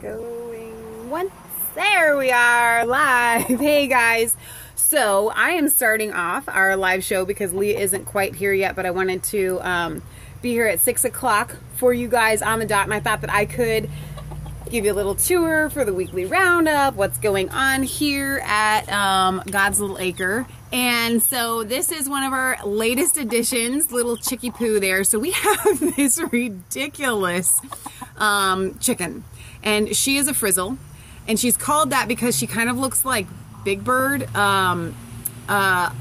Going once. There we are, live. Hey guys. So I am starting off our live show because Leah isn't quite here yet, but I wanted to be here at 6 o'clock for you guys on the dot, and I thought that I could give you a little tour for the weekly roundup, what's going on here at God's Little Acre. And so this is one of our latest additions, little chickie poo there. So we have this ridiculous chicken, and she is a frizzle, and she's called that because she kind of looks like Big Bird. I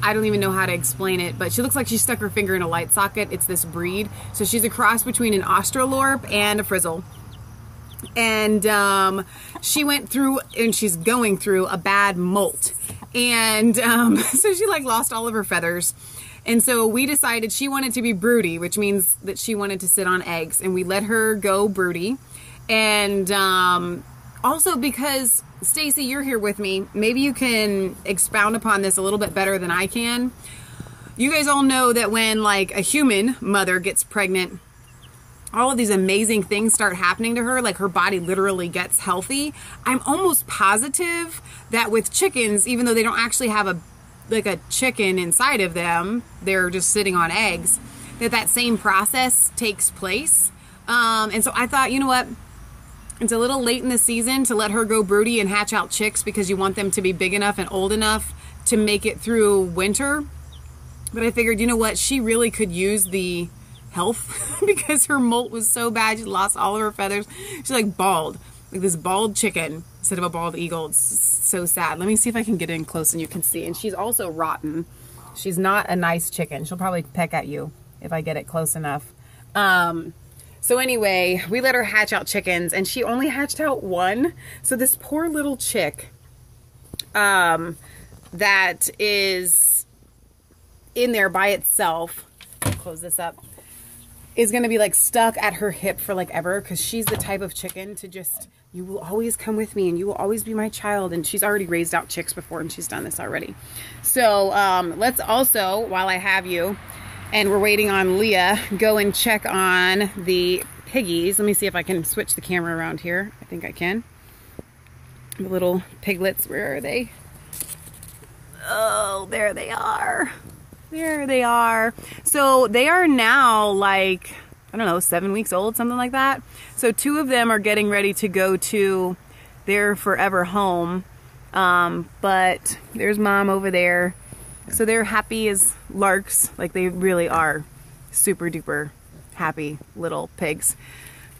don't even know how to explain it, but she looks like she stuck her finger in a light socket. It's this breed. So she's a cross between an Australorp and a frizzle. And she went through, and she's going through a bad molt. And so she like lost all of her feathers. And so we decided she wanted to be broody, which means that she wanted to sit on eggs. And we let her go broody. And also because, Stacy, you're here with me, maybe you can expound upon this a little bit better than I can. You guys all know that when like a human mother gets pregnant, all of these amazing things start happening to her, like her body literally gets healthy. I'm almost positive that with chickens, even though they don't actually have a chicken inside of them, they're just sitting on eggs, that same process takes place. And so I thought, you know what? It's a little late in the season to let her go broody and hatch out chicks because you want them to be big enough and old enough to make it through winter. But I figured, you know what? She really could use the health because her molt was so bad. She lost all of her feathers. She's like bald, like this bald chicken instead of a bald eagle. It's so sad. Let me see if I can get in close and you can see. And she's also rotten. She's not a nice chicken. She'll probably peck at you if I get it close enough. So anyway, we let her hatch out chickens, and she only hatched out one. So this poor little chick that is in there by itself, close this up, is going to be like stuck at her hip for like ever, because she's the type of chicken to just, you will always come with me and you will always be my child. And she's already raised out chicks before, and she's done this already. So let's also, while I have you, and we're waiting on Leah, go and check on the piggies. Let me see if I can switch the camera around here. I think I can. The little piglets, where are they? Oh, there they are. There they are. So they are now like, I don't know, 7 weeks old, something like that. So 2 of them are getting ready to go to their forever home. But there's Mom over there. So they're happy as larks, like they really are super duper happy little pigs.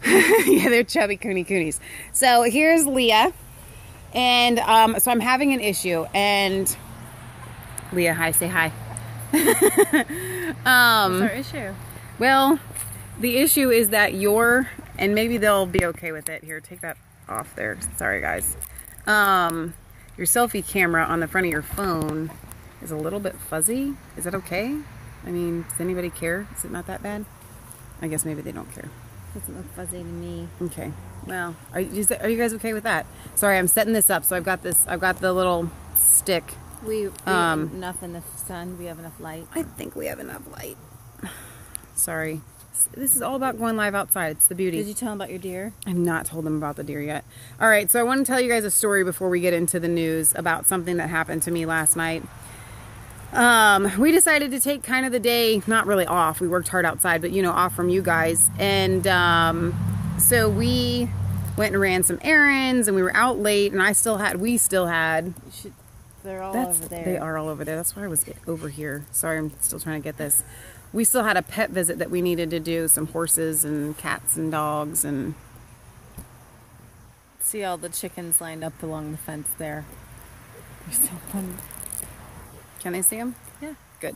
Yeah, they're chubby coonies. So here's Leah, and so I'm having an issue, and Leah, hi, say hi. What's our issue? Well, the issue is that and maybe they'll be okay with it. Here, take that off there. Sorry guys. Your selfie camera on the front of your phone is a little bit fuzzy. Is that okay? I mean, does anybody care? Is it not that bad? I guess maybe they don't care. Doesn't look fuzzy to me. Okay. Well, are you guys okay with that? Sorry, I'm setting this up. So I've got the little stick. We have enough in the sun. We have enough light. I think we have enough light. Sorry. This is all about going live outside. It's the beauty. Did you tell them about your deer? I've not told them about the deer yet. All right, so I want to tell you guys a story before we get into the news about something that happened to me last night. We decided to take kind of the day, not really off. We worked hard outside, but you know, off from you guys. And so we went and ran some errands, and we were out late, and we still had. They're all over there. They are all over there. That's why I was over here. Sorry, I'm still trying to get this. We still had a pet visit that we needed to do, some horses and cats and dogs, and see all the chickens lined up along the fence there. They're so funny. Can they see them? Yeah. Good.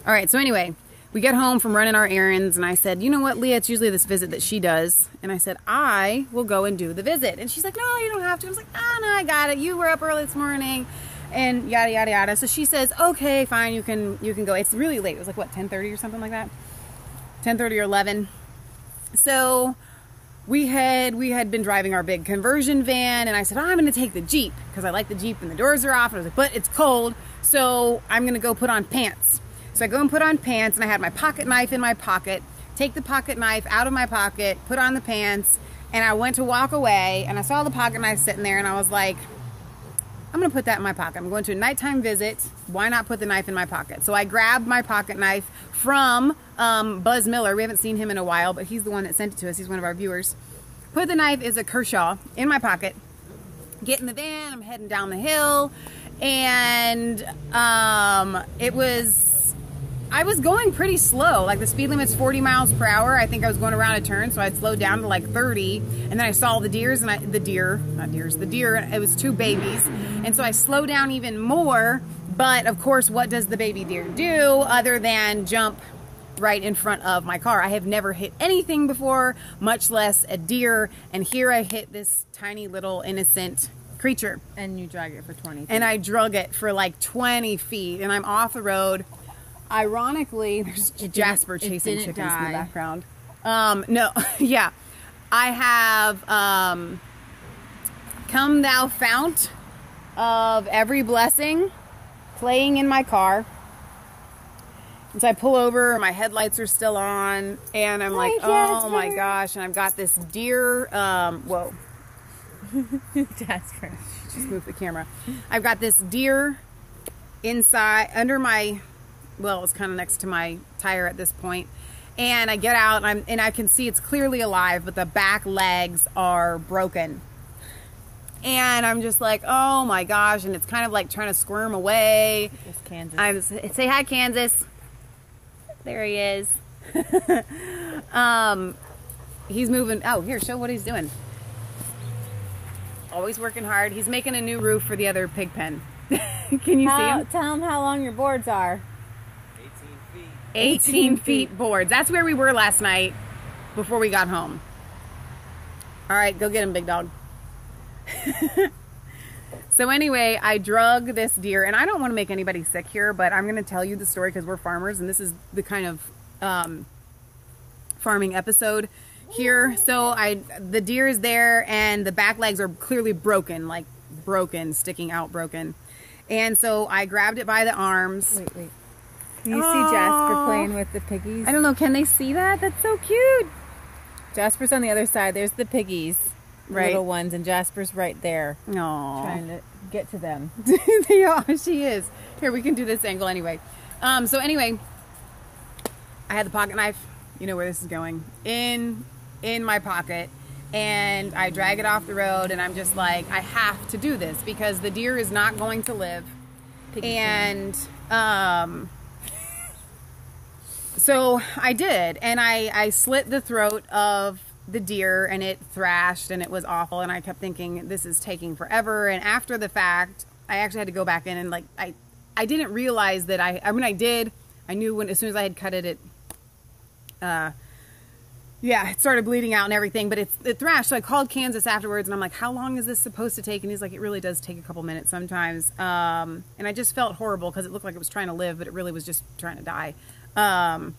All right, so anyway, we get home from running our errands, and I said, you know what, Leah, it's usually this visit that she does. And I said, I will go and do the visit. And she's like, no, you don't have to. I was like, oh, no, I got it. You were up early this morning, and yada, yada, yada. So she says, okay, fine, you can go. It's really late. It was like, what, 10:30 or something like that? 10:30 or 11. So we had been driving our big conversion van, and I said, oh, I'm going to take the Jeep because I like the Jeep and the doors are off. And I was like, but it's cold, so I'm going to go put on pants. So I go and put on pants, and I had my pocket knife in my pocket. Take the pocket knife out of my pocket, put on the pants, And I went to walk away, and I saw the pocket knife sitting there, and I was like, I'm going to put that in my pocket. I'm going to a nighttime visit. Why not put the knife in my pocket? So I grabbed my pocket knife from Buzz Miller. We haven't seen him in a while, but he's the one that sent it to us. He's one of our viewers. Put the knife, is a Kershaw, in my pocket. Get in the van. I'm heading down the hill. And I was going pretty slow. Like, the speed limit's 40 miles per hour. I think I was going around a turn, so I'd slowed down to like 30. And then I saw the deer. It was 2 babies. And so I slowed down even more. But of course, what does the baby deer do other than jump right in front of my car? I have never hit anything before, much less a deer. And here I hit this tiny little innocent creature. And you drag it for 20 feet. And I drug it for like 20 feet. And I'm off the road. Ironically, there's Jasper chasing chickens in the background. No, yeah. I have Come Thou Fount of Every Blessing playing in my car. And so I pull over, my headlights are still on, and I'm like, oh my gosh, and I've got this deer, whoa. Jasper. Just moved the camera. I've got this deer inside, under my, well, it was kind of next to my tire at this point. And I get out, and I can see it's clearly alive, but the back legs are broken. And I'm just like, oh my gosh, and it's kind of like trying to squirm away. It's Kansas. Say hi, Kansas. There he is. He's moving. Oh, here, show what he's doing. Always working hard. He's making a new roof for the other pig pen. Can you see him? Tell him how long your boards are. 18 feet boards. That's where we were last night before we got home. All right, go get him, big dog. So anyway, I drug this deer, and I don't want to make anybody sick here, but I'm going to tell you the story because we're farmers, and this is the kind of farming episode here. So the deer is there, and the back legs are clearly broken, like broken, sticking out broken. And so I grabbed it by the arms. Wait. Can you see Jasper playing with the piggies? I don't know. Can they see that? That's so cute. Jasper's on the other side. There's the piggies. Right. Little ones. And Jasper's right there. Aww. Trying to get to them. Yeah, she is. Here, we can do this angle anyway. So anyway, I had the pocket knife. You know where this is going. In my pocket. And I drag it off the road. And I'm just like, I have to do this. Because the deer is not going to live. And... so I did, and I slit the throat of the deer, and it thrashed, and it was awful, and I kept thinking, this is taking forever. And after the fact, I actually had to go back in, and like I didn't realize that I mean I did. I knew as soon as I had cut it, yeah, it started bleeding out and everything, but it thrashed. So I called Kansas afterwards, and I'm like, how long is this supposed to take? And he's like, it really does take a couple minutes sometimes. And I just felt horrible because it looked like it was trying to live, but it really was just trying to die. And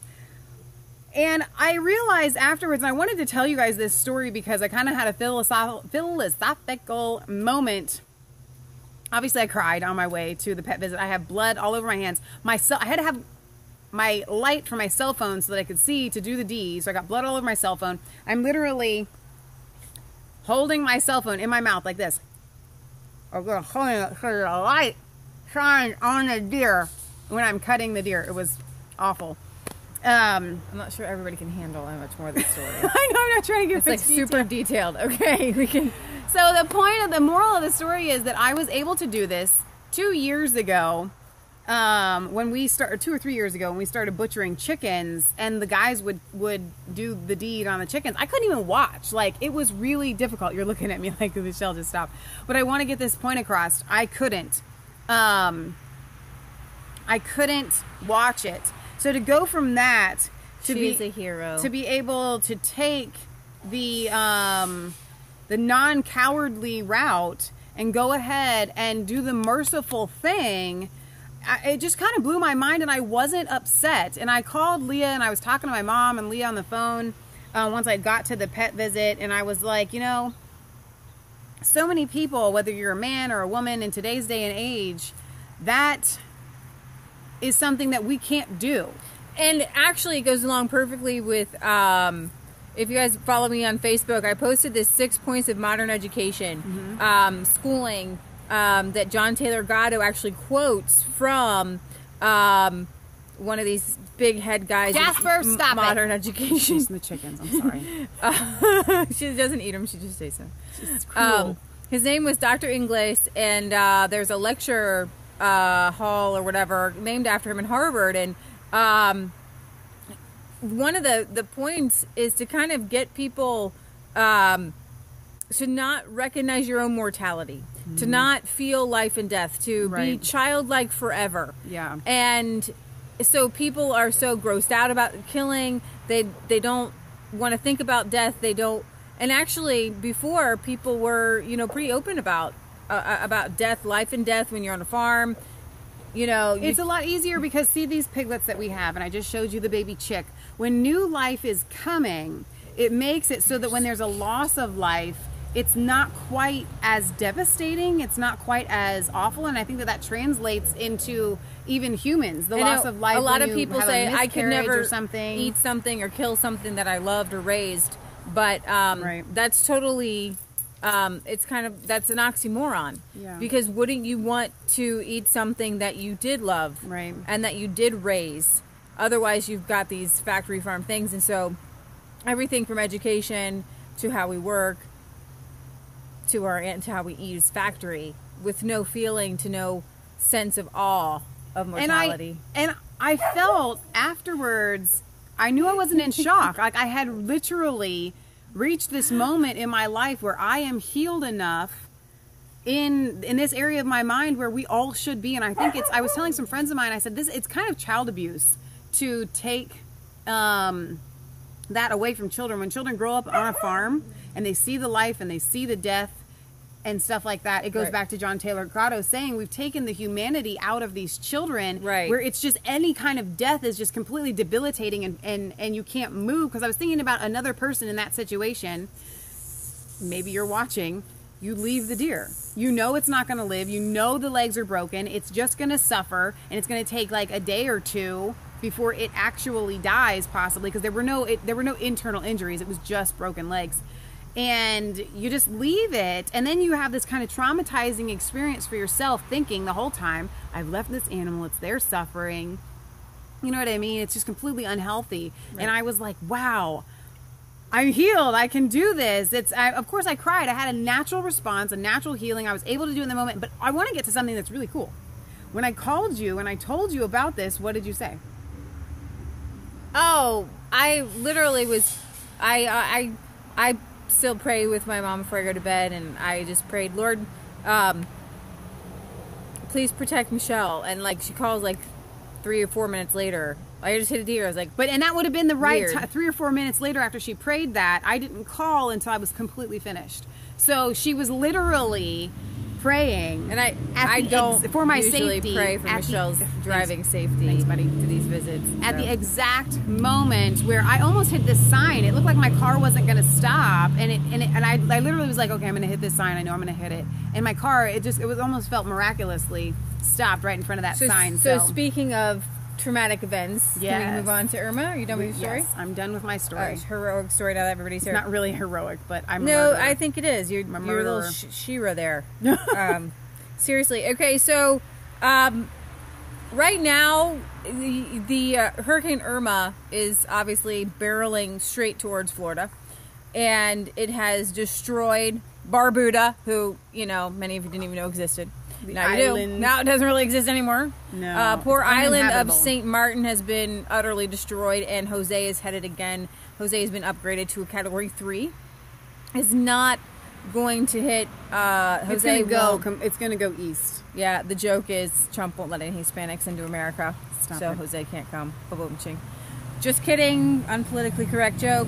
I realized afterwards, and I wanted to tell you guys this story because I kind of had a philosophical moment. Obviously, I cried on my way to the pet visit. I have blood all over my hands. I had to have my light from my cell phone so that I could see to do the D. So I got blood all over my cell phone. I'm literally holding my cell phone in my mouth like this. I'm going to hold it so the light shines on the deer when I'm cutting the deer. It was awful. I'm not sure everybody can handle that much more of the story. I know, I'm not trying to get it's like super detailed. Okay, we can. So the moral of the story is that I was able to do this 2 years ago, when we started, 2 or 3 years ago, when we started butchering chickens, and the guys would do the deed on the chickens. I couldn't even watch. Like, it was really difficult. You're looking at me like Michelle just stopped. But I want to get this point across. I couldn't watch it. So to go from that to She is a hero. To be able to take the non-cowardly route and go ahead and do the merciful thing, it just kind of blew my mind, and I wasn't upset. And I called Leah, and I was talking to my mom and Leah on the phone once I got to the pet visit, and I was like, you know, so many people, whether you're a man or a woman in today's day and age, that is something that we can't do. And actually, it goes along perfectly with if you guys follow me on Facebook, I posted this 6 points of modern education, schooling, that John Taylor Gatto actually quotes from one of these big head guys. Jasper, stop modern education. She's the chickens. I'm sorry. She doesn't eat them. She just tastes them. She's cruel. His name was Dr. Inglis, and there's a lecture hall or whatever named after him in Harvard. And one of the points is to kind of get people to not recognize your own mortality, to not feel life and death, to be childlike forever. Yeah. And so people are so grossed out about killing. They don't want to think about death. They don't. And actually, before, people were, you know, pretty open about death, life and death when you're on a farm. You know, it's a lot easier because see these piglets that we have, and I just showed you the baby chick. When new life is coming, it makes it so that when there's a loss of life, it's not quite as devastating. It's not quite as awful, and I think that translates into even humans. The loss of life. A lot of people say I could never eat something or kill something that I loved or raised, but that's totally. It's kind of, that's an oxymoron. Yeah. Because wouldn't you want to eat something that you did love, and that you did raise? Otherwise, you've got these factory farm things, and so everything from education to how we work to how we eat is factory, with no feeling, to no sense of awe of mortality. And I felt afterwards, I knew I wasn't in shock. Like I had literally reached this moment in my life where I am healed enough in this area of my mind where we all should be. And I think I was telling some friends of mine, I said, it's kind of child abuse to take that away from children. When children grow up on a farm and they see the life and they see the death and stuff like that, it goes back to John Taylor Gatto saying we've taken the humanity out of these children, where it's just any kind of death is just completely debilitating, and you can't move. Because I was thinking about another person in that situation. Maybe you're watching. You leave the deer. You know it's not going to live. You know the legs are broken. It's just going to suffer, and it's going to take like a day or two before it actually dies, possibly, because there were no internal injuries. It was just broken legs. And you just leave it, and then you have this kind of traumatizing experience for yourself, thinking the whole time, I've left this animal, it's their suffering. You know what I mean? It's just completely unhealthy. And I was like, wow, I'm healed. I can do this. Of course I cried. I had a natural response, a natural healing. I was able to do it in the moment. But I want to get to something that's really cool. When I called you and I told you about this, what did you say? Oh, I literally was, I still pray with my mom before I go to bed, and I just prayed, Lord, please protect Michelle. And like she calls like 3 or 4 minutes later. I just hit a deer. I was like, and that would have been the right time. 3 or 4 minutes later after she prayed that, I didn't call until I was completely finished. So she was literally praying, and I don't for my usually safety, pray for Michelle's driving safety. Thanks, buddy. To these visits at the exact moment where I almost hit this sign. It looked like my car wasn't going to stop, and I literally was like, okay, I'm going to hit this sign. I know I'm going to hit it, and my car it almost felt miraculously stopped right in front of that sign. So speaking of traumatic events, can we move on to Irma? Are you done with your story? Yes, I'm done with my story. Heroic story now that everybody's here. It's not really heroic, but I'm I think it is. You're a little Shira there. Seriously. Okay, so right now the Hurricane Irma is obviously barreling straight towards Florida, and it has destroyed Barbuda, who, you know, many of you didn't even know existed. Now you do. Now it doesn't really exist anymore. No. Poor island of St. Martin has been utterly destroyed, and Jose is headed again. Jose has been upgraded to a Category 3. It's not going to hit Jose. It's going to go east. Yeah, the joke is Trump won't let any Hispanics into America, so Jose can't come. Ba-boom-ching. Just kidding. Unpolitically correct joke.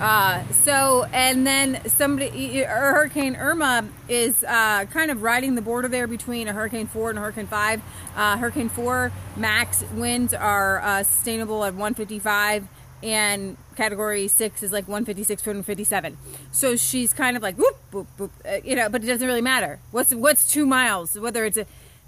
And then Hurricane Irma is kind of riding the border there between a Hurricane 4 and a Hurricane 5. Hurricane 4 max winds are sustainable at 155, and Category 6 is like 156 to 157. So she's kind of like whoop, whoop, whoop, you know, but it doesn't really matter. What's 2 miles? Whether it's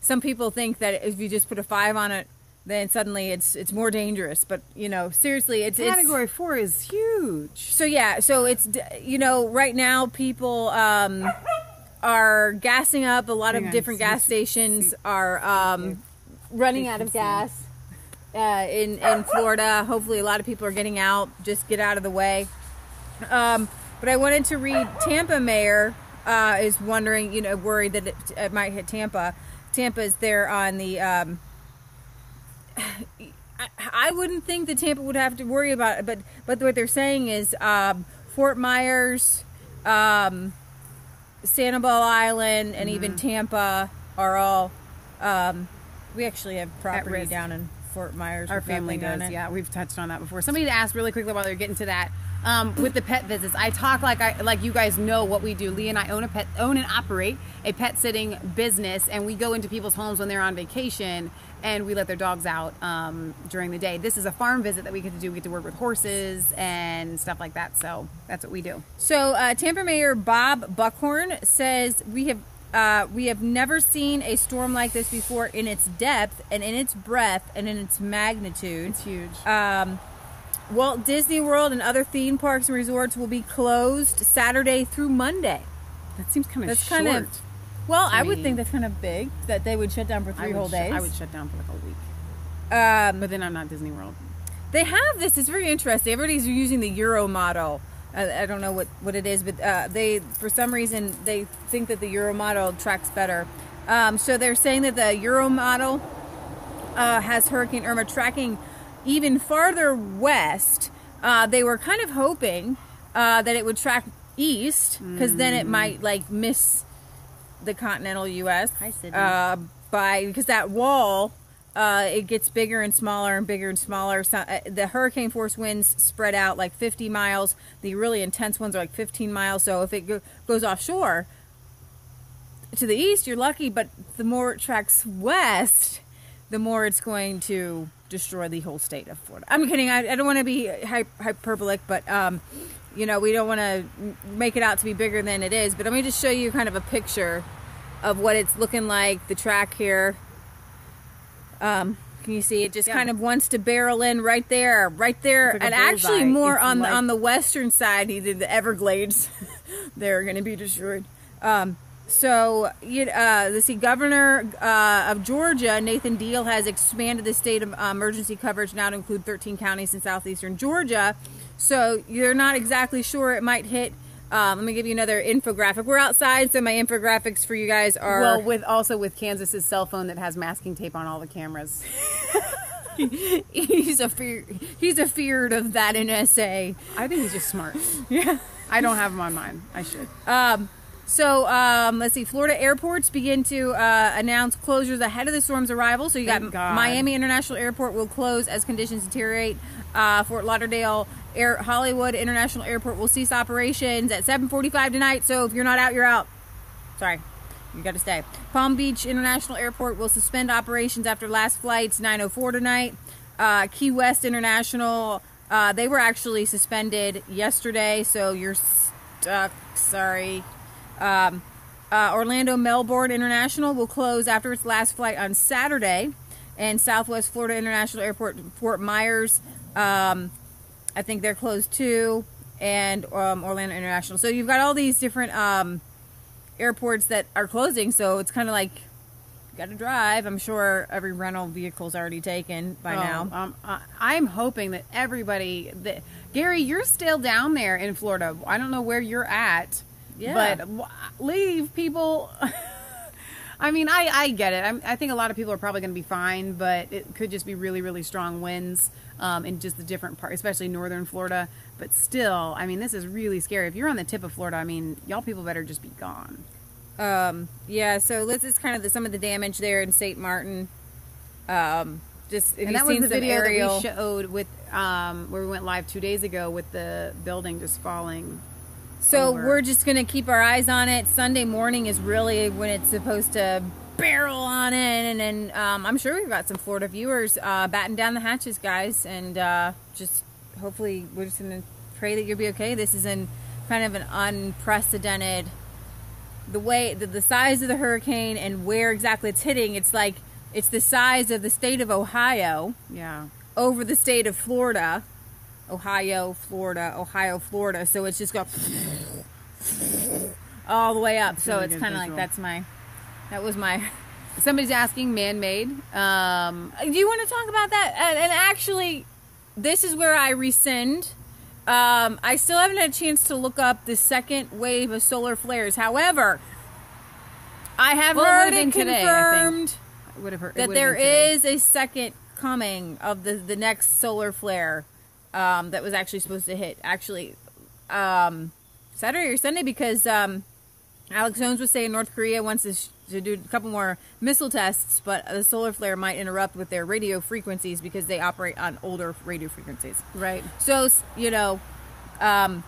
some people think that if you just put a 5 on it, then suddenly it's more dangerous. But you know, seriously, it's Category 4 is huge. So yeah, so it's, you know, right now people are gassing up. A lot of different gas stations are running out of gas in Florida. Hopefully, a lot of people are getting out. Just get out of the way. But I wanted to read, Tampa mayor is wondering, you know, worried that it might hit Tampa. Tampa's there on the, I wouldn't think that Tampa would have to worry about it, but what they're saying is Fort Myers, Sanibel Island, and even Tampa are all, we actually have property down in Fort Myers. Our family does, yeah. We've touched on that before. Somebody asked really quickly while they're getting to that, with the pet visits. I talk like you guys know what we do. Lee and I own and operate a pet sitting business, and we go into people's homes when they're on vacation, and we let their dogs out during the day. This is a farm visit that we get to do. We get to work with horses and stuff like that. So that's what we do. So Tampa Mayor Bob Buckhorn says we have never seen a storm like this before in its depth and in its breadth and in its magnitude. It's huge. Walt Disney World and other theme parks and resorts will be closed Saturday through Monday. That seems kind of short. Well, I would think that's kind of big, that they would shut down for 3 whole days. I would shut down for like a week. But then I'm not Disney World. They have this. It's very interesting. Everybody's using the Euro model. I don't know what it is, but they, for some reason, they think that the Euro model tracks better. So they're saying that the Euro model has Hurricane Irma tracking even farther west. They were kind of hoping that it would track east, because then it might like miss the continental U.S. Because that wall, it gets bigger and smaller and bigger and smaller. So, the hurricane force winds spread out like 50 miles. The really intense ones are like 15 miles. So if it goes offshore to the east, you're lucky. But the more it tracks west, the more it's going to destroy the whole state of Florida. I'm kidding. I don't want to be hyperbolic, but you know, we don't want to make it out to be bigger than it is. But let me just show you kind of a picture of what it's looking like. The track here. Can you see it just kind of wants to barrel in right there, like, and actually more on the western side, the Everglades. They're going to be destroyed. So, let's see, Governor of Georgia, Nathan Deal, has expanded the state of emergency coverage now to include 13 counties in southeastern Georgia. So you're not exactly sure it might hit. Let me give you another infographic. We're outside, so my infographics for you guys are... Well, with Kansas's cell phone that has masking tape on all the cameras. He's afeared of that NSA. I think he's just smart. Yeah. I don't have him on mine. I should. So, let's see. Florida airports begin to announce closures ahead of the storm's arrival. So you got Miami International Airport will close as conditions deteriorate. Fort Lauderdale Hollywood International Airport will cease operations at 7:45 tonight. So if you're not out, you're out. Sorry. You got to stay. Palm Beach International Airport will suspend operations after last flight's 9:04 tonight. Key West International, they were actually suspended yesterday, so you're stuck. Sorry. Orlando Melbourne International will close after its last flight on Saturday. And Southwest Florida International Airport, Fort Myers, I think they're closed too. And Orlando International. So you've got all these different airports that are closing, so it's kind of like you got to drive. I'm sure every rental vehicle's already taken by now. I'm hoping that everybody... Gary, you're still down there in Florida. I don't know where you're at. Yeah. But leave, people. I mean, I get it. I think a lot of people are probably going to be fine, but it could just be really, really strong winds in just the different parts, especially northern Florida. But still, I mean, this is really scary. If you're on the tip of Florida, I mean, y'all people better just be gone. Yeah, so this is kind of some of the damage there in St. Martin. Just if and that was the video that we showed with where we went live 2 days ago with the building just falling. So we're just going to keep our eyes on it. Sunday morning is really when it's supposed to barrel on in. And then I'm sure we've got some Florida viewers batting down the hatches, guys. And just hopefully we're just going to pray that you'll be okay. This is kind of an unprecedented... The size of the hurricane and where exactly it's hitting, it's like It's the size of the state of Ohio. Yeah. Over the state of Florida. Ohio, Florida. So it's just go all the way up. So it's kind of like that was my. Somebody's asking man-made. Do you want to talk about that? And actually, this is where I rescind. I still haven't had a chance to look up the second wave of solar flares. However, I have heard it confirmed that there is a second coming of the next solar flare that was actually supposed to hit Saturday or Sunday, because Alex Jones was saying North Korea wants to do a couple more missile tests, but the solar flare might interrupt with their radio frequencies because they operate on older radio frequencies. Right. So, you know, I'm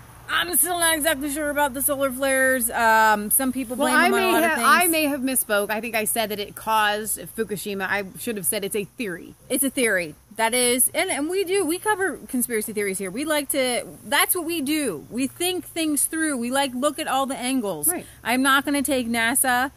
still not exactly sure about the solar flares. Some people blame them on a lot of things. I may have misspoke. I think I said that it caused Fukushima. I should have said it's a theory. It's a theory. That is, and we cover conspiracy theories here. We like to, that's what we do. We think things through. We look at all the angles. Right. I'm not going to take NASA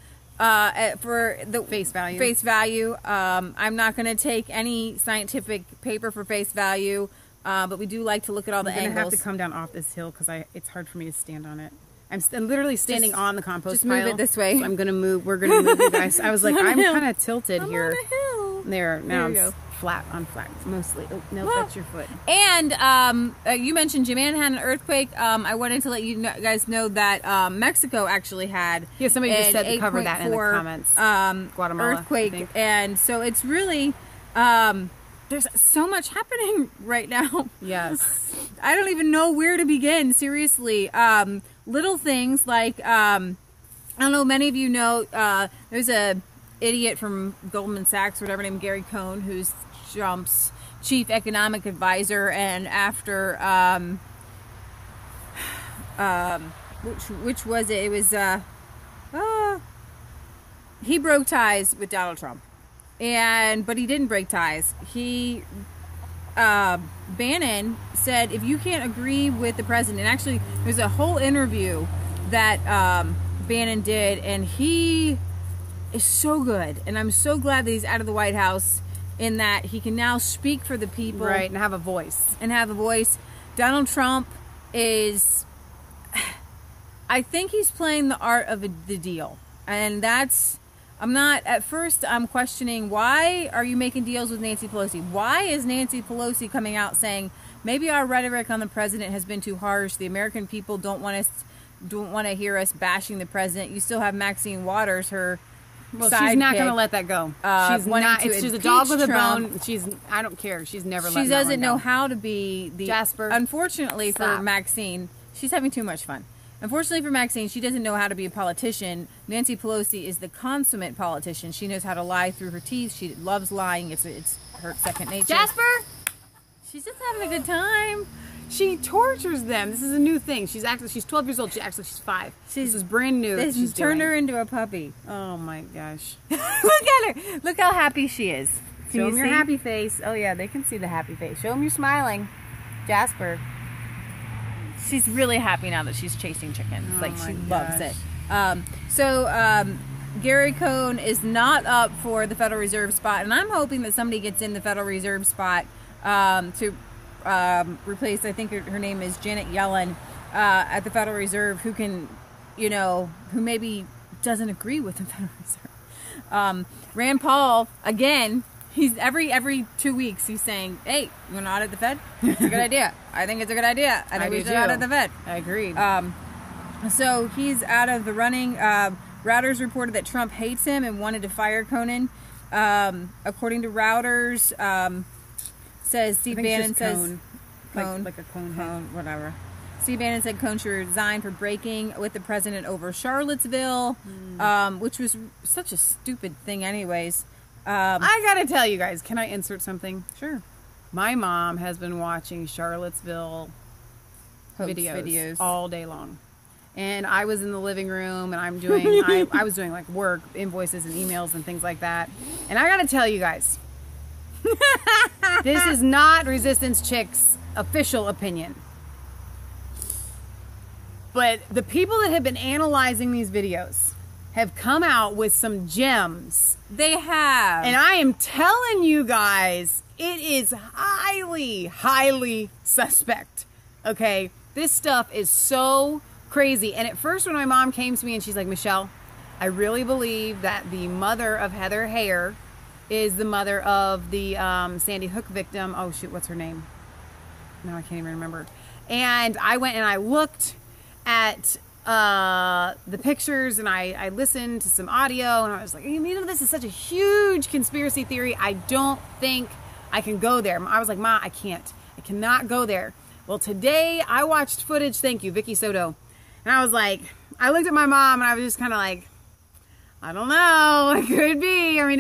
for the face value. I'm not going to take any scientific paper for face value. But we do like to look at all the angles. I'm going to have to come down off this hill because it's hard for me to stand on it. I'm literally standing on the compost pile. Just move it this way. So I'm going to move. We're going to move you guys. I was like, I'm kind of tilted here. I'm on a hill. There. Now it's flat mostly. Oh, no, that's your foot. And you mentioned Japan had an earthquake. I wanted to let you guys know that Mexico actually had somebody just said to cover that in the comments. Guatemala earthquake. And so it's really... there's so much happening right now. Yes. I don't even know where to begin, seriously. Little things like, I don't know, many of you know, there's a idiot from Goldman Sachs, whatever, named Gary Cohn, who's Trump's chief economic advisor, and after, which was it? It was, he broke ties with Donald Trump. But he didn't break ties. Bannon said, if you can't agree with the president, actually, there's a whole interview that Bannon did, and he is so good. And I'm so glad that he's out of the White House, in that he can now speak for the people. Right, and have a voice. Donald Trump is, I think he's playing the art of the deal. And that's... at first I'm questioning, why are you making deals with Nancy Pelosi? Why is Nancy Pelosi coming out saying, maybe our rhetoric on the president has been too harsh. The American people don't want to hear us bashing the president. You still have Maxine Waters, her she's not going to let that go. She's a dog with Trump. a bone. I don't care. She's never She doesn't know how to be the... Jasper. Unfortunately for Maxine, she's having too much fun. Unfortunately for Maxine, she doesn't know how to be a politician. Nancy Pelosi is the consummate politician. She knows how to lie through her teeth. She loves lying. It's her second nature. Jasper! She's just having a good time. She tortures them. This is a new thing. She's 12 years old. She's 5. This is brand new. She's turned her into a puppy. Oh my gosh. Look at her. Look how happy she is. Show them your happy face. Oh yeah, they can see the happy face. Show them you're smiling. Jasper. She's really happy now that she's chasing chickens. She loves it. Gary Cohn is not up for the Federal Reserve spot, and I'm hoping that somebody gets in the Federal Reserve spot to replace, I think her name is Janet Yellen, at the Federal Reserve, who can, who maybe doesn't agree with the Federal Reserve. Rand Paul, again, he's every 2 weeks he's saying, hey, you want to audit the Fed? It's a good idea. I think it's a good idea. I think we should audit the Fed. I agree. So he's out of the running. Reuters reported that Trump hates him and wanted to fire Conan. According to Reuters, says Steve Bannon says Cohn, like a cone, whatever. Steve Bannon said Cohn should resign for breaking with the president over Charlottesville, which was such a stupid thing, anyways. I gotta tell you guys, can I insert something? Sure. My mom has been watching Charlottesville videos all day long. And I was in the living room, and I was doing like work, invoices and emails and things like that. And I gotta tell you guys, this is not Resistance Chick's official opinion. But the people that have been analyzing these videos have come out with some gems. They have. And I am telling you guys, it is highly, highly suspect. Okay? This stuff is so crazy. And at first when my mom came to me and she's like, Michelle, I really believe that the mother of Heather Heyer is the mother of the Sandy Hook victim. Oh, shoot, what's her name? No, I can't even remember. And I went and I looked at the pictures and I listened to some audio and I was like, you know, this is such a huge conspiracy theory. I don't think I can go there. I was like, Ma, I can't. I cannot go there. Well, today I watched footage. Thank you, Vicky Soto. And I was like, I looked at my mom and I was just kind of like, I don't know. It could be. I mean,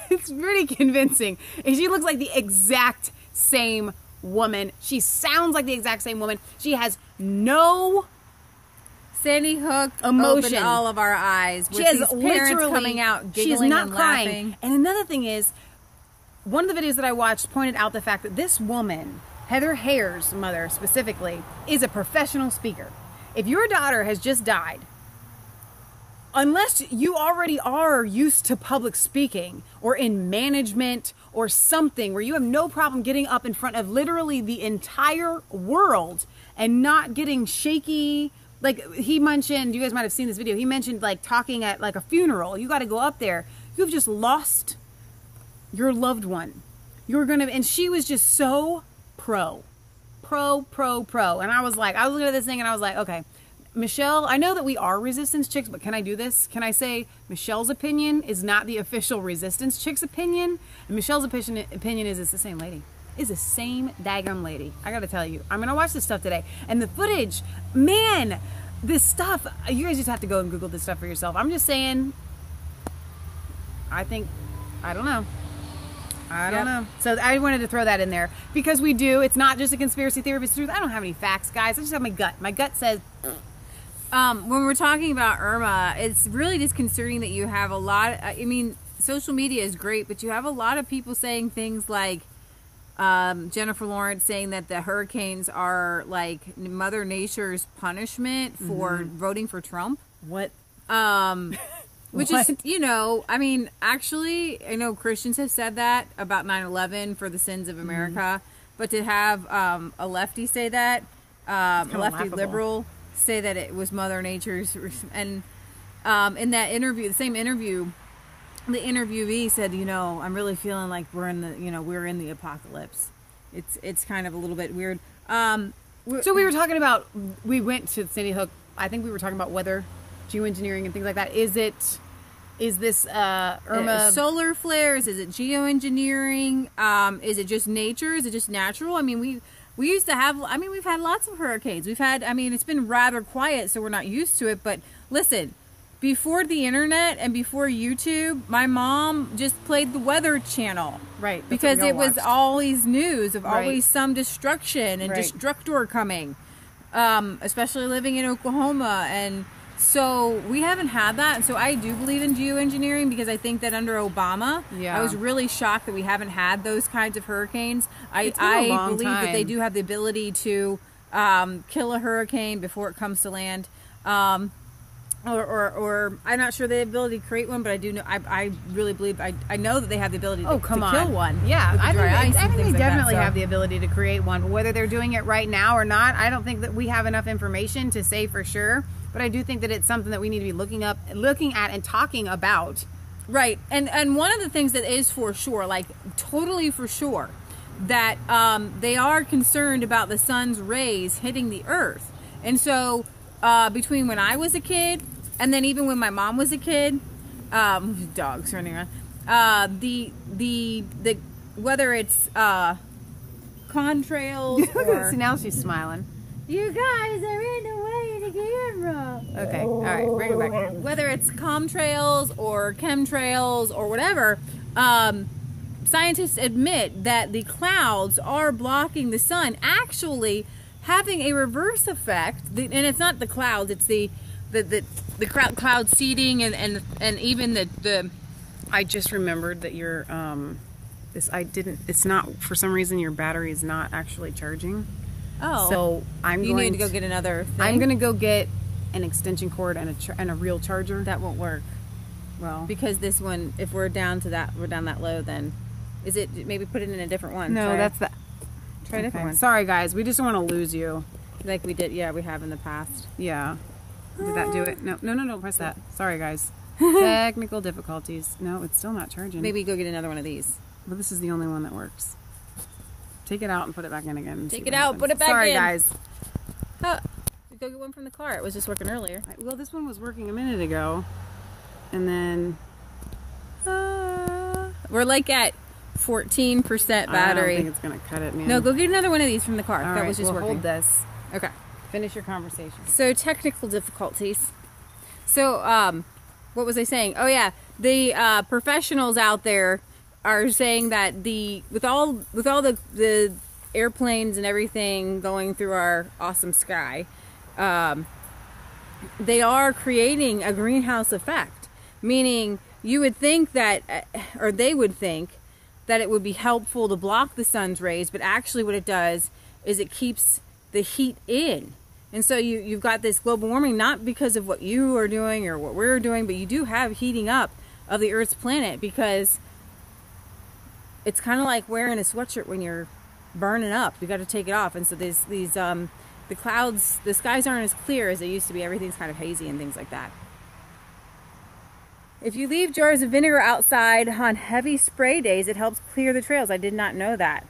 it's pretty convincing. And she looks like the exact same woman. She sounds like the exact same woman. She has no Sandy Hook emotion. Opened all of our eyes. With she has these literally coming out, giggling she is not and crying. laughing. And another thing is, one of the videos that I watched pointed out the fact that this woman, Heather Heyer's mother specifically, is a professional speaker. If your daughter has just died, unless you already are used to public speaking or in management or something where you have no problem getting up in front of literally the entire world and not getting shaky. Like he mentioned, you guys might have seen this video, he mentioned like talking at like a funeral. You got to go up there. You've just lost your loved one. You're going to, and she was just so pro. And I was looking at this thing and I was like, okay, Michelle, I know that we are resistance chicks, but can I do this? Can I say Michelle's opinion is not the official resistance chick's opinion? And Michelle's opinion is it's the same lady. It's the same daggum lady. I gotta tell you, I'm gonna watch this stuff today. And the footage, man, this stuff, you guys just have to go and Google this stuff for yourself. I'm just saying, I don't know. I don't know. So I wanted to throw that in there because we do. It's not just a conspiracy theory, it's truth. I don't have any facts, guys. I just have my gut. My gut says... when we're talking about Irma, it's really disconcerting that you have a lot. I mean, social media is great, but you have a lot of people saying things like Jennifer Lawrence saying that the hurricanes are like Mother Nature's punishment for voting for Trump. What? Which is, you know, I mean, actually, I know Christians have said that about 9/11 for the sins of America, but to have a lefty say that, a lefty laughable. liberal say that it was Mother Nature's, and in that interview, the same interview, the interviewee said, you know, I'm really feeling like we're in the apocalypse. It's kind of a little bit weird. So we were talking about, we went to Sandy Hook. I think we were talking about weather, geoengineering and things like that. Is this Irma solar flares? Is it geoengineering? Is it just nature? Is it just natural? I mean, we used to have, I mean, we've had lots of hurricanes. We've had, I mean, it's been rather quiet, so we're not used to it. But listen, before the internet and before YouTube, my mom just played the Weather Channel. Right. Because it was always news of Right. always some destruction and Right. destructor coming. Especially living in Oklahoma. And so we haven't had that. And so I do believe in geoengineering because I think that under Obama, Yeah. I was really shocked that we haven't had those kinds of hurricanes. It's been a long believe that they time. do have the ability to kill a hurricane before it comes to land. Or I'm not sure they have the ability to create one, but I do know. I really believe. I know that they have the ability to, kill one. Yeah, with the I dry ice think and they things like that, definitely so. have the ability to create one. But whether they're doing it right now or not, I don't think that we have enough information to say for sure. But I do think that it's something that we need to be looking at, and talking about. Right, and one of the things that is for sure, like totally for sure, that they are concerned about the sun's rays hitting the earth. And so between when I was a kid and then even when my mom was a kid, dogs running around, the whether it's contrails or See, now she's smiling. you guys are in the way of the camera. Okay, all right, bring it back. Whether it's contrails or chemtrails or whatever, scientists admit that the clouds are blocking the sun, actually having a reverse effect. And it's not the clouds; it's the cloud seeding and even the. I just remembered that your it's not, for some reason your battery is not actually charging. Oh, So you need to go get another thing? I'm going to go get an extension cord and a real charger. That won't work. Well, because this one, if we're down that low, then is it, maybe put it in a different one? No, that's the... Try a different one. Sorry, guys. We just don't want to lose you. Like we did, yeah, we have in the past. Yeah. Did that do it? No, don't press that. Sorry, guys. Technical difficulties. No, it's still not charging. Maybe go get another one of these. But this is the only one that works. Take it out and put it back in again. Take it out, put it back in. Sorry, guys. Oh, go get one from the car. It was just working earlier. Well, this one was working a minute ago. And then... we're like at 14% battery. I don't think it's going to cut it, man. No, go get another one of these from the car. All that right, was just we'll working. hold this. Okay. Finish your conversation. So, technical difficulties. So, what was I saying? Oh, yeah. The professionals out there are saying that with all the airplanes and everything going through our awesome sky, they are creating a greenhouse effect. Meaning, you would think that, or they would think, that it would be helpful to block the sun's rays, but actually what it does is it keeps the heat in. And so you've got this global warming, not because of what you are doing or what we're doing, but you do have heating up of the Earth's planet, because it's kind of like wearing a sweatshirt when you're burning up. You got to take it off. And so the clouds, the skies aren't as clear as they used to be. Everything's kind of hazy and things like that. If you leave jars of vinegar outside on heavy spray days, it helps clear the trails. I did not know that.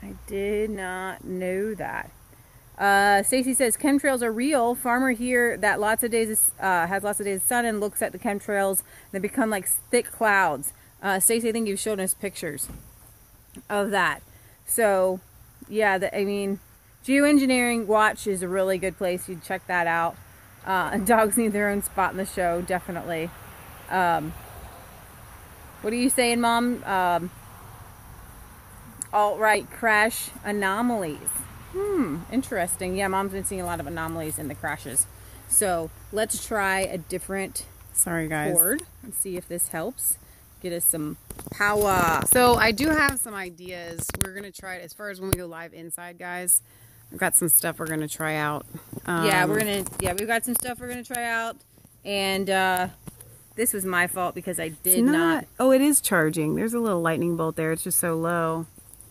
I did not know that. Stacy says chemtrails are real. Farmer here that has lots of days of sun and looks at the chemtrails. They become like thick clouds. Stacy, I think you've shown us pictures of that. So, yeah, I mean, Geoengineering Watch is a really good place. You'd check that out. Dogs need their own spot in the show, definitely. What are you saying, Mom? Alt-right crash anomalies. Interesting. Yeah, Mom's been seeing a lot of anomalies in the crashes. So let's try a different cord and see if this helps get us some power. So I do have some ideas. We're going to try it as far as when we go live inside, guys. I've got some stuff we're going to try out. We've got some stuff we're going to try out. And this was my fault because I did not. Oh, it is charging. There's a little lightning bolt there. It's just so low.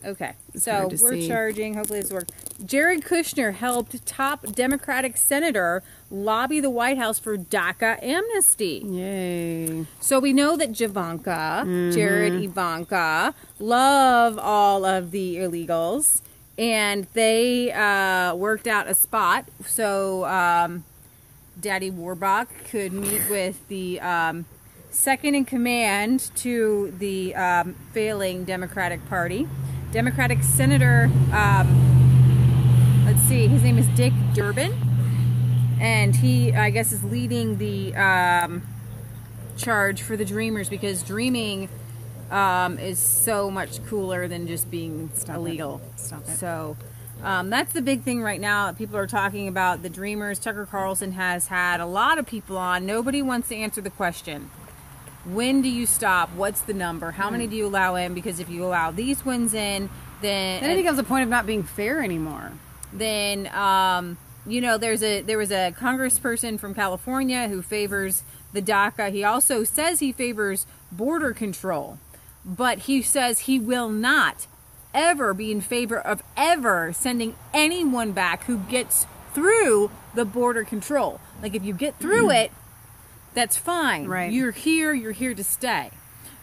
Okay, so we're charging. Hopefully this works. Jared Kushner helped top Democratic senator lobby the White House for DACA amnesty. Yay. So we know that Jared, Ivanka, love all of the illegals. And they worked out a spot so Daddy Warbuck could meet with the second in command to the failing Democratic Party. Democratic Senator, let's see, his name is Dick Durbin. And he, I guess, is leading the charge for the Dreamers, because dreaming is so much cooler than just being illegal. Stop it. So that's the big thing right now. People are talking about the Dreamers. Tucker Carlson has had a lot of people on. Nobody wants to answer the question. When do you stop? What's the number? How many do you allow in? Because if you allow these ones in, then it becomes a point of not being fair anymore. Then you know, there was a congressperson from California who favors the DACA. He also says he favors border control, but he says he will not ever be in favor of ever sending anyone back who gets through the border control. Like, if you get through it, that's fine. Right. You're here to stay,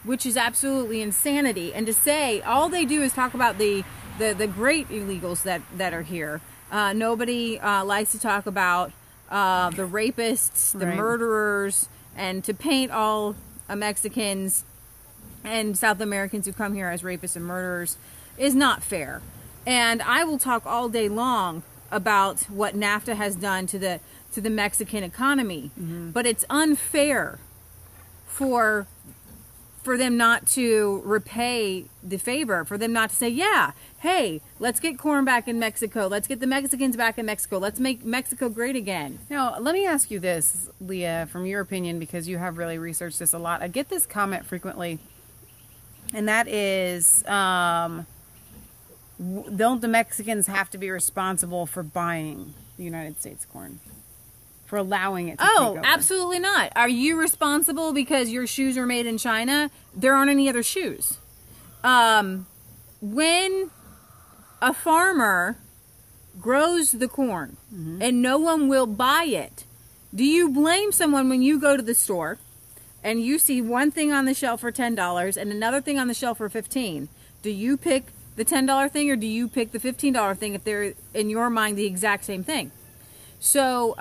which is absolutely insanity. And to say all they do is talk about the great illegals that are here. Nobody likes to talk about the rapists, the murderers, and to paint all Mexicans and South Americans who come here as rapists and murderers is not fair. And I will talk all day long about what NAFTA has done to the Mexican economy, but it's unfair for them not to repay the favor, for them not to say, yeah, hey, let's get corn back in Mexico, let's get the Mexicans back in Mexico, let's make Mexico great again. Now, let me ask you this, Leah, from your opinion, because you have really researched this a lot. I get this comment frequently, and that is, don't the Mexicans have to be responsible for buying the United States corn? for allowing it to take over. Absolutely not. Are you responsible because your shoes are made in China? There aren't any other shoes. When a farmer grows the corn and no one will buy it, do you blame someone when you go to the store and you see one thing on the shelf for $10 and another thing on the shelf for $15? Do you pick the $10 thing or do you pick the $15 thing if they're, in your mind, the exact same thing? So,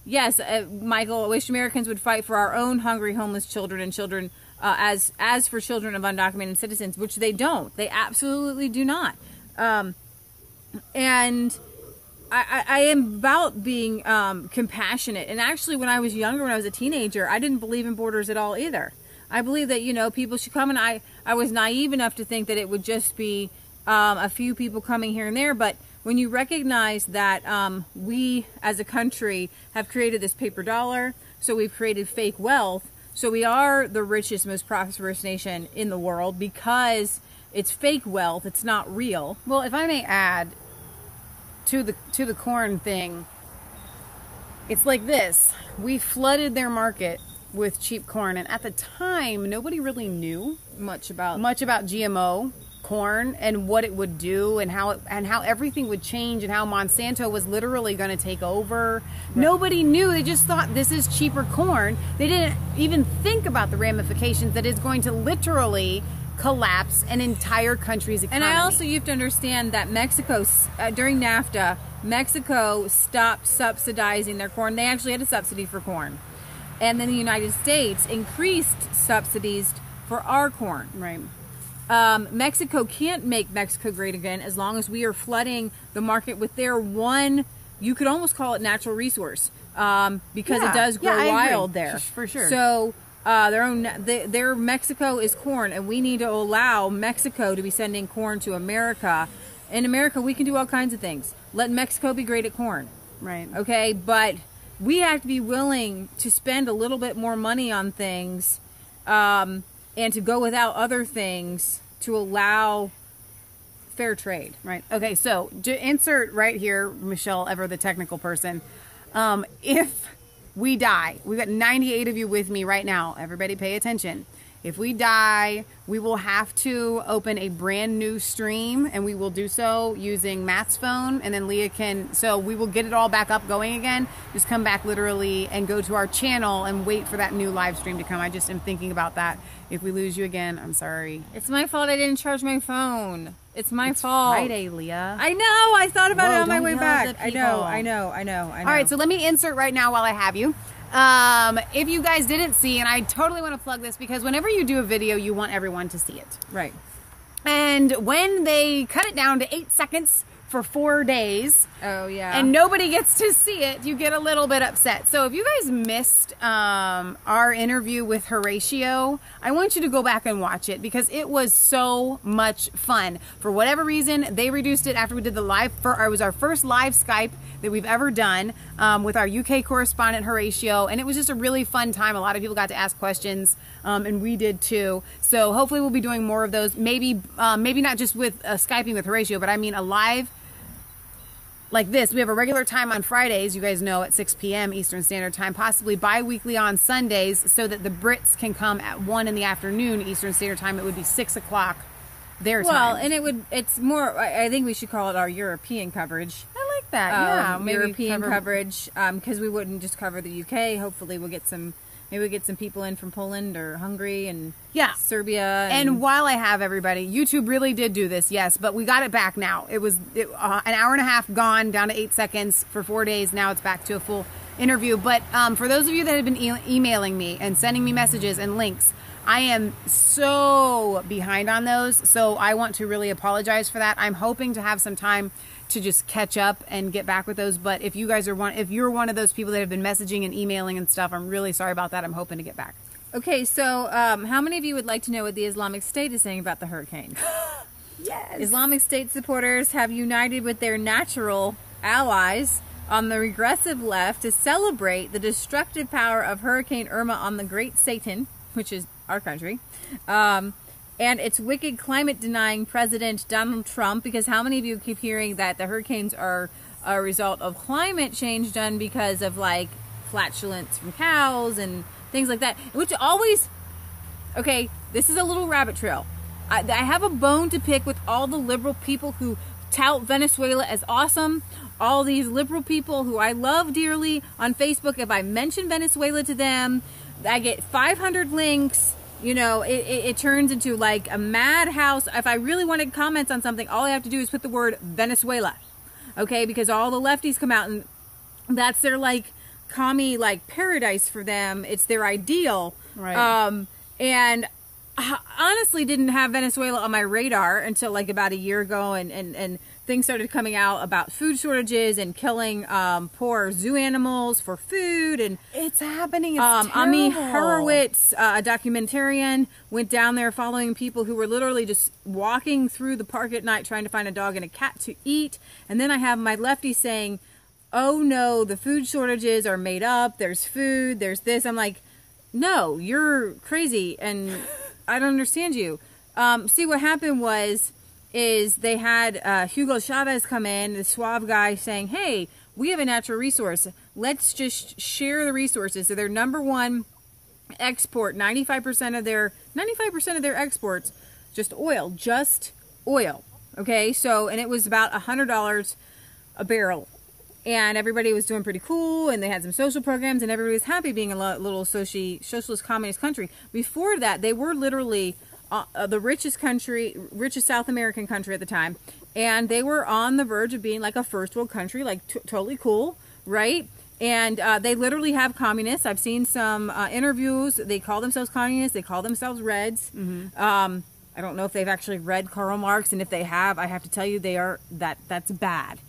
yes, Michael, I wish Americans would fight for our own hungry, homeless children and children as for children of undocumented citizens, which they don't. They absolutely do not. And I am about being compassionate. And actually, when I was younger, when I was a teenager, I didn't believe in borders at all either. I believe that, you know, people should come, and I was naive enough to think that it would just be a few people coming here and there. But when you recognize that we as a country have created this paper dollar, so we've created fake wealth, so we are the richest, most prosperous nation in the world because it's fake wealth, it's not real. Well, if I may add to the corn thing, it's like this. We flooded their market with cheap corn, and at the time nobody really knew much about GMO corn and what it would do and how everything would change and how Monsanto was literally going to take over. Right. Nobody knew. They just thought this is cheaper corn. They didn't even think about the ramifications that it's going to literally collapse an entire country's economy. And you have to understand that Mexico, during NAFTA, Mexico stopped subsidizing their corn. They actually had a subsidy for corn. And then the United States increased subsidies for our corn. Right. Mexico can't make Mexico great again as long as we are flooding the market with their one, you could almost call it natural resource, because it does grow wild there. For sure. So their Mexico is corn, and we need to allow Mexico to be sending corn to America. In America, we can do all kinds of things. Let Mexico be great at corn. Right. Okay, but we have to be willing to spend a little bit more money on things, and to go without other things to allow fair trade. Right. Okay, so insert right here, Michelle, ever the technical person. If we die, we've got 98 of you with me right now. Everybody pay attention. If we die, we will have to open a brand new stream, and we will do so using Matt's phone, and then Leah so we will get it all back up going again. Just come back literally and go to our channel and wait for that new live stream to come. I just am thinking about that. If we lose you again, I'm sorry. It's my fault I didn't charge my phone. It's my fault. Friday, Leah. I know. I thought about it on my way back. I know. All right, so let me insert right now while I have you. If you guys didn't see, and I totally want to plug this because whenever you do a video, you want everyone to see it. Right. And when they cut it down to 8 seconds for 4 days, oh yeah, and nobody gets to see it, you get a little bit upset. So if you guys missed our interview with Horatio, I want you to go back and watch it because it was so much fun. For whatever reason, they reduced it after we did the live. It was our first live Skype that we've ever done with our UK correspondent Horatio, and it was just a really fun time. A lot of people got to ask questions, and we did too. So hopefully we'll be doing more of those. Maybe not just with Skyping with Horatio, but I mean a live like this. We have a regular time on Fridays, you guys know, at 6 p.m. Eastern Standard Time, possibly bi-weekly on Sundays, so that the Brits can come at 1 in the afternoon Eastern Standard Time. It would be 6 o'clock their time. Well, and it's more, I think we should call it our European coverage. I like that, yeah. Maybe European coverage, because we wouldn't just cover the UK. Hopefully we'll get some, maybe we get some people in from Poland or Hungary and Serbia. And while I have everybody, YouTube really did do this, yes, but we got it back now. It was an hour and a half gone, down to 8 seconds for 4 days. Now it's back to a full interview. But for those of you that have been emailing me and sending me messages and links, I am so behind on those, so I want to really apologize for that. I'm hoping to have some time to just catch up and get back with those. But if you guys are if you're one of those people that have been messaging and emailing and stuff, I'm really sorry about that. I'm hoping to get back. Okay, so how many of you would like to know what the Islamic State is saying about the hurricane? Yes. Islamic State supporters have united with their natural allies on the regressive left to celebrate the destructive power of Hurricane Irma on the Great Satan, which is our country, and its wicked climate-denying President Donald Trump, because how many of you keep hearing that the hurricanes are a result of climate change done because of like flatulence from cows and things like that, which always, okay, this is a little rabbit trail. I have a bone to pick with all the liberal people who tout Venezuela as awesome. All these liberal people who I love dearly on Facebook, if I mention Venezuela to them, I get 500 links. You know, it turns into like a madhouse. If I really wanted comments on something, all I have to do is put the word Venezuela. Okay, because all the lefties come out and that's their like commie like paradise for them. It's their ideal. Right. And I honestly didn't have Venezuela on my radar until like about a year ago, and things started coming out about food shortages and killing poor zoo animals for food, and it's happening. It's Ami terrible. Horowitz, a documentarian, went down there following people who were literally just walking through the park at night trying to find a dog and a cat to eat. And then I have my lefty saying, oh no, the food shortages are made up, there's food, there's this. I'm like, no, you're crazy and I don't understand you. See, what happened is they had Hugo Chavez come in, the suave guy, saying, hey, we have a natural resource. Let's just share the resources. So their number one export, 95% of their exports, just oil. Okay, so, and it was about $100 a barrel. And everybody was doing pretty cool, and they had some social programs, and everybody was happy being a little socialist communist country. Before that, they were literally the richest South American country at the time, and they were on the verge of being like a first world country, like totally cool, right? And they literally have communists. I've seen some interviews. They call themselves communists. They call themselves Reds. Mm-hmm. I don't know if they've actually read Karl Marx, and if they have, I have to tell you, that's bad.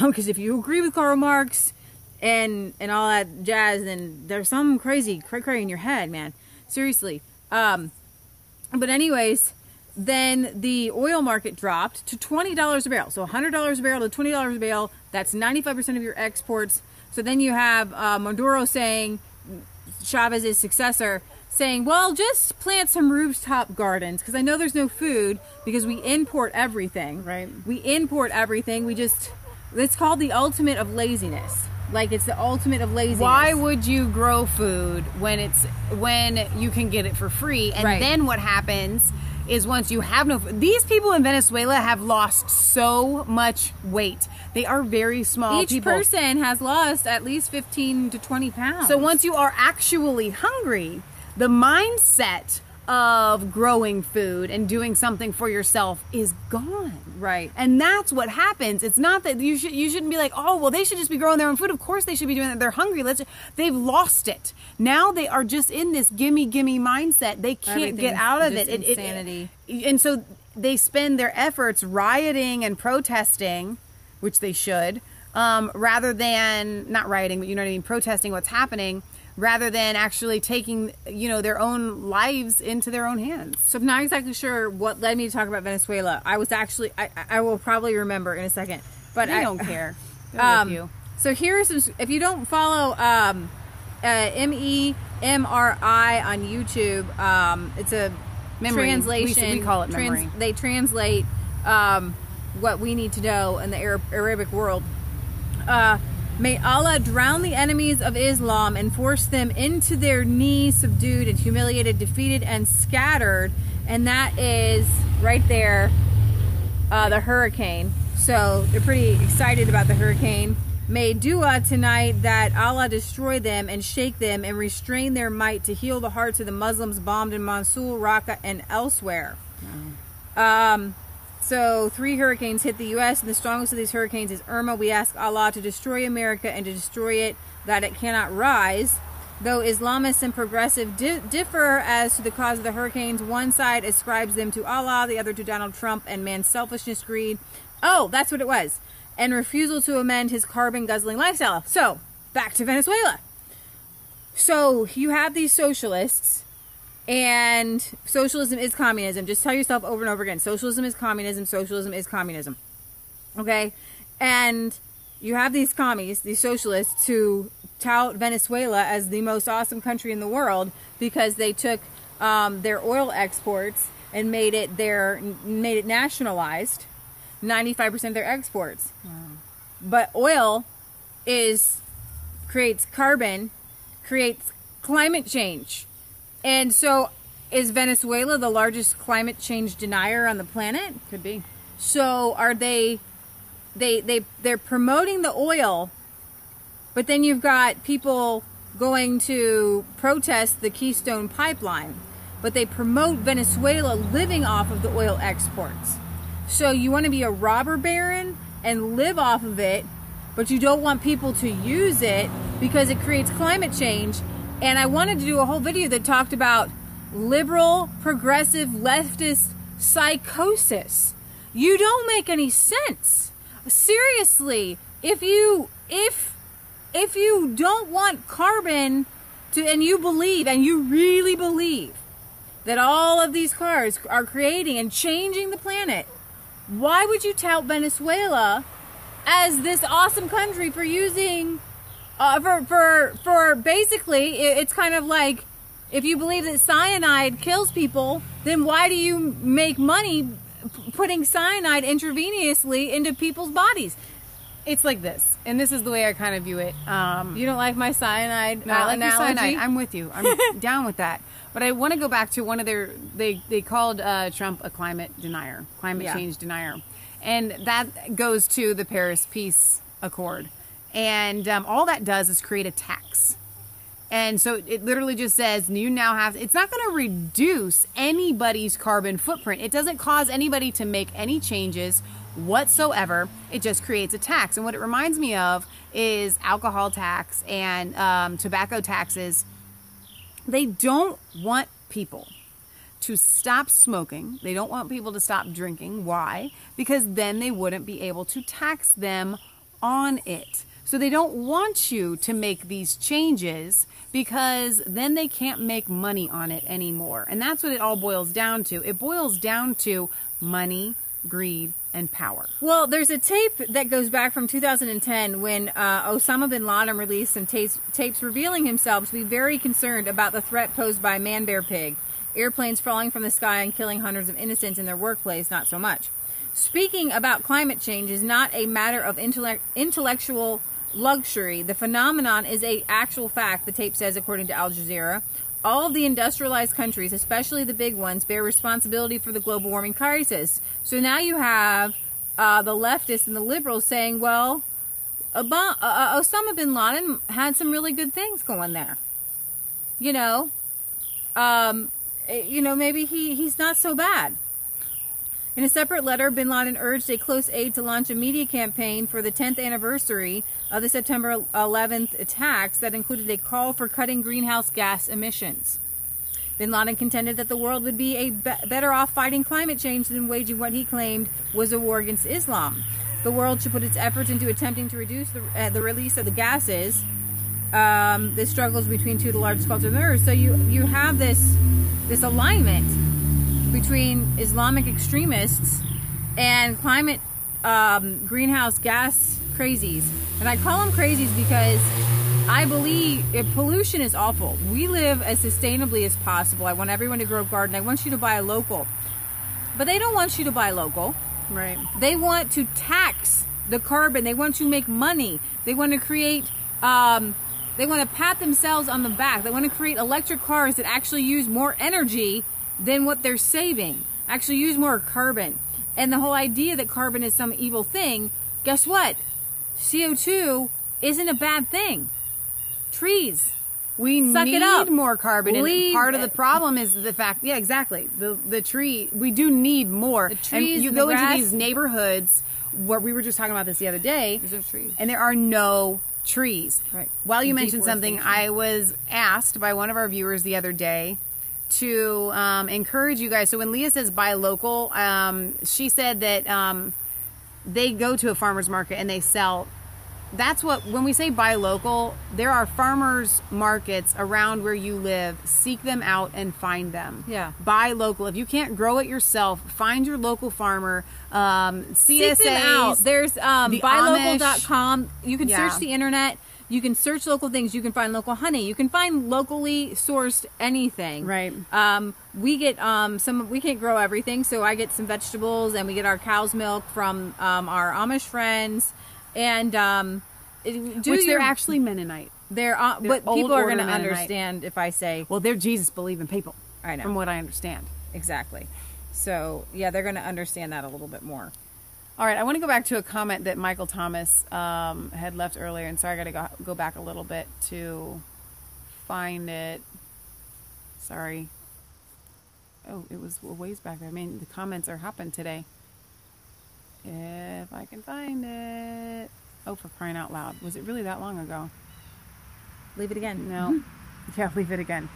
Because if you agree with Karl Marx and all that jazz, then there's some cray in your head, man. Seriously. But anyways, then the oil market dropped to $20 a barrel. So $100 a barrel to $20 a barrel. That's 95% of your exports. So then you have Maduro saying, Chavez's successor, saying, well, just plant some rooftop gardens because I know there's no food because we import everything. Right. We import everything. It's called the ultimate of laziness. Like, it's the ultimate of laziness. Why would you grow food when you can get it for free? And right. Then what happens is once you have no food, these people in Venezuela have lost so much weight. They are very small people. Each person has lost at least 15 to 20 pounds. So once you are actually hungry, the mindset of growing food and doing something for yourself is gone. Right. And that's what happens. It's not that you shouldn't be like, oh, well, they should just be growing their own food. Of course they should be doing that. They're hungry. They've lost it. Now they are just in this gimme mindset. They can't get out of it. Insanity. And so they spend their efforts rioting and protesting, which they should, rather than, not rioting, but you know what I mean, protesting what's happening, rather than actually taking, their own lives into their own hands. So I'm not exactly sure what led me to talk about Venezuela. I was actually, I will probably remember in a second. But I don't care. So here's some, if you don't follow MEMRI on YouTube, it's a memory. Translation. We call it memory. They translate what we need to know in the Arabic world. May Allah drown the enemies of Islam and force them into their knees, subdued and humiliated, defeated and scattered. And that is right there, the hurricane. So they're pretty excited about the hurricane. May dua tonight that Allah destroy them and shake them and restrain their might to heal the hearts of the Muslims bombed in Mosul, Raqqa, and elsewhere. So 3 hurricanes hit the U.S. and the strongest of these hurricanes is Irma. We ask Allah to destroy America and to destroy it, that it cannot rise. Though Islamists and progressive differ as to the cause of the hurricanes, one side ascribes them to Allah, the other to Donald Trump and man's selfishness, greed. Oh, that's what it was. And refusal to amend his carbon-guzzling lifestyle. So, back to Venezuela. So, you have these socialists. And socialism is communism. Just tell yourself over and over again, socialism is communism, socialism is communism. Okay? And you have these commies, these socialists, who tout Venezuela as the most awesome country in the world because they took their oil exports and made it nationalized 95% of their exports. Wow. But oil creates carbon, creates climate change. And so is Venezuela the largest climate change denier on the planet? Could be. So are they're promoting the oil, but then you've got people going to protest the Keystone Pipeline, but they promote Venezuela living off of the oil exports. So you want to be a robber baron and live off of it, but you don't want people to use it because it creates climate change. And I wanted to do a whole video that talked about liberal, progressive, leftist psychosis. You don't make any sense. Seriously, if you don't want carbon to, and you believe, and you really believe that all of these cars are creating and changing the planet, why would you tout Venezuela as this awesome country for using for basically, it's kind of like, if you believe that cyanide kills people, then why do you make money putting cyanide intravenously into people's bodies? It's like this, and this is the way I kind of view it. You don't like my cyanide No, I like your analogy? cyanide. I'm with you. I'm down with that. But I want to go back to one of their, they called Trump a climate denier, climate change denier. And that goes to the Paris Peace Accord. And all that does is create a tax. And so it literally just says you now have, it's not going to reduce anybody's carbon footprint. It doesn't cause anybody to make any changes whatsoever. It just creates a tax. And what it reminds me of is alcohol tax and tobacco taxes. They don't want people to stop smoking. They don't want people to stop drinking. Why? Because then they wouldn't be able to tax them on it. So they don't want you to make these changes because then they can't make money on it anymore. And that's what it all boils down to. It boils down to money, greed, and power. Well, there's a tape that goes back from 2010 when Osama bin Laden released some tapes revealing himself to be very concerned about the threat posed by man-bear pig. Airplanes falling from the sky and killing hundreds of innocents in their workplace, not so much. Speaking about climate change is not a matter of intellectual luxury. The phenomenon is an actual fact, the tape says, according to Al Jazeera. All of the industrialized countries, especially the big ones, bear responsibility for the global warming crisis. So now you have the leftists and the liberals saying, well, Osama bin Laden had some really good things going there. Maybe he's not so bad. In a separate letter, bin Laden urged a close aide to launch a media campaign for the 10th anniversary of the September 11th attacks that included a call for cutting greenhouse gas emissions. Bin Laden contended that the world would be better off fighting climate change than waging what he claimed was a war against Islam. The world should put its efforts into attempting to reduce the release of the gases. The struggles between two of the largest cultures on earth. So you have this alignment between Islamic extremists and climate greenhouse gas crazies. And I call them crazies because I believe pollution is awful. We live as sustainably as possible. I want everyone to grow a garden. I want you to buy local. But they don't want you to buy local. Right. They want to tax the carbon. They want to make money. They want to create, they want to pat themselves on the back. They want to create electric cars that actually use more energy than what they're saving. Actually use more carbon. And the whole idea that carbon is some evil thing, guess what? CO2 isn't a bad thing. Trees. We need more carbon. And part of the problem is the fact, yeah, exactly. The tree, we do need more. The trees and you go into these neighborhoods where we were just talking about this the other day. There's no trees. And there are no trees. Right. While you mentioned something, I was asked by one of our viewers the other day to encourage you guys. So when Leah says buy local, she said that they go to a farmer's market and they sell. That's what, when we say buy local, there are farmers markets around where you live. Seek them out and find them. Yeah. Buy local. If you can't grow it yourself, find your local farmer. CSAs. Seek them out. There's buylocal.com. You can search the internet. You can search local things. You can find local honey. You can find locally sourced anything. Right. We get we can't grow everything, so I get some vegetables, and we get our cow's milk from our Amish friends. And they're actually Mennonite. But old people are order going to Mennonite. understand if I say, well, they're Jesus believing people. I know. From what I understand. Exactly. So, yeah, they're going to understand that a little bit more. All right, I want to go back to a comment that Michael Thomas had left earlier, and sorry, I got to go back a little bit to find it. Sorry. Oh, it was a ways back there. I mean, the comments are hopping today. If I can find it. Oh, for crying out loud. Was it really that long ago? Leave it again. No. Yeah, leave it again.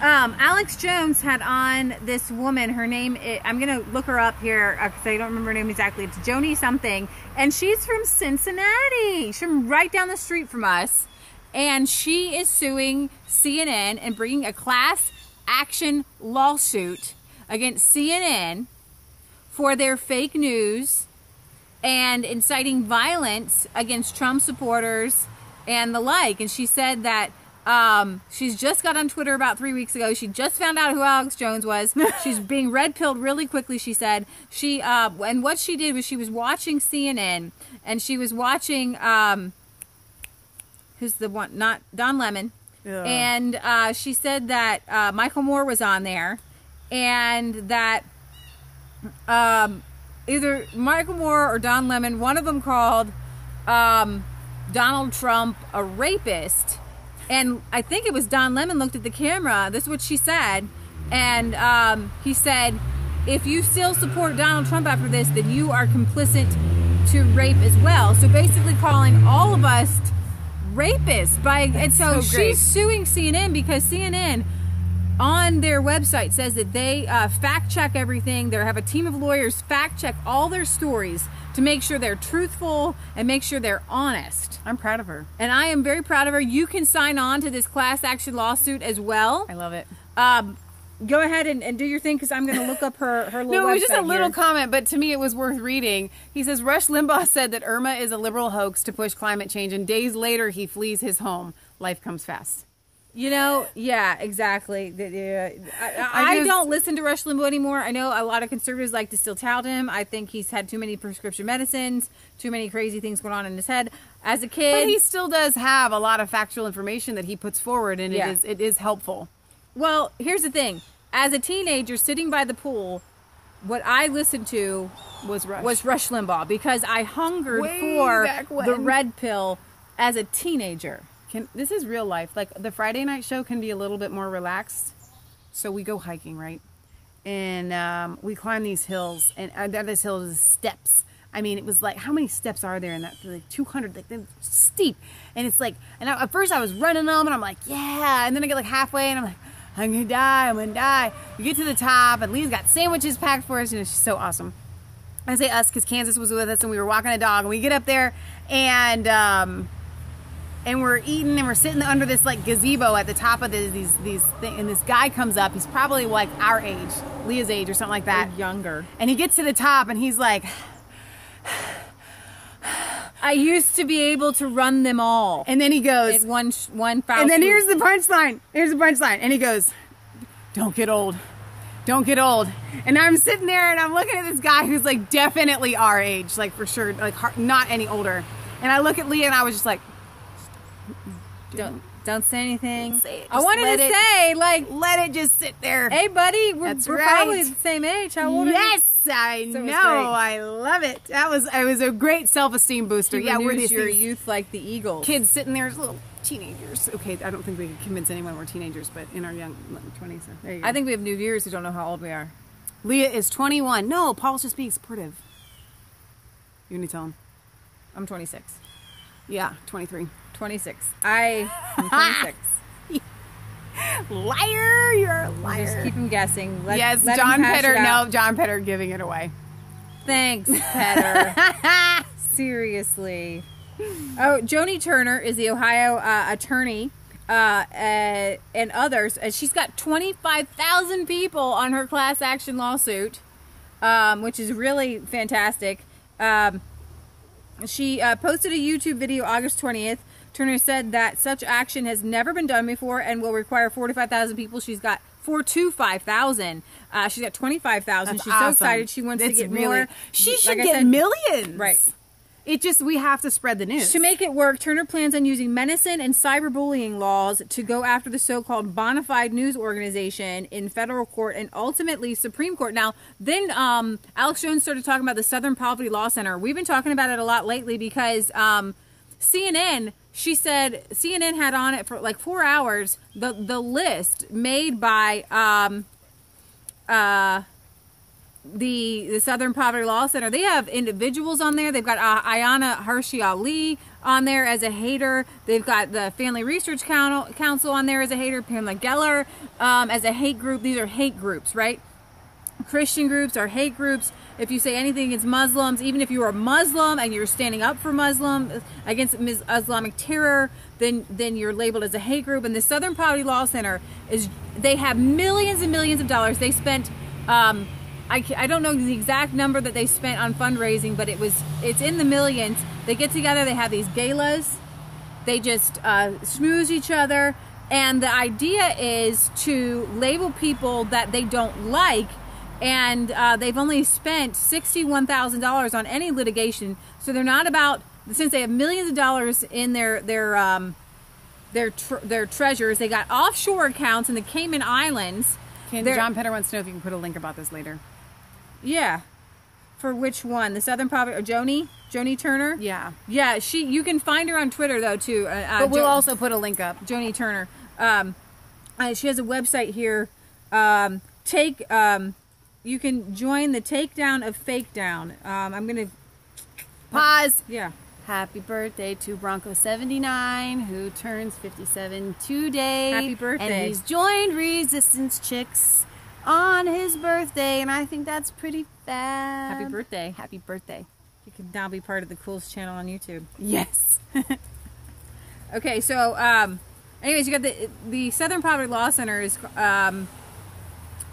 Alex Jones had on this woman. Her name is, I'm going to look her up here because I don't remember her name exactly. It's Joni something. And she's from Cincinnati. She's from right down the street from us. And she is suing CNN and bringing a class action lawsuit against CNN for their fake news and inciting violence against Trump supporters and the like. And she said that she's just got on Twitter about 3 weeks ago. She just found out who Alex Jones was. She's being red-pilled really quickly, she said. And what she did was she was watching CNN, and she was watching, who's the one? Not Don Lemon. Yeah. And she said that Michael Moore was on there, and that either Michael Moore or Don Lemon, one of them called Donald Trump a rapist. And I think it was Don Lemon looked at the camera. This is what she said. And he said, if you still support Donald Trump after this, then you are complicit to rape as well. So basically calling all of us rapists. And so she's suing CNN because CNN on their website says that they fact check everything. They have a team of lawyers fact check all their stories to make sure they're truthful and make sure they're honest. I'm proud of her. And I am very proud of her. You can sign on to this class action lawsuit as well. I love it. Go ahead and do your thing because I'm going to look up her little No, it was website just a little here. comment, but to me it was worth reading. He says, Rush Limbaugh said that Irma is a liberal hoax to push climate change, and days later he flees his home. Life comes fast. You know, yeah, exactly. I don't listen to Rush Limbaugh anymore. I know a lot of conservatives like to still tout him. I think he's had too many prescription medicines, too many crazy things going on in his head. As a kid, but he still does have a lot of factual information that he puts forward, and it is helpful. Well, here's the thing. As a teenager sitting by the pool, what I listened to was Rush Limbaugh because I hungered for the red pill as a teenager. This is real life. Like, the Friday night show can be a little bit more relaxed. So we go hiking, right? And we climb these hills. And down this hill is steps. I mean, it was like, how many steps are there in that? Like 200. Like, they're steep. And it's like, and at first I was running them. And I'm like, yeah. And then I get like halfway. And I'm like, I'm going to die. I'm going to die. We get to the top. And Lee's got sandwiches packed for us. And it's just so awesome. I say us because Kansas was with us. And we were walking a dog. And we get up there. And we're eating and we're sitting under this like gazebo at the top of these things, and this guy comes up. He's probably like our age, Leah's age or something like that. Or younger. And he gets to the top and he's like, I used to be able to run them all. And then he goes, one foul. And then here's the punchline. And he goes, don't get old. Don't get old. And I'm sitting there and I'm looking at this guy who's like definitely our age, like for sure, like not any older. And I look at Leah and I was just like, Don't say anything. Say it. I wanted to say, like, let it just sit there. Hey, buddy, we're right. probably the same age. How old are you? Yes, I know. I love it. It was a great self-esteem booster. Yeah, we're your youth like the Eagles. Kids sitting there as little teenagers. Okay, I don't think we could convince anyone we're teenagers, but in our young 20s. So there you go. I think we have new viewers who don't know how old we are. Leah is 21. No, Paul's just being supportive. You're going to tell him? I'm 26. Yeah, 23. 26. I'm 26. Liar! You're a liar. Just keep him guessing. Let John Petter. No, John Petter giving it away. Thanks, Petter. Seriously. Oh, Joni Turner is the Ohio attorney and others. She's got 25,000 people on her class action lawsuit, which is really fantastic. She posted a YouTube video August 20th. Turner said that such action has never been done before and will require 4,000 to 5,000 people. She's got 4,000 to 5,000. She's got 25,000. She's awesome. So excited. She wants to get more. She should get millions. Right. we have to spread the news. To make it work, Turner plans on using menacing and cyberbullying laws to go after the so-called bona fide news organization in federal court and ultimately Supreme Court. Now, then Alex Jones started talking about the Southern Poverty Law Center. We've been talking about it a lot lately because CNN, she said CNN had on it for like 4 hours the list made by the Southern Poverty Law Center. They have individuals on there. They've got Ayana Hirsi Ali on there as a hater. They've got the Family Research Council on there as a hater. Pamela Geller as a hate group. These are hate groups, right? Christian groups are hate groups. If you say anything against Muslims, even if you are Muslim and you're standing up for against Islamic terror, then you're labeled as a hate group. And the Southern Poverty Law Center they have millions and millions of dollars. They spent I don't know the exact number that they spent on fundraising, but it's in the millions. They get together, they have these galas, they just schmooze each other, and the idea is to label people that they don't like, and they've only spent $61,000 on any litigation, so they're not about, since they have millions of dollars in their treasures, they got offshore accounts in the Cayman Islands. John Petter wants to know if you can put a link about this later. Yeah. For which one? The Southern Poverty, or Joni Turner? Yeah. Yeah, you can find her on Twitter though too. But we'll also put a link up. Joni Turner. She has a website here. You can join the takedown of fake down. I'm going to pause. Yeah. Happy birthday to Bronco 79, who turns 57 today. Happy birthday. And he's joined Resistance Chicks on his birthday, and I think that's pretty fab. Happy birthday. Happy birthday. You can now be part of the Coolest channel on YouTube. Yes. Okay, so anyways, you got the Southern Poverty Law Center is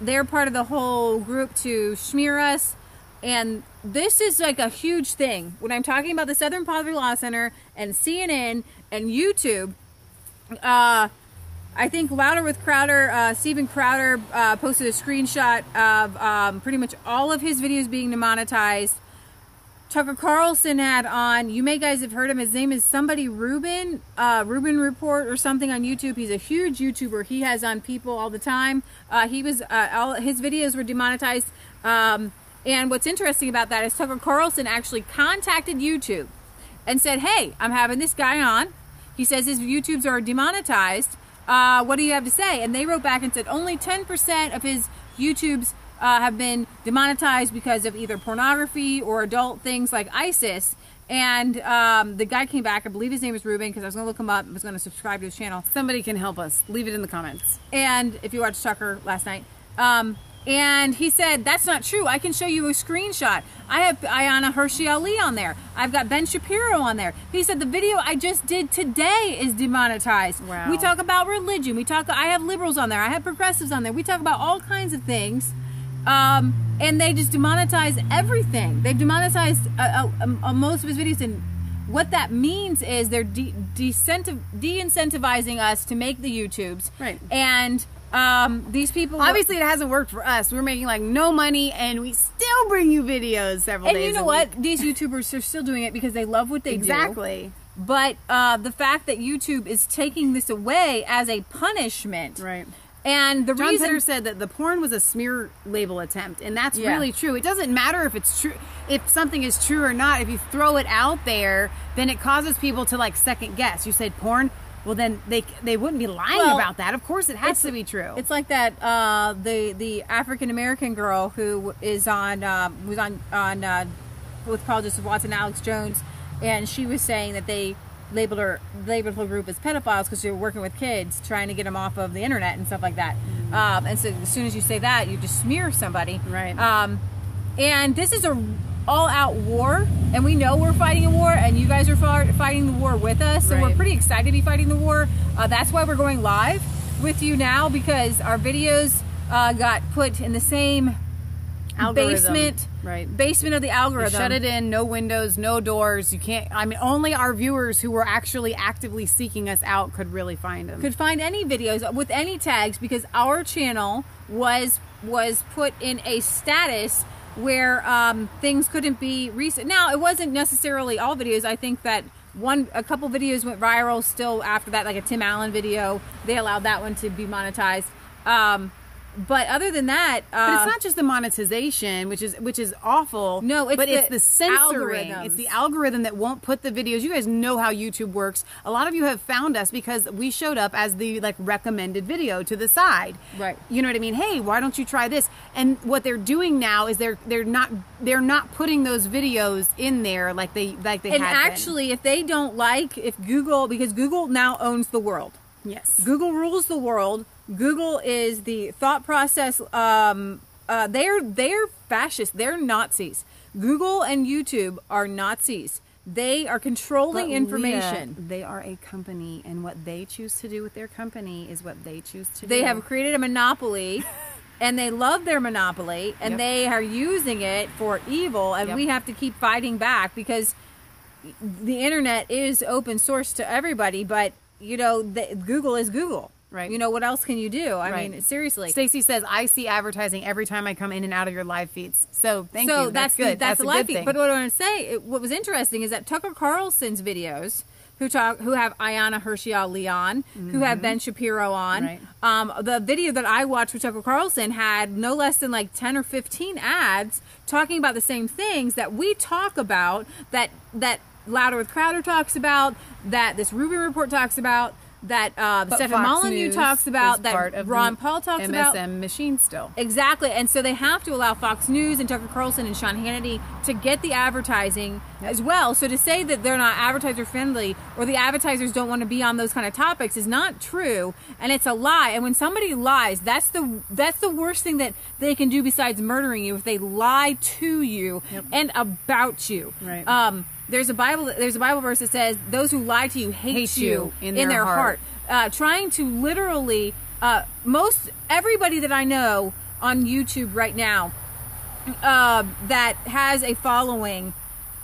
they're part of the whole group to smear us. And this is like a huge thing. When I'm talking about the Southern Poverty Law Center and CNN and YouTube, I think Louder with Crowder, Steven Crowder posted a screenshot of pretty much all of his videos being demonetized. Tucker Carlson had on, you may guys have heard him, his name is somebody Rubin Report or something on YouTube. He's a huge YouTuber. He has on people all the time. All his videos were demonetized. And what's interesting about that is Tucker Carlson actually contacted YouTube and said, hey, I'm having this guy on. He says his YouTubes are demonetized. What do you have to say? And they wrote back and said only 10% of his YouTubes have been demonetized because of either pornography or adult things like ISIS. And the guy came back, I believe his name is Ruben, because I was going to look him up, I was going to subscribe to his channel. Somebody can help us. Leave it in the comments. And if you watched Tucker last night. And he said, that's not true. I can show you a screenshot. I have Ayana Hirsi Ali on there. I've got Ben Shapiro on there. He said, the video I just did today is demonetized. Wow. We talk about religion. I have liberals on there. I have progressives on there. We talk about all kinds of things. And they just demonetize everything. They've demonetized most of his videos. And what that means is they're de-incentivizing us to make the YouTubes. Right. And these people, obviously it hasn't worked for us. We're making like no money and we still bring you videos several days and you know what, these YouTubers are still doing it because they love what they do. Exactly. But the fact that YouTube is taking this away as a punishment, right? And the John reason Petter said that the porn was a smear label attempt, and that's really true. It doesnn't matter if it's true, if something is true or not. If you throw it out there, then it causes people to like second guess. You said porn. Well, then they wouldn't be lying about that. Of course, it has to be true. It's like that the African American girl who is on with Paul Joseph Watson, Alex Jones, and she was saying that they labeled her group as pedophiles because they were working with kids, trying to get them off of the internet and stuff like that. And so as soon as you say that, you just smear somebody. Right. And this is a all-out war, and we know we're fighting a war, and you guys are fighting the war with us, so we're pretty excited to be fighting the war. That's why we're going live with you now, because our videos got put in the same basement of the algorithm. They shut it in, no windows, no doors. You can't, I mean, only our viewers who were actually actively seeking us out could really find them. Could find any videos with any tags, because our channel was put in a status where things couldn't be recent. Now, it wasn't necessarily all videos. I think that a couple videos went viral still after that, like a Tim Allen video. They allowed that one to be monetized. But other than that, but it's not just the monetization, which is awful. No, it's the censoring. algorithms. It's the algorithm that won't put the videos. You guys know how YouTube works. A lot of you have found us because we showed up as the like recommended video to the side. Right. You know what I mean? Hey, why don't you try this? And what they're doing now is they're not putting those videos in there like they and had been. actually, if they don't like, because Google now owns the world. Yes. Google rules the world. Google is the thought process. They're fascist. They're Nazis. Google and YouTube are Nazis. They are controlling information. Leah, they are a company, and what they choose to do with their company is what they choose to do. They have created a monopoly, and they love their monopoly, and they are using it for evil, and we have to keep fighting back because the internet is open source to everybody, but you know, Google is Google. Right. You know, what else can you do? I mean, seriously. Stacy says, I see advertising every time I come in and out of your live feeds. So thank you. That's good. That's a live good feed. thing. But what I want to say, what was interesting is that Tucker Carlson's videos, who have Ayanna Hershey-Leon, who have Ben Shapiro on. Right. The video that I watched with Tucker Carlson had no less than like 10 or 15 ads talking about the same things that we talk about, that Louder with Crowder talks about, that this Rubin Report talks about, that Stephen Molyneux talks about, that Ron Paul talks about. MSM machine still. Exactly. And so they have to allow Fox News and Tucker Carlson and Sean Hannity to get the advertising as well. So to say that they're not advertiser friendly or the advertisers don't want to be on those kind of topics is not true, and it's a lie. And when somebody lies, that's the worst thing that they can do besides murdering you, if they lie to you and about you. Right. There's a Bible verse that says, "Those who lie to you hate you in their heart." Trying to literally, most everybody that I know on YouTube right now that has a following,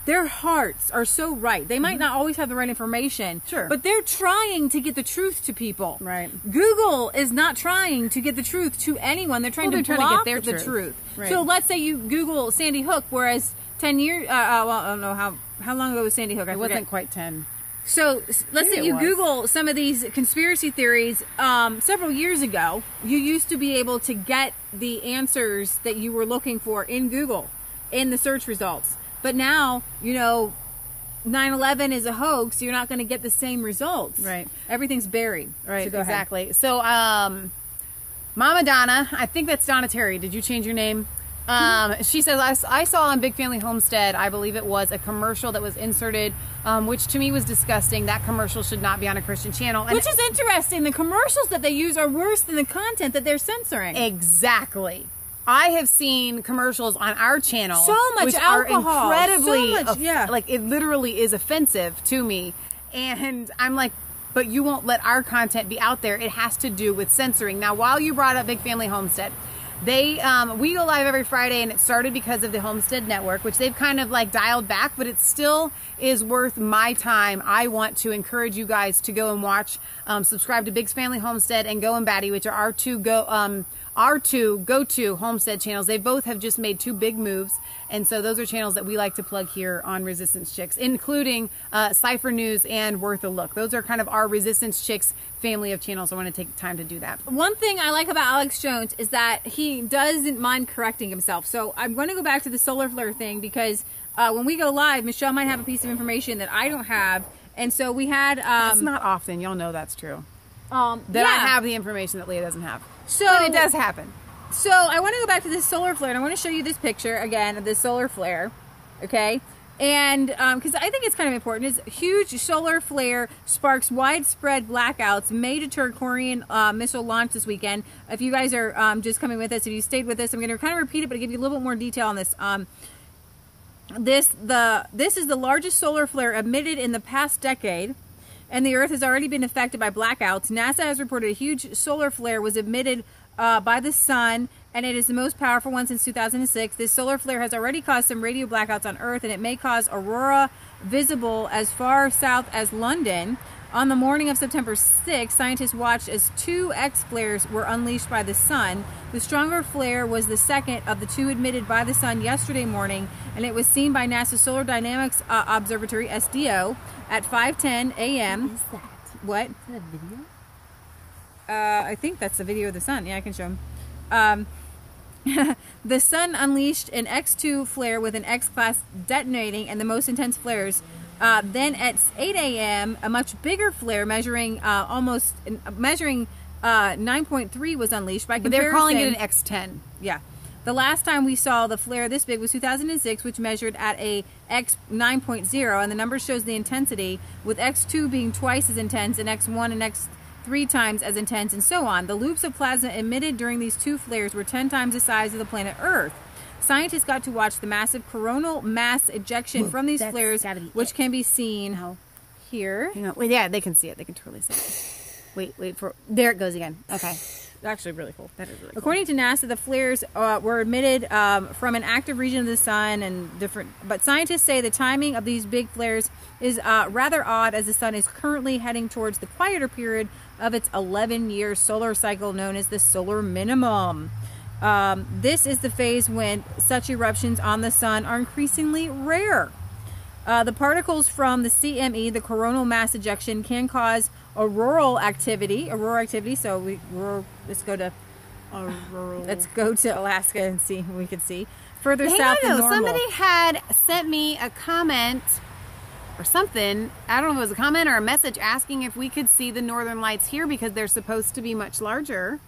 their hearts are so right. They might not always have the right information, sure, but they're trying to get the truth to people. Right. Google is not trying to get the truth to anyone. They're trying to block get the truth. Right. So let's say you Google Sandy Hook, whereas 10 years, well, I don't know how long ago was Sandy Hook? It wasn't quite 10. So let's say you Google some of these conspiracy theories several years ago. You used to be able to get the answers that you were looking for in Google, in the search results. But now, you know, 9/11 is a hoax. You're not going to get the same results. Right. Everything's buried. Right, So exactly. Ahead. So, Mama Donna, I think that's Donna Terry. Did you change your name? She says, I saw on Big Family Homestead, I believe it was, a commercial that was inserted, which to me was disgusting. That commercial should not be on a Christian channel. And which is interesting. The commercials that they use are worse than the content that they're censoring. Exactly. I have seen commercials on our channel. So much which alcohol. Are incredibly, so much, like it literally is offensive to me. And I'm like, but you won't let our content be out there. It has to do with censoring. Now, while you brought up Big Family Homestead, we go live every Friday, and it started because of the Homestead Network, which they've kind of like dialed back, but it still is worth my time. I want to encourage you guys to go and watch, subscribe to Big Family Homestead and Go and Batty, which are our two go-to homestead channels. They both have just made two big moves, and so those are channels that we like to plug here on Resistance Chicks, including Cypher News and Worth a Look. Those are kind of our Resistance Chicks family of channels. I want to take time to do that. One thing I like about Alex Jones is that he doesn't mind correcting himself. So I'm going to go back to the solar flare thing, because when we go live, Michelle might have a piece of information that I don't have, and so we had that's not often. Y'all know that's true. I have the information that Leah doesn't have. So but it does happen. So I want to go back to this solar flare, and I want to show you this picture again of this solar flare, okay? And because I think it's kind of important, is huge solar flare sparks widespread blackouts, may deter Korean missile launch this weekend. If you guys are just coming with us, if you stayed with us, I'm going to kind of repeat it, but I'll give you a little bit more detail on this. This is the largest solar flare emitted in the past decade, and the Earth has already been affected by blackouts. NASA has reported a huge solar flare was emitted by the sun, and it is the most powerful one since 2006. This solar flare has already caused some radio blackouts on Earth, and it may cause aurora visible as far south as London. On the morning of September 6th, scientists watched as 2 X flares were unleashed by the sun. The stronger flare was the second of the 2 emitted by the sun yesterday morning, and it was seen by NASA's Solar Dynamics Observatory, SDO, at 5:10 a.m. What is that? What? Is that a video? I think that's the video of the sun. Yeah, I can show them. The sun unleashed an X2 flare with an X-class detonating and the most intense flares. Then at 8 a.m., a much bigger flare measuring 9.3 was unleashed. By comparison, But they're calling it an X10. Yeah. The last time we saw the flare this big was 2006, which measured at a X 9.0, and the number shows the intensity, with X2 being twice as intense and X1 and X3 times as intense, and so on. The loops of plasma emitted during these 2 flares were 10 times the size of the planet Earth. Scientists got to watch the massive coronal mass ejection from these flares, which can be seen here. Hang on. Wait, yeah, they can see it. They can totally see it. Wait for... There it goes again. Okay. Actually really cool. That is really cool. According to NASA, the flares were emitted from an active region of the sun and different. But scientists say the timing of these big flares is rather odd, as the sun is currently heading towards the quieter period of its 11-year solar cycle, known as the solar minimum. This is the phase when such eruptions on the sun are increasingly rare. The particles from the CME, the coronal mass ejection, can cause auroral activity. So let's go to Alaska and see what we can see further south than normal. Somebody had sent me a comment or something. I don't know if it was a comment or a message asking if we could see the northern lights here because they're supposed to be much larger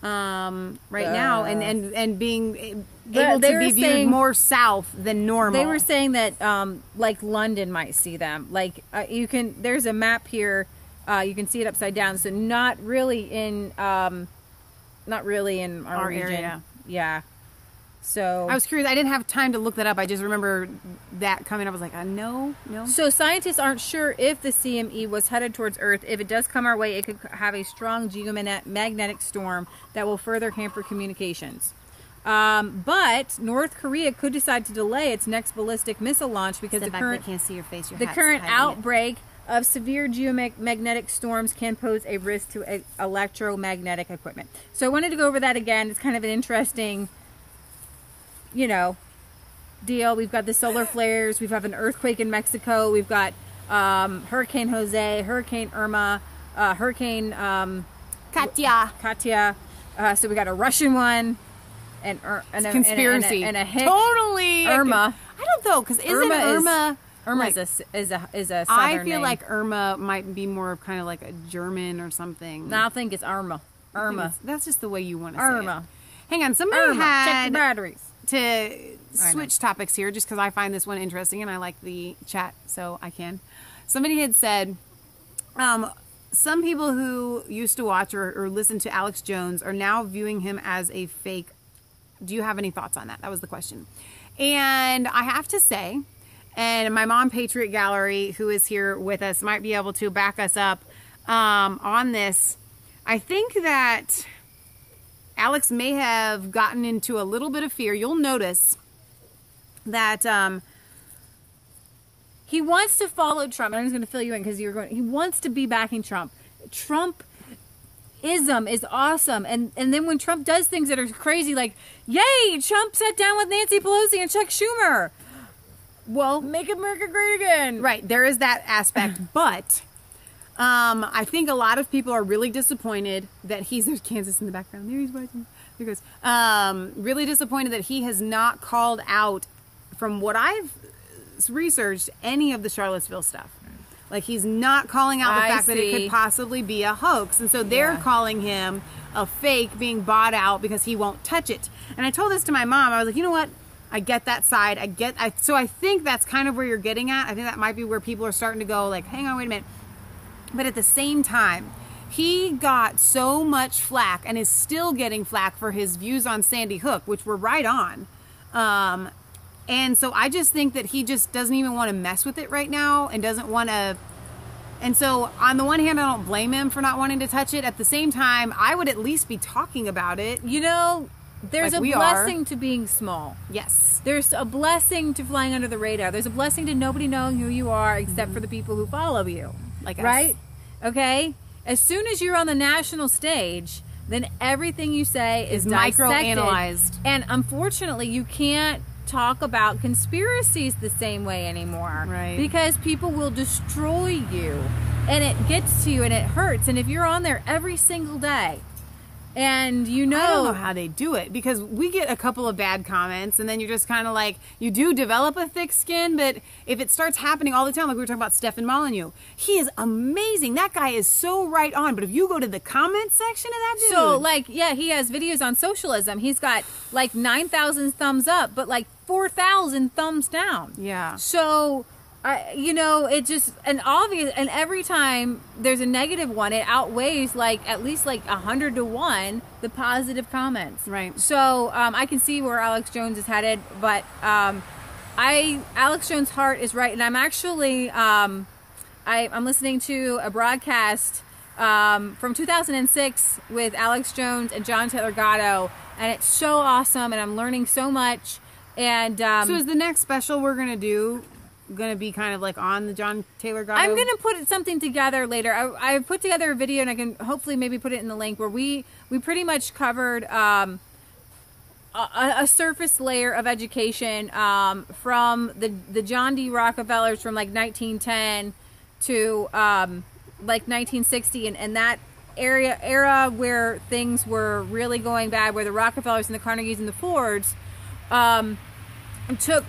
now and being able to be viewed more south than normal. They were saying that like London might see them. Like there's a map here. You can see it upside down, so not really in our region. Area. Yeah. So I was curious. I didn't have time to look that up. I just remember that coming. I was like, no. So scientists aren't sure if the CME was headed towards Earth. If it does come our way, it could have a strong geomagnetic storm that will further hamper communications. But North Korea could decide to delay its next ballistic missile launch because the current can't see your face. The current outbreak of severe geomagnetic storms can pose a risk to electromagnetic equipment. So I wanted to go over that again. It's kind of an interesting, deal. We've got the solar flares. We've got an earthquake in Mexico. We've got Hurricane Jose, Hurricane Irma, Hurricane Katia. So we got a Russian one and a conspiracy and a hit. Totally Irma. I don't know, because Irma like, is a southern I feel name. like Irma might be more of kind of like a German or something. No, I think it's Irma. That's just the way you want to say Irma. it. Hang on, somebody Irma. had Check the batteries. to switch topics here just because I find this one interesting and I like the chat, so I can. Somebody had said some people who used to watch or listen to Alex Jones are now viewing him as a fake. Do you have any thoughts on that? That was the question. And I have to say, and my mom, Patriot Gallery, who is here with us, might be able to back us up on this. I think that Alex may have gotten into a little bit of fear. You'll notice that he wants to follow Trump. I'm just going to fill you in because he wants to be backing Trump. Trumpism is awesome. And then when Trump does things that are crazy, like, yay, Trump sat down with Nancy Pelosi and Chuck Schumer. Well, make America great again. Right. There is that aspect. But I think a lot of people are really disappointed that there's Kansas in the background. There he's watching. There he goes. Really disappointed that he has not called out, from what I've researched, any of the Charlottesville stuff. Like, he's not calling out the fact that it could possibly be a hoax. And so they're calling him a fake being bought out because he won't touch it. And I told this to my mom. I was like, you know what? I get that side. So I think that's kind of where you're getting at. I think that might be where people are starting to go, like, hang on, wait a minute. But at the same time, he got so much flack and is still getting flack for his views on Sandy Hook, which were right on. And so I just think that he just doesn't even want to mess with it right now and doesn't want to. And so on the one hand, I don't blame him for not wanting to touch it. At the same time, I would at least be talking about it. You know, there's a blessing to being small. Yes. There's a blessing to flying under the radar. There's a blessing to nobody knowing who you are except for the people who follow you. like us. Right? Okay? As soon as you're on the national stage, then everything you say is micro-analyzed. And unfortunately, you can't talk about conspiracies the same way anymore. Right. Because people will destroy you. And it gets to you and it hurts. And if you're on there every single day, and you know... I don't know how they do it, because we get a couple of bad comments, and then you're just kind of like, you do develop a thick skin, but if it starts happening all the time, like we were talking about Stefan Molyneux, he is amazing. That guy is so right on, but if you go to the comment section of that dude... So, like, yeah, he has videos on socialism. He's got, like, 9,000 thumbs up, but, like, 4,000 thumbs down. Yeah. So... you know, it just, and obvious, and every time there's a negative one, it outweighs like at least like 100 to 1 the positive comments. Right. So I can see where Alex Jones is headed, but Alex Jones' heart is right, and I'm actually I'm listening to a broadcast from 2006 with Alex Jones and John Taylor Gatto, and it's so awesome, and I'm learning so much. And so is the next special we're gonna do gonna be kind of like on the John Taylor Gatto? I'm gonna put something together later. I put together a video, and I can hopefully maybe put it in the link, where we pretty much covered a surface layer of education from the John D. Rockefellers from like 1910 to like 1960, and that era where things were really going bad, where the Rockefellers and the Carnegies and the Fords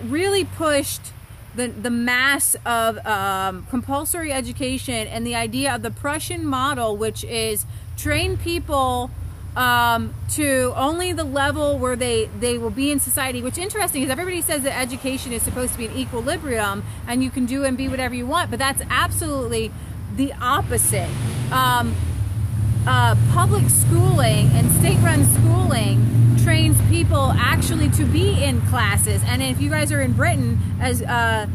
really pushed the mass of compulsory education, and the idea of the Prussian model, which is train people to only the level where they will be in society. Which, interesting, is everybody says that education is supposed to be an equilibrium and you can do and be whatever you want, but that's absolutely the opposite. Public schooling and state-run schooling trains people actually to be in classes. And if you guys are in Britain, as our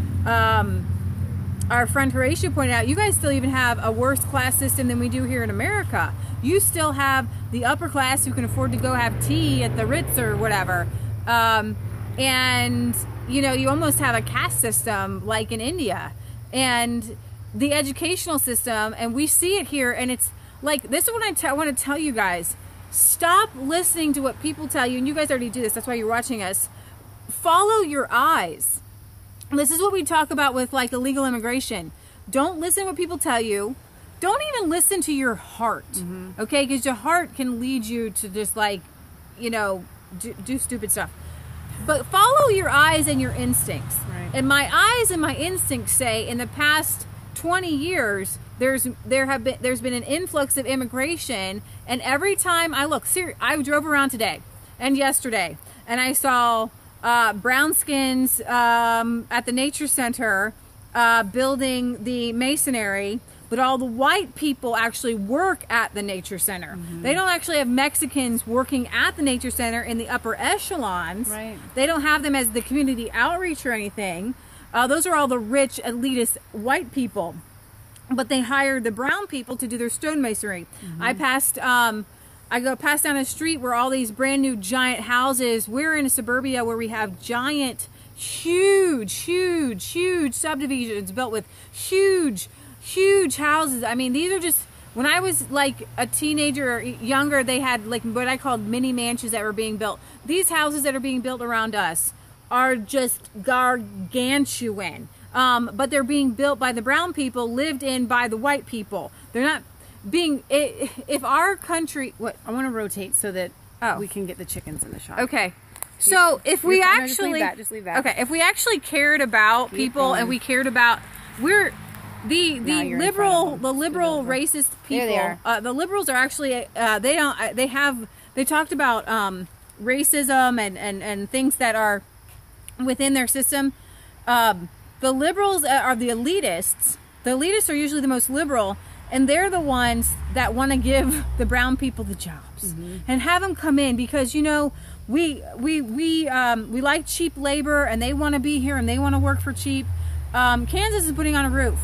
friend Horatio pointed out, you guys still even have a worse class system than we do here in America. You still have the upper class who can afford to go have tea at the Ritz or whatever. And, you know, you almost have a caste system like in India. And the educational system, and we see it here, and it's like, this is what I want to tell you guys. Stop listening to what people tell you, and you guys already do this, that's why you're watching us. Follow your eyes. This is what we talk about with like illegal immigration. Don't listen to what people tell you. Don't even listen to your heart, okay? Because your heart can lead you to just like, you know, do stupid stuff. But follow your eyes and your instincts. Right. And my eyes and my instincts say, in the past 20 years, there's been an influx of immigration, and every time I look, I drove around today and yesterday, and I saw brownskins at the Nature Center building the masonry, but all the white people actually work at the Nature Center. They don't actually have Mexicans working at the Nature Center in the upper echelons. Right. They don't have them as the community outreach or anything. Those are all the rich, elitist white people. But they hired the brown people to do their stonemasonry. I go past down a street where all these brand new giant houses. We're in a suburbia where we have giant, huge subdivisions built with huge houses. I mean, these are just, when I was like a teenager or younger, they had like what I called mini mansions that were being built. These houses that are being built around us are just gargantuan. But they're being built by the brown people, lived in by the white people. They're not being, if our country, what, I want to rotate so that we can get the chickens in the shot. Okay. So if we actually, just leave that. Okay, if we actually cared about people and we cared about, the liberal racist people, There they are. the liberals are actually, they talked about racism and things that are within their system. The liberals are the elitists. The elitists are usually the most liberal, and they're the ones that want to give the brown people the jobs and have them come in, because, you know, we like cheap labor, and they want to be here and they want to work for cheap. Kansas is putting on a roof,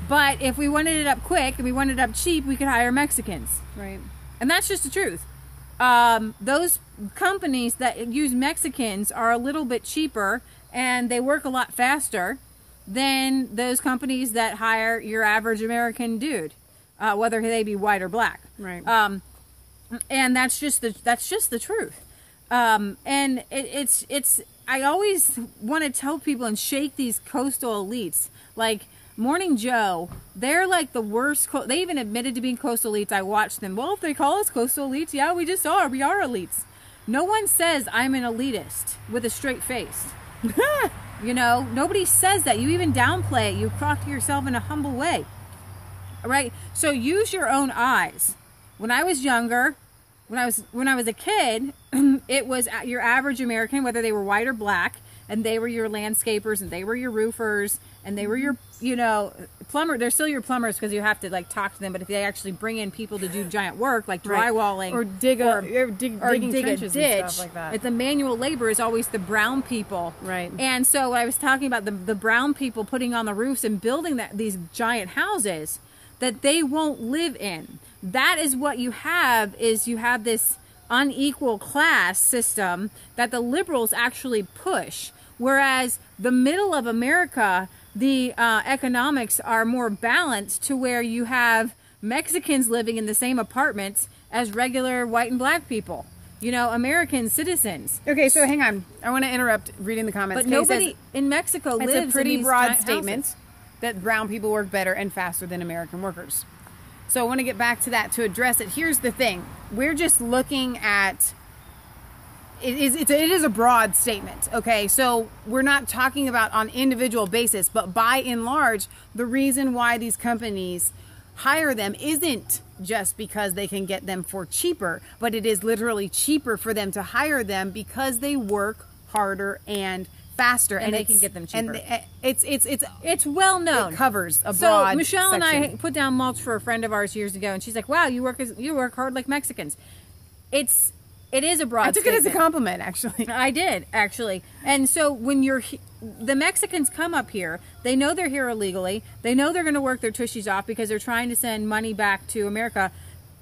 but if we wanted it up quick and we wanted it up cheap, we could hire Mexicans. Right. And that's just the truth. Those companies that use Mexicans are a little bit cheaper, and they work a lot faster, than those companies that hire your average American dude, whether they be white or black. Right. And that's just the truth. And it's I always want to tell people and shake these coastal elites. Like Morning Joe, they're like the worst. They even admitted to being coastal elites. I watched them. Well, if they call us coastal elites, yeah, we just are. We are elites. No one says I'm an elitist with a straight face. You know, nobody says that. You even downplay it. You talk to yourself in a humble way. Right? So use your own eyes. When I was younger, when I was a kid, it was your average American, whether they were white or black, and they were your landscapers, and they were your roofers, and they were your, you know, plumber. They're still your plumbers because you have to like talk to them. But if they actually bring in people to do giant work like drywalling or digging trenches a ditch, and stuff like that, it's the manual labor is always the brown people. Right. And so I was talking about the brown people putting on the roofs and building these giant houses that they won't live in. That is what you have, is you have this unequal class system that the liberals actually push. Whereas the middle of America, the economics are more balanced to where you have Mexicans living in the same apartments as regular white and black people. You know, American citizens. Okay, so hang on. I want to interrupt reading the comments. But nobody in Mexico lives in these It's a pretty broad houses. statement that brown people work better and faster than American workers. So I want to get back to that to address it. Here's the thing. We're just looking at... It is a broad statement, okay? So we're not talking about on individual basis, but by and large, the reason why these companies hire them isn't just because they can get them for cheaper, but it is literally cheaper for them to hire them because they work harder and faster, and they can get them cheaper. And it's well known. It covers a broad So Michelle section. and I put down mulch for a friend of ours years ago, and she's like, "Wow, you work hard like Mexicans." It is a broad. I took statement. it as a compliment, actually. I did, actually. And so when the Mexicans come up here, they know they're here illegally. They know they're going to work their tushies off because they're trying to send money back to America.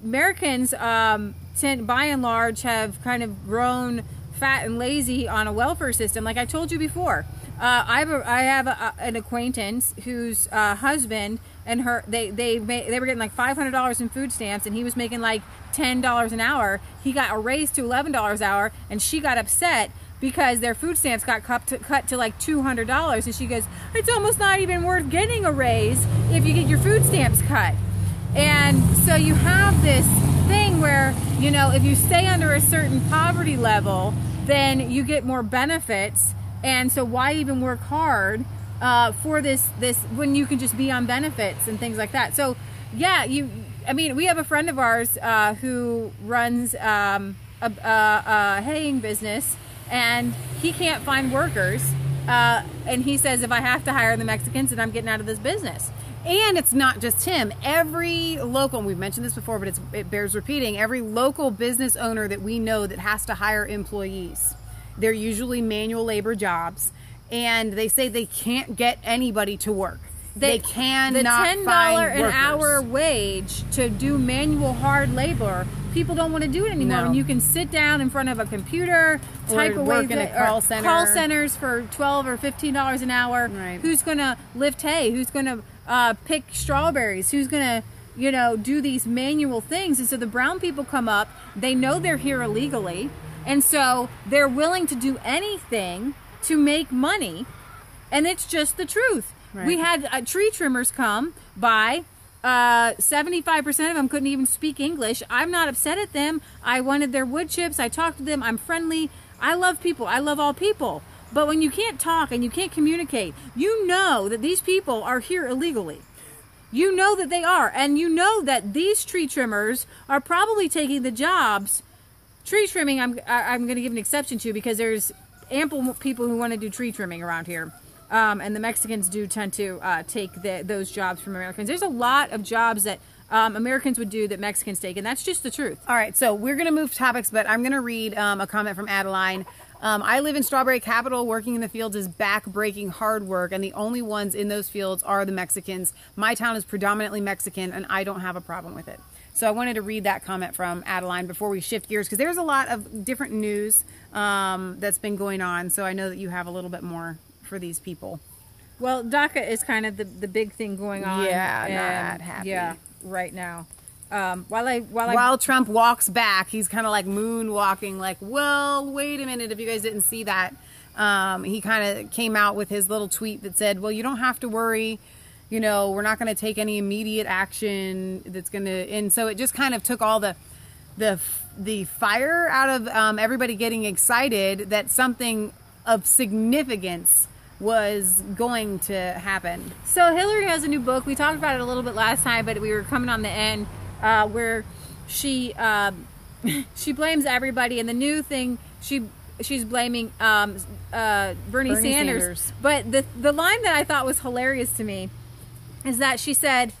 Americans, by and large, have kind of grown fat and lazy on a welfare system. Like I told you before, I have an acquaintance whose husband and her they were getting like $500 in food stamps, and he was making like $10 an hour. He got a raise to $11 an hour, and she got upset because their food stamps got cut to like $200, and she goes, "It's almost not even worth getting a raise if you get your food stamps cut." And so you have this thing where, you know, if you stay under a certain poverty level, then you get more benefits. And so why even work hard for this when you can just be on benefits and things like that? So yeah, I mean, we have a friend of ours who runs a haying business, and he can't find workers, and he says, if I have to hire the Mexicans, then I'm getting out of this business. And it's not just him. Every local, and we've mentioned this before, but it bears repeating, every local business owner that we know that has to hire employees, they're usually manual labor jobs, and they say they can't get anybody to work. They cannot find $10 an workers. hour wage to do manual hard labor, people don't want to do it anymore. No. And you can sit down in front of a computer, type Or away work in a call center. Call centers for $12 or $15 an hour. Right. Who's going to lift hay? Who's going to pick strawberries? Who's going to, you know, do these manual things? And so the brown people come up. They know they're here illegally, and so they're willing to do anything to make money. And it's just the truth. Right. We had tree trimmers come by. 75% of them couldn't even speak English. I'm not upset at them. I wanted their wood chips. I talked to them. I'm friendly. I love people. I love all people. But when you can't talk and you can't communicate, you know that these people are here illegally. You know that they are. And you know that these tree trimmers are probably taking the jobs. Tree trimming, I'm going to give an exception to, because there's ample people who want to do tree trimming around here. And the Mexicans do tend to take those jobs from Americans. There's a lot of jobs that Americans would do that Mexicans take, and that's just the truth. All right, so we're going to move topics, but I'm going to read a comment from Adeline. I live in Strawberry Capital. Working in the fields is back-breaking hard work, and the only ones in those fields are the Mexicans. My town is predominantly Mexican, and I don't have a problem with it. So I wanted to read that comment from Adeline before we shift gears, because there's a lot of different news that's been going on, so I know that you have a little bit more for these people. Well, DACA is kind of the big thing going on. Yeah, not happy. Yeah, right now. While Trump walks back, he's kind of like moonwalking, like, well, wait a minute. If you guys didn't see that, he kind of came out with his little tweet that said, well, you don't have to worry. You know, we're not going to take any immediate action that's going to, and so it just kind of took all the fire out of everybody getting excited that something of significance was going to happen. So Hillary has a new book. We talked about it a little bit last time, but we were coming on the end where she she blames everybody, and the new thing she's blaming Bernie Sanders. But the line that I thought was hilarious to me is that she said,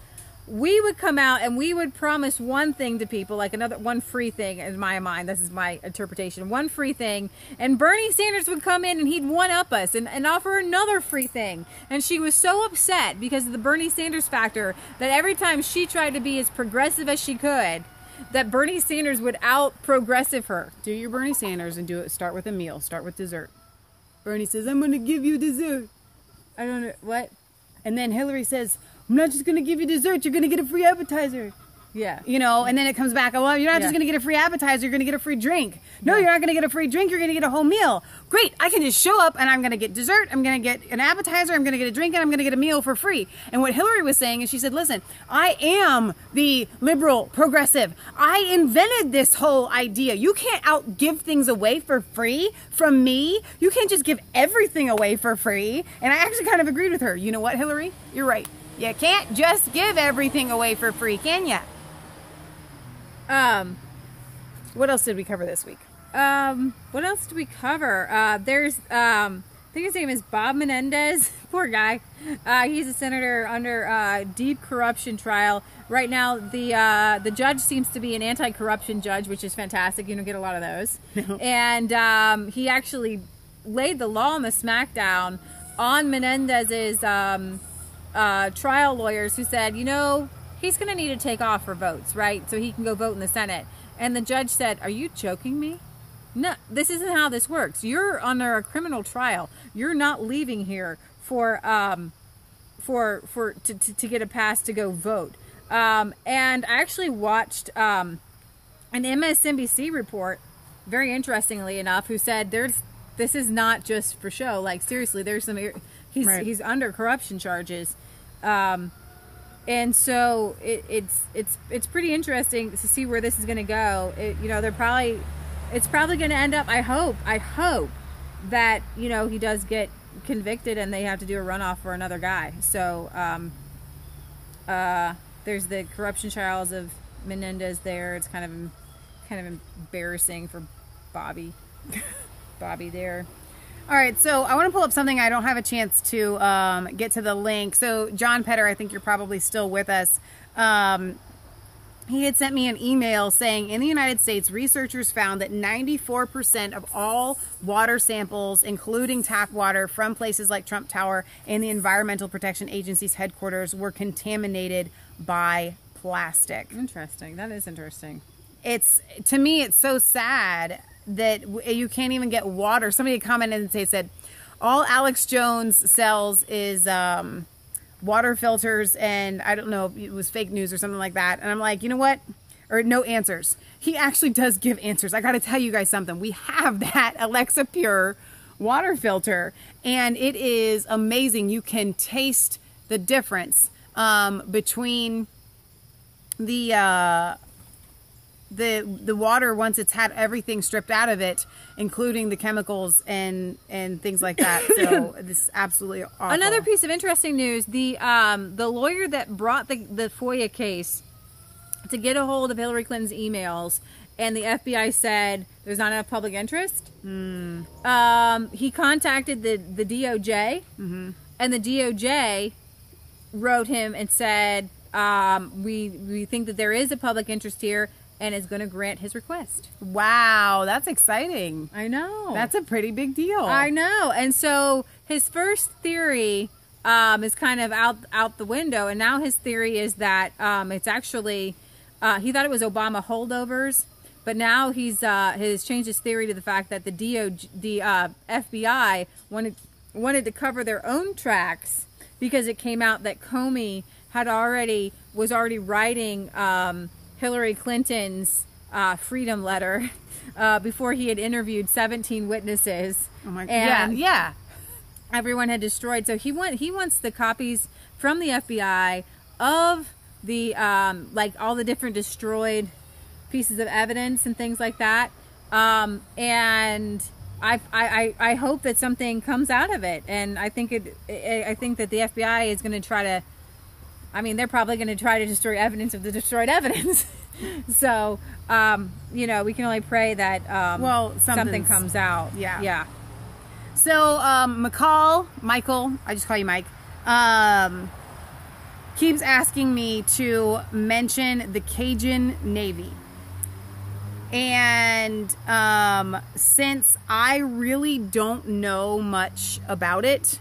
we would come out and we would promise one thing to people, like one free thing in my mind. This is my interpretation. One free thing. And Bernie Sanders would come in and he'd one-up us and offer another free thing. And she was so upset because of the Bernie Sanders factor that every time she tried to be as progressive as she could, that Bernie Sanders would out-progressive her. Do your Bernie Sanders and do it. Start with a meal. Start with dessert. Bernie says, I'm going to give you dessert. I don't know. What? And then Hillary says, I'm not just going to give you dessert. You're going to get a free appetizer. Yeah. You know, and then it comes back, well, you're not just going to get a free appetizer. You're going to get a free drink. No, you're not going to get a free drink. You're going to get a whole meal. Great. I can just show up and I'm going to get dessert. I'm going to get an appetizer. I'm going to get a drink and I'm going to get a meal for free. And what Hillary was saying is she said, listen, I am the liberal progressive. I invented this whole idea. You can't give things away for free from me. You can't just give everything away for free. And I actually kind of agreed with her. You know what, Hillary? You're right. You can't just give everything away for free, can ya? What else did we cover this week? What else did we cover? There's, I think his name is Bob Menendez. Poor guy. He's a senator under deep corruption trial. Right now, the judge seems to be an anti-corruption judge, which is fantastic. You don't get a lot of those. No. And he actually laid the law on the smackdown on Menendez's trial lawyers, who said, you know, he's going to need to take off for votes, right? So he can go vote in the Senate. And the judge said, are you joking me? No, this isn't how this works. You're under a criminal trial. You're not leaving here to get a pass to go vote. And I actually watched an MSNBC report, very interestingly enough, who said this is not just for show. Like, seriously, there's some, he's under corruption charges. And so it's pretty interesting to see where this is going to go. You know, it's probably going to end up, I hope that, you know, he does get convicted and they have to do a runoff for another guy. So there's the corruption trials of Menendez there. It's kind of embarrassing for Bobby there. All right, so I want to pull up something. I don't have a chance to get to the link. So John Petter, I think you're probably still with us. He had sent me an email saying, in the United States, researchers found that 94% of all water samples, including tap water from places like Trump Tower and the Environmental Protection Agency's headquarters, were contaminated by plastic. Interesting. That is interesting. To me, it's so sad that you can't even get water. Somebody had commented and said, all Alex Jones sells is water filters, and I don't know, it was fake news or something like that. And I'm like, you know what? Or no answers. He actually does give answers. I got to tell you guys something. We have that Alexa Pure water filter, and it is amazing. You can taste the difference between the water once it's had everything stripped out of it, including the chemicals and things like that. So this is absolutely awful. Another piece of interesting news: the lawyer that brought the FOIA case to get a hold of Hillary Clinton's emails, and the FBI said there's not enough public interest. He contacted the DOJ, and the DOJ wrote him and said, we think that there is a public interest here, and is going to grant his request. Wow, that's exciting. I know. That's a pretty big deal. I know. And so his first theory is kind of out the window, and now his theory is that it's actually, he thought it was Obama holdovers, but now he's changed his theory to the fact that the FBI wanted to cover their own tracks because it came out that Comey was already writing Hillary Clinton's freedom letter before he had interviewed 17 witnesses. Oh my God. And Yeah. everyone had destroyed. So he wants the copies from the FBI of the like all the different destroyed pieces of evidence and things like that. And I hope that something comes out of it. And I think that the FBI is going to try to. I mean, they're probably going to try to destroy evidence of the destroyed evidence. So, you know, we can only pray that something comes out. Yeah. Yeah. So, Michael, I just call you Mike, keeps asking me to mention the Cajun Navy. And since I really don't know much about it,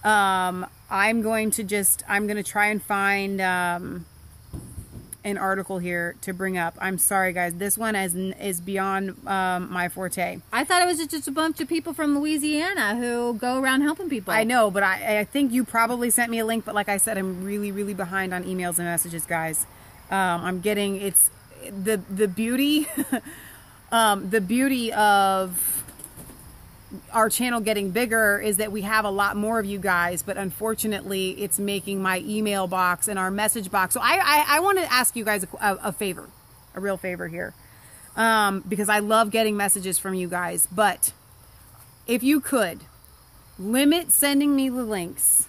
I'm going to try and find an article here to bring up. I'm sorry, guys. This one is beyond my forte. I thought it was just a bunch of people from Louisiana who go around helping people. I know, but I think you probably sent me a link. But like I said, I'm really, really behind on emails and messages, guys. It's the beauty, the beauty of our channel getting bigger is that we have a lot more of you guys, but unfortunately it's making my email box and our message box. So I want to ask you guys a favor, a real favor here, because I love getting messages from you guys. But if you could limit sending me the links,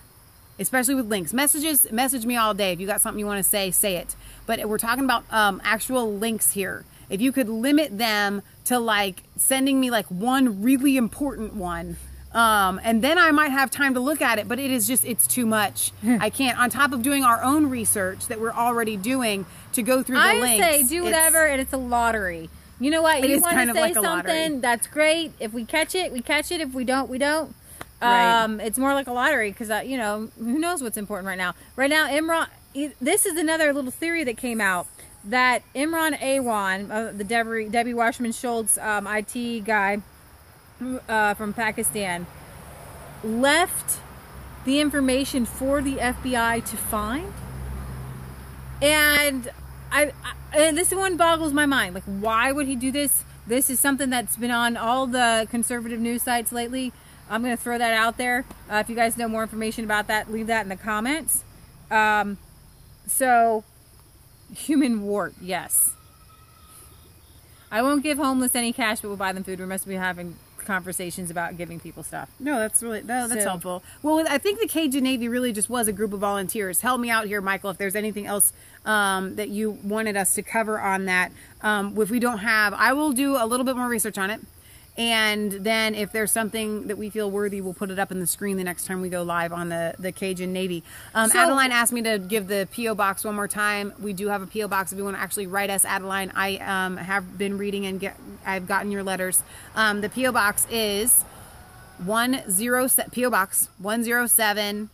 especially with links, message me all day. If you got something you want to say it. But we're talking about actual links here. If you could limit them to like sending me like one really important one, and then I might have time to look at it, but it's too much. I can't, on top of doing our own research that we're already doing to go through the links. I say do whatever, and it's a lottery. You know what? You want to say something, that's great. If we catch it, we catch it. If we don't, we don't. Right. It's more like a lottery because, you know, who knows what's important right now. Right now, Imran, this is another little theory that came out. That Imran Awan, the Debbie Wasserman Schultz IT guy from Pakistan, left the information for the FBI to find, and and this one boggles my mind. Like, why would he do this? This is something that's been on all the conservative news sites lately. I'm going to throw that out there. If you guys know more information about that, leave that in the comments. So. Human wart, yes. I won't give homeless any cash, but we'll buy them food. We must be having conversations about giving people stuff. No, that's helpful. Well, I think the Cajun Navy really just was a group of volunteers. Help me out here, Michael, if there's anything else that you wanted us to cover on that. If we don't have, I will do a little bit more research on it. And then if there's something that we feel worthy, we'll put it up on the screen the next time we go live on the Cajun Navy. Adeline asked me to give the P.O. Box one more time. We do have a P.O. Box if you want to actually write us, Adeline. I have been reading and I've gotten your letters. The P.O. Box is P.O. Box 107,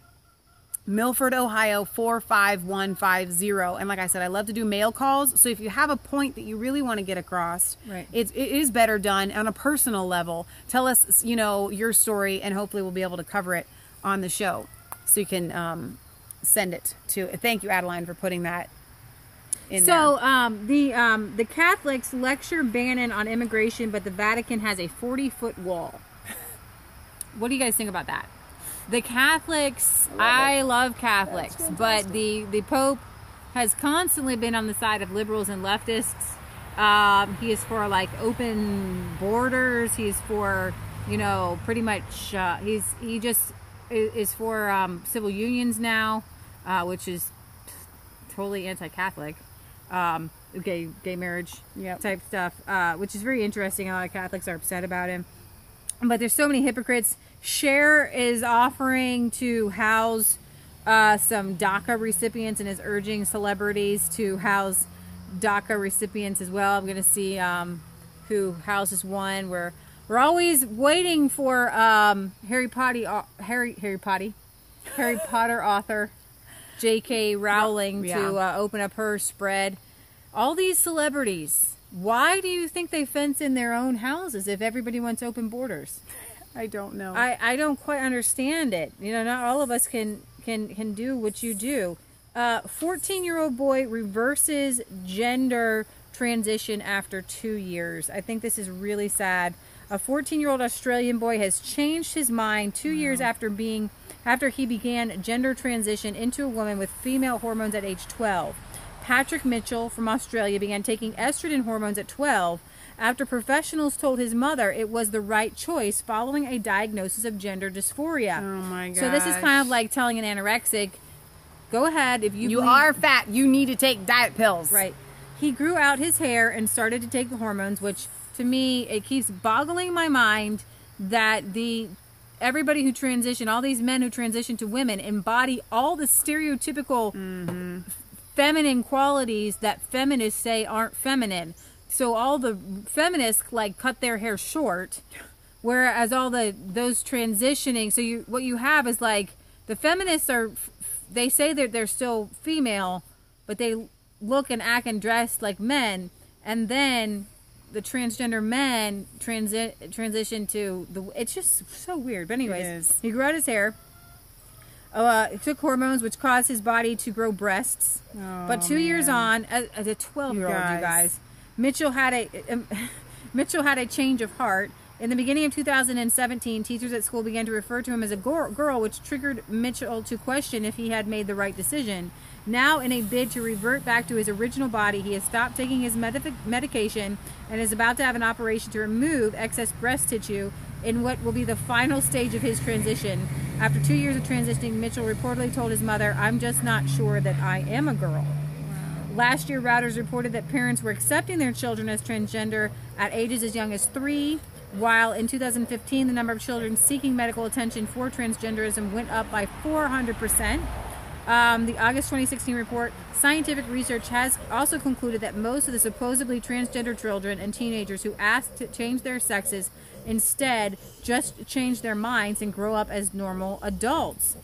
Milford, Ohio 45150. And like I said, I love to do mail calls. So if you have a point that you really want to get across, right, it is better done on a personal level. Tell us, you know, your story, and hopefully we'll be able to cover it on the show. So you can send it to. Thank you, Adeline, for putting that in there. The Catholics lecture Bannon on immigration, but the Vatican has a 40-foot wall. What do you guys think about that? The Catholics, I love Catholics, but the Pope has constantly been on the side of liberals and leftists. He is for like open borders. He's for, you know, pretty much, he just is for civil unions now, which is totally anti-Catholic. Gay marriage type stuff, which is very interesting. A lot of Catholics are upset about him. But there's so many hypocrites. Cher is offering to house some DACA recipients and is urging celebrities to house DACA recipients as well. I'm going to see who houses one. We're always waiting for Harry Potter author J.K. Rowling to open up her spread. All these celebrities, why do you think they fence in their own houses if everybody wants open borders? I don't know. I don't quite understand it. You know, not all of us can can do what you do. 14-year-old boy reverses gender transition after 2 years. I think this is really sad. A 14-year-old Australian boy has changed his mind 2 years after he began gender transition into a woman with female hormones at age 12. Patrick Mitchell from Australia began taking estrogen hormones at 12 after professionals told his mother it was the right choice following a diagnosis of gender dysphoria. Oh my gosh. So this is kind of like telling an anorexic, go ahead, if you are fat, you need to take diet pills. Right. He grew out his hair and started to take the hormones, which to me, it keeps boggling my mind that everybody who transition, all these men who transition to women, embody all the stereotypical feminine qualities that feminists say aren't feminine. So all the feminists like cut their hair short, whereas all those transitioning. So what you have is like the feminists they say that they're still female, but they look and act and dress like men, and then the transgender men transition to it's just so weird. But anyways, he grew out his hair. He took hormones which caused his body to grow breasts. Oh, but 2 years on, as a 12-year-old, you guys, Mitchell had a change of heart. In the beginning of 2017, teachers at school began to refer to him as a girl, which triggered Mitchell to question if he had made the right decision. Now, in a bid to revert back to his original body, he has stopped taking his medication and is about to have an operation to remove excess breast tissue in what will be the final stage of his transition. After 2 years of transitioning, Mitchell reportedly told his mother, "I'm just not sure that I am a girl." Wow. Last year, Reuters reported that parents were accepting their children as transgender at ages as young as 3, while in 2015, the number of children seeking medical attention for transgenderism went up by 400%. The August 2016 report, scientific research has also concluded that most of the supposedly transgender children and teenagers who asked to change their sexes instead just change their minds and grow up as normal adults.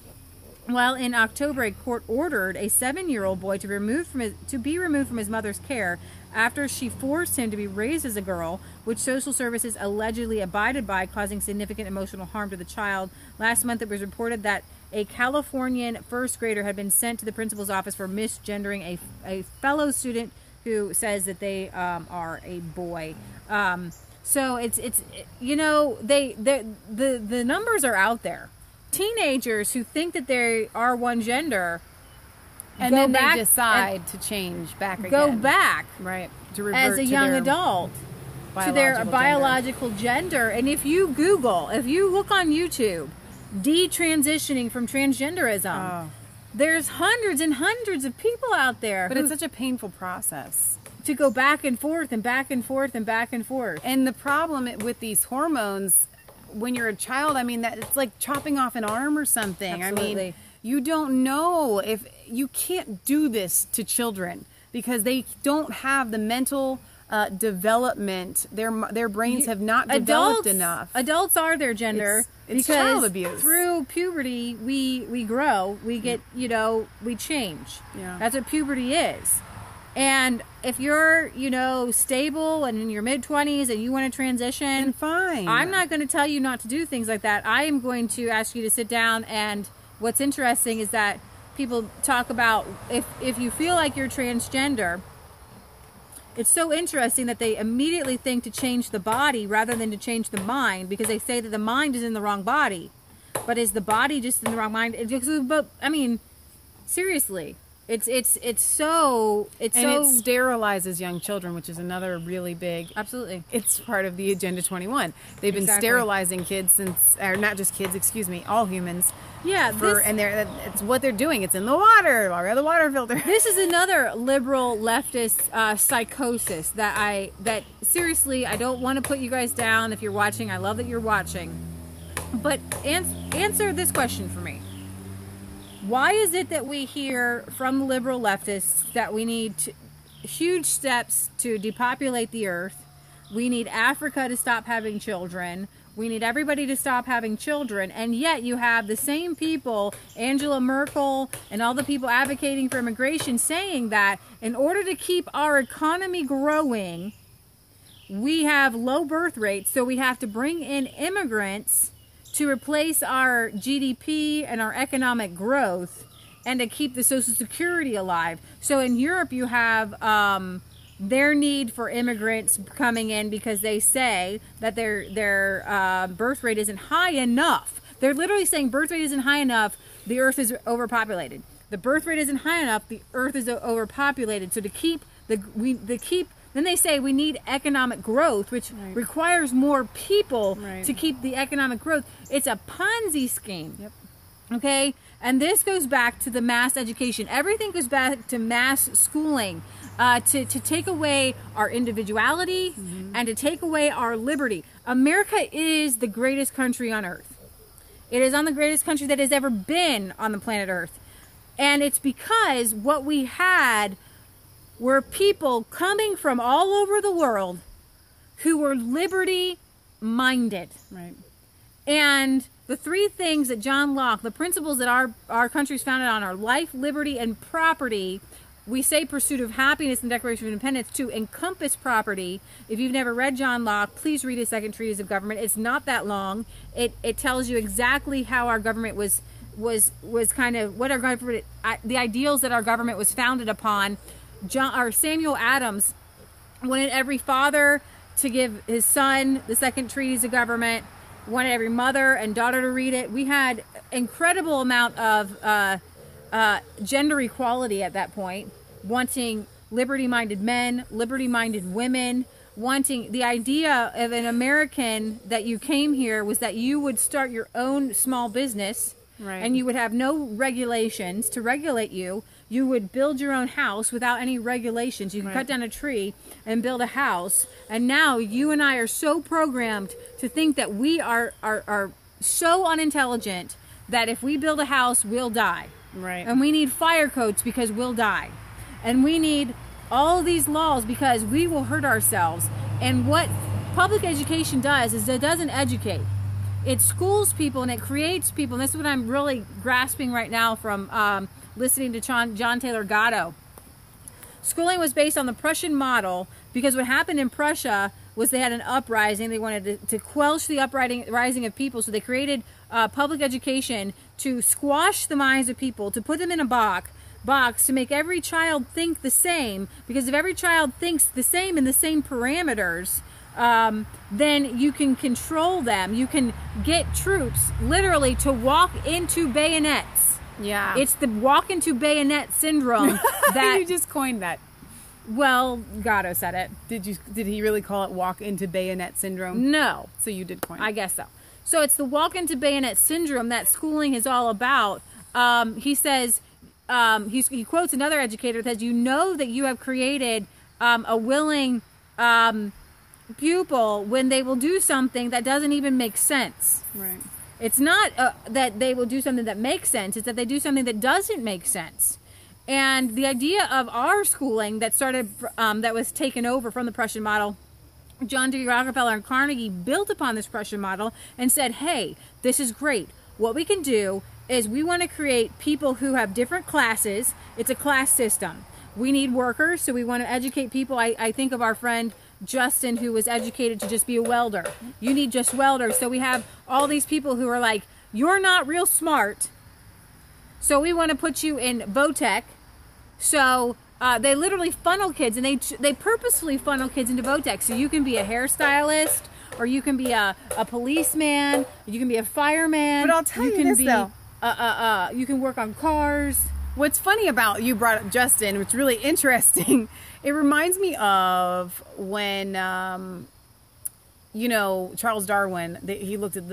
Well, in October, a court ordered a 7-year-old boy to be removed from his mother's care after she forced him to be raised as a girl, which social services allegedly abided by, causing significant emotional harm to the child. Last month, it was reported that a Californian first grader had been sent to the principal's office for misgendering a fellow student who says that they are a boy. So it's you know, the numbers are out there. Teenagers who think that they are one gender, and then they decide to change back again. Go back, right, to revert as a young adult to their biological gender. And if you look on YouTube, detransitioning from transgenderism, there's hundreds and hundreds of people out there. But it's such a painful process to go back and forth and back and forth and back and forth. And the problem with these hormones, when you're a child, I mean, that it's like chopping off an arm or something. Absolutely. I mean, you don't know if you can't do this to children because they don't have the mental development. Their brains have not developed enough. Adults are their gender. It's child abuse. Through puberty, we grow, we get, we change. Yeah. That's what puberty is. And if you're, stable and in your mid-20s and you want to transition, then fine. I'm not going to tell you not to do things like that. I am going to ask you to sit down, and what's interesting is that people talk about if you feel like you're transgender, it's so interesting that they immediately think to change the body rather than to change the mind, because they say that the mind is in the wrong body. But is the body just in the wrong mind? But I mean, seriously. It sterilizes young children, which is another really big. Absolutely. It's part of the Agenda 21. They've been sterilizing kids or not just kids, excuse me, all humans. Yeah. It's what they're doing. It's in the water. Or the water filter. This is another liberal leftist psychosis that seriously, I don't want to put you guys down if you're watching. I love that you're watching. But answer this question for me. Why is it that we hear from the liberal leftists that we need huge steps to depopulate the earth? We need Africa to stop having children. We need everybody to stop having children. And yet you have the same people, Angela Merkel and all the people advocating for immigration, saying that in order to keep our economy growing, we have low birth rates, so we have to bring in immigrants to replace our GDP and our economic growth and to keep the Social Security alive. So in Europe, you have their need for immigrants coming in because they say that their birth rate isn't high enough. They're literally saying birth rate isn't high enough, the earth is overpopulated. The birth rate isn't high enough, the earth is overpopulated. So to keep then they say we need economic growth, which requires more people to keep the economic growth. It's a Ponzi scheme. Yep. Okay? And this goes back to the mass education. Everything goes back to mass schooling, to take away our individuality and to take away our liberty. America is the greatest country on earth. It is on the greatest country that has ever been on the planet Earth. And it's because what we had were people coming from all over the world who were liberty-minded. Right. And the three things that John Locke, the principles that our country's founded on are life, liberty, and property. We say pursuit of happiness in the Declaration of Independence to encompass property. If you've never read John Locke, please read his Second Treatise of Government. It's not that long. It tells you exactly how our government was kind of what our government, the ideals that our government was founded upon. Samuel Adams wanted every father to give his son the Second Treatise of Government, wanted every mother and daughter to read it. We had incredible amount of gender equality at that point, wanting liberty-minded men, liberty-minded women, wanting the idea of an American that you came here was that you would start your own small business. Right. And you would have no regulations to regulate you. You would build your own house without any regulations. You can cut down a tree and build a house. And now you and I are so programmed to think that we are so unintelligent that if we build a house, we'll die. Right. And we need fire codes because we'll die. And we need all these laws because we will hurt ourselves. And what public education does is it doesn't educate. It schools people and it creates people. And this is what I'm really grasping right now from listening to John Taylor Gatto. Schooling was based on the Prussian model because what happened in Prussia was they had an uprising. They wanted to quelch the uprising of people. So they created public education to squash the minds of people, to put them in a box to make every child think the same. Because if every child thinks the same in the same parameters, then you can control them. You can get troops literally to walk into bayonets. Yeah. It's the walk into bayonet syndrome that you just coined that. Well, Gatto said it. Did he really call it walk into bayonet syndrome? No. So you did coin it. I guess so. So it's the walk into bayonet syndrome that schooling is all about. He says, he quotes another educator that says, you know that you have created a willing pupil when they will do something that doesn't even make sense. Right. It's not that they will do something that makes sense. It's that they do something that doesn't make sense. And the idea of our schooling that started, that was taken over from the Prussian model, John D. Rockefeller and Carnegie built upon this Prussian model and said, hey, this is great. What we can do is we want to create people who have different classes. It's a class system. We need workers, so we want to educate people. I think of our friend Justin, who was educated to just be a welder. You need just welders. So we have all these people who are like, you're not real smart, so we want to put you in Vo-Tech. So they literally funnel kids, and they purposefully funnel kids into Vo-Tech. So you can be a hairstylist, or you can be a policeman, you can be a fireman. But I'll tell you this, though. You can work on cars. What's funny about, you brought up Justin, which is really interesting. It reminds me of when, Charles Darwin, he looked at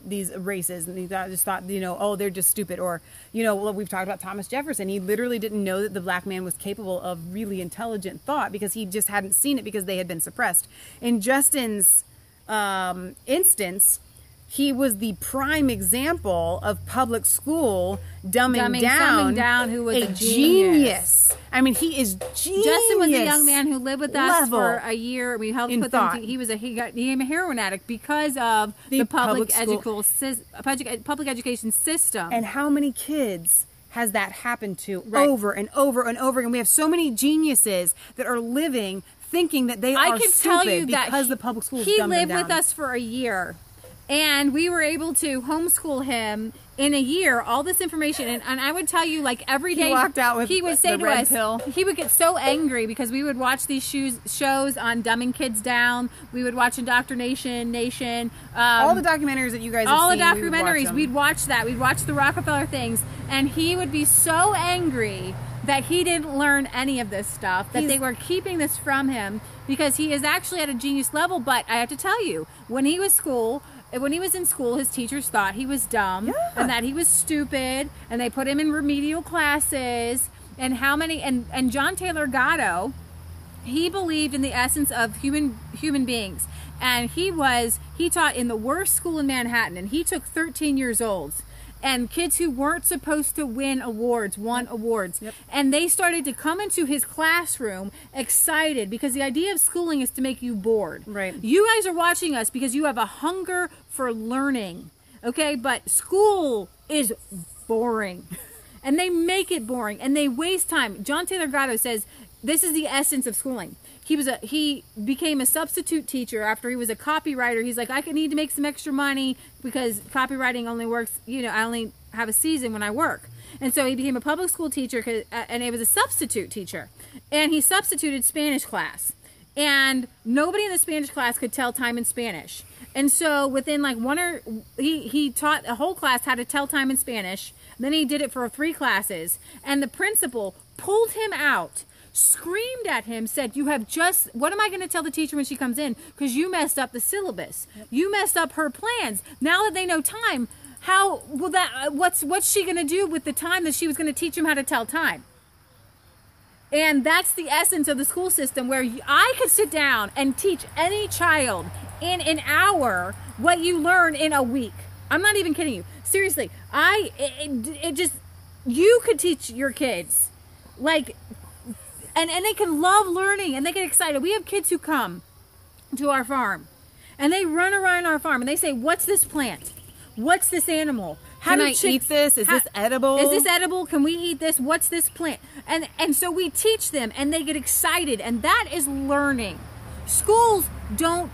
these races and he just thought, oh, they're just stupid. Or, we've talked about Thomas Jefferson. He literally didn't know that the black man was capable of really intelligent thought because he just hadn't seen it because they had been suppressed. In Justin's instance, he was the prime example of public school dumbing down who was a genius. I mean, he is genius. Justin was a young man who lived with us for a year. We helped put thought. him. He became a heroin addict because of the public education system. And how many kids has that happened to over and over and over again? We have so many geniuses that are living thinking that they are stupid because the public schools dumbed them down. He lived with us for a year. And we were able to homeschool him in a year, all this information. And I would tell you, like, every day he walked out with he would say the to red us, pill. he would get so angry because we would watch these shows on dumbing kids down. We would watch Indoctrination Nation. All the documentaries that you guys have all seen, the documentaries. We'd watch that. We'd watch the Rockefeller things. And he would be so angry that he didn't learn any of this stuff, that they were keeping this from him, because he is actually at a genius level. But I have to tell you, when he was in school, his teachers thought he was dumb and that he was stupid, and they put him in remedial classes. And and John Taylor Gatto, he believed in the essence of human beings, and he taught in the worst school in Manhattan, and he took 13 years olds. And kids who weren't supposed to win awards won awards. Yep. And they started to come into his classroom excited, because the idea of schooling is to make you bored. Right. You guys are watching us because you have a hunger for learning. Okay? But school is boring. And they make it boring. And they waste time. John Taylor Gatto says this is the essence of schooling. He became a substitute teacher after he was a copywriter. He's like, I need to make some extra money because copywriting only works, I only have a season when I work. And so he became a public school teacher, and he was a substitute teacher. And he substituted Spanish class. And nobody in the Spanish class could tell time in Spanish. And so within he taught a whole class how to tell time in Spanish. Then he did it for 3 classes. And the principal pulled him out, screamed at him, said, what am I going to tell the teacher when she comes in? Because you messed up the syllabus. Yep. You messed up her plans. Now that they know time, how will what's she going to do with the time that she was going to teach him how to tell time? And that's the essence of the school system, where I could sit down and teach any child in an hour what you learn in a week. I'm not even kidding you. Seriously, you could teach your kids, like, and they can love learning, and they get excited. We have kids who come to our farm, and they run around our farm, and they say, what's this plant? What's this animal? Can I eat this? Is this edible? Is this edible? Can we eat this? What's this plant? And so we teach them, and they get excited, and that is learning. Schools don't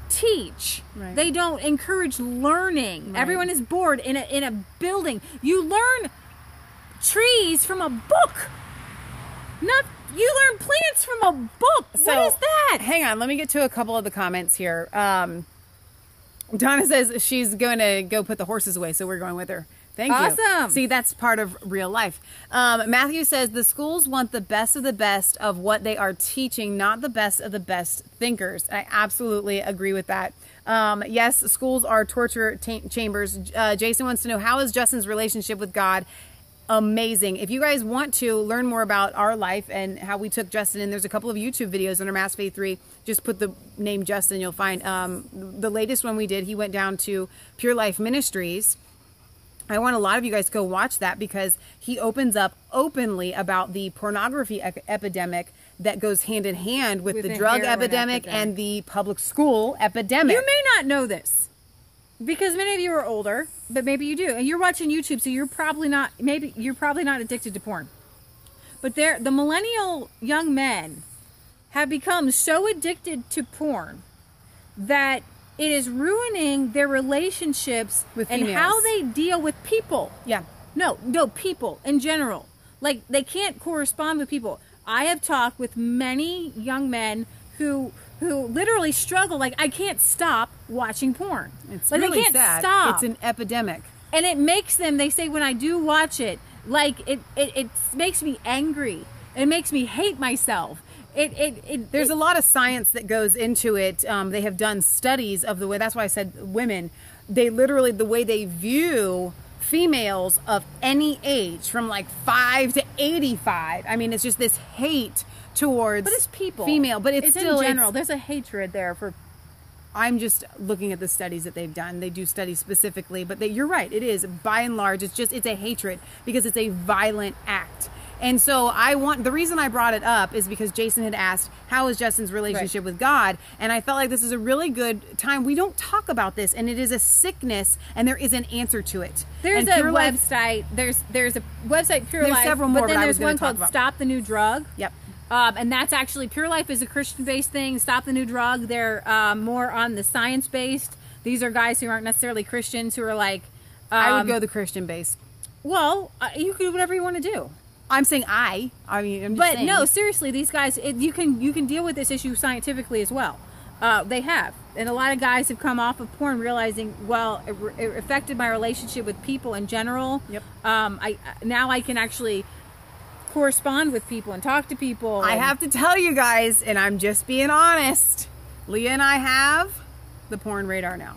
teach. Right. They don't encourage learning. Right. Everyone is bored in a building. You learn trees from a book. You learn plants from a book. So, what is that? Hang on, let me get to a couple of the comments here. Donna says she's going to go put the horses away, so we're going with her. Thank you. Awesome. See, that's part of real life. Matthew says the schools want the best of what they are teaching, not the best of the best thinkers. I absolutely agree with that. Yes, schools are torture chambers. Jason wants to know, how is Justin's relationship with God? Amazing. If you guys want to learn more about our life and how we took Justin, and there's a couple of YouTube videos under Mass Faith 3, just put the name Justin, you'll find the latest one we did. He went down to Pure Life Ministries. I want a lot of you guys to go watch that, because he opens up openly about the pornography epidemic that goes hand in hand with the drug epidemic and the public school epidemic. You may not know this, because many of you are older, but maybe you do, and you're watching YouTube, so you're probably not addicted to porn. But the millennial young men have become so addicted to porn that it is ruining their relationships with females, and how they deal with people. Yeah. No, people in general. Like, they can't correspond with people. I have talked with many young men who literally struggle. Like, I can't stop watching porn. It's like, really they can't sad. Stop. It's an epidemic. And it makes them, they say, when I do watch it, like, it makes me angry. It makes me hate myself. There's a lot of science that goes into it. They have done studies of the way, that's why I said women, they literally, the way they view females of any age, from like 5 to 85. I mean, it's just this hate towards, but it's people, female, but it's still in general. There's a hatred there for. I'm just looking at the studies that they've done. They do studies specifically, but you're right. It is, by and large, it's a hatred, because it's a violent act. And so the reason I brought it up is because Jason had asked, how is Justin's relationship with God? And I felt like this is a really good time. We don't talk about this, and it is a sickness, and there is an answer to it. There's a website. There's a website, Pure Life. There's several more, but then there's one called about. Stop the New Drug. Yep. And that's actually, Pure Life is a Christian-based thing. Stop the New Drug, they're more on the science-based. These are guys who aren't necessarily Christians who are like... I would go the Christian base. Well, you can do whatever you want to do. I'm saying I mean, I'm just saying. No, seriously, these guys, you can deal with this issue scientifically as well. They have. And a lot of guys have come off of porn realizing, well, it affected my relationship with people in general. Yep. Now I can actually correspond with people and talk to people. I have to tell you guys, and I'm just being honest, Leah and I have the porn radar now.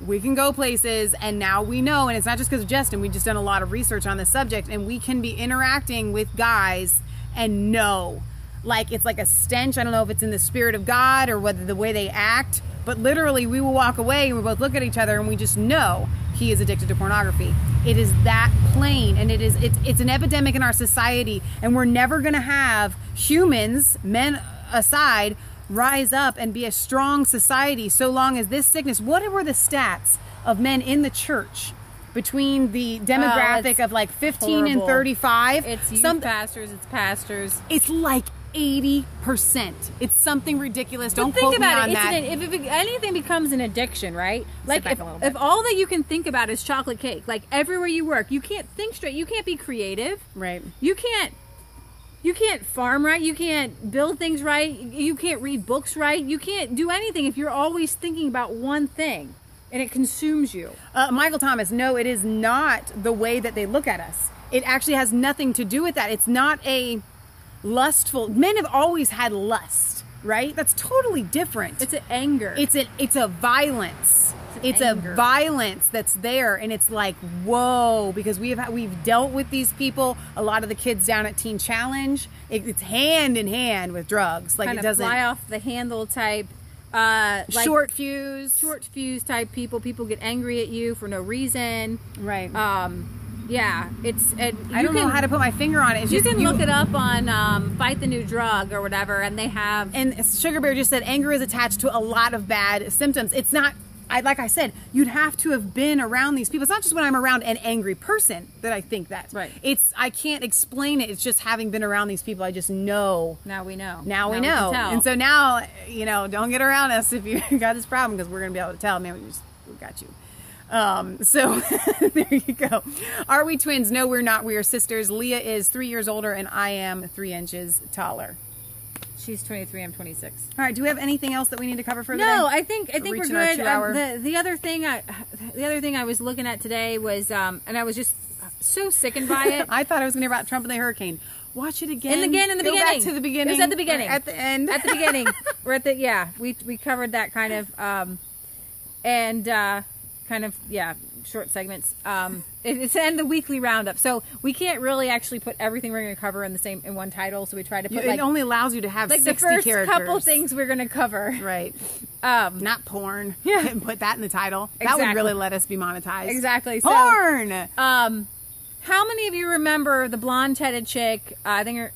We can go places, and now we know, and it's not just because of Justin, we've just done a lot of research on this subject, and we can be interacting with guys and know, like, it's like a stench. I don't know if it's in the spirit of God or whether the way they act, but literally we will walk away and we both look at each other and we just know he is addicted to pornography. It is that plain, and it's an epidemic in our society, and we're never going to have humans, men aside, rise up and be a strong society so long as this sickness. What were the stats of men in the church between the demographic of like 15 horrible. and 35? It's youth pastors, it's pastors. It's like 80%. It's something ridiculous. Don't think quote me about on it. that. If anything becomes an addiction, right? Like back a little bit. if all that you can think about is chocolate cake, like everywhere you work, you can't think straight. You can't be creative. Right. You can't farm right. You can't build things right. You can't read books right. You can't do anything if you're always thinking about one thing and it consumes you. Michael Thomas, no, it is not the way that they look at us. It actually has nothing to do with that. It's not a lustful. Men have always had lust, right? That's totally different. It's an anger. It's a violence. It's a violence that's there, and it's like, whoa, because we've dealt with these people. A lot of the kids down at Teen Challenge, it's hand in hand with drugs. Like, kind it of doesn't fly off the handle type, like short fuse type people. People get angry at you for no reason. Right. Yeah, it's. I don't know how to put my finger on it. It's you just, can look it up on Fight the New Drug or whatever, and they have. And Sugar Bear just said anger is attached to a lot of bad symptoms. It's not. Like I said, you'd have to have been around these people. It's not just when I'm around an angry person that I think that. Right. I can't explain it. It's just having been around these people, I just know. Now we know. Now we know. And so now, don't get around us if you got this problem, because we're going to be able to tell, man, we got you. So there you go. Are we twins? No, we're not. We are sisters. Leah is 3 years older and I am 3 inches taller. She's 23. I'm 26. All right. Do we have anything else that we need to cover for the day? No, I think we're Reaching our good. 2 hour. The other thing I was looking at today was, and I was just so sickened by it. I thought I was going to hear about Trump and the hurricane. Watch it again. In the Go beginning. back to the beginning. It was at the beginning. At the end. At the beginning. We're at the we covered that kind of short segments. It's in the weekly roundup, so we can't really actually put everything we're going to cover in one title. So we try to put it only allows you to have like 60 the first characters. couple things we're going to cover. Right. Not porn. Yeah. And put that in the title. That would really let us be monetized. Exactly. Porn. So, how many of you remember the blonde-headed chick? I think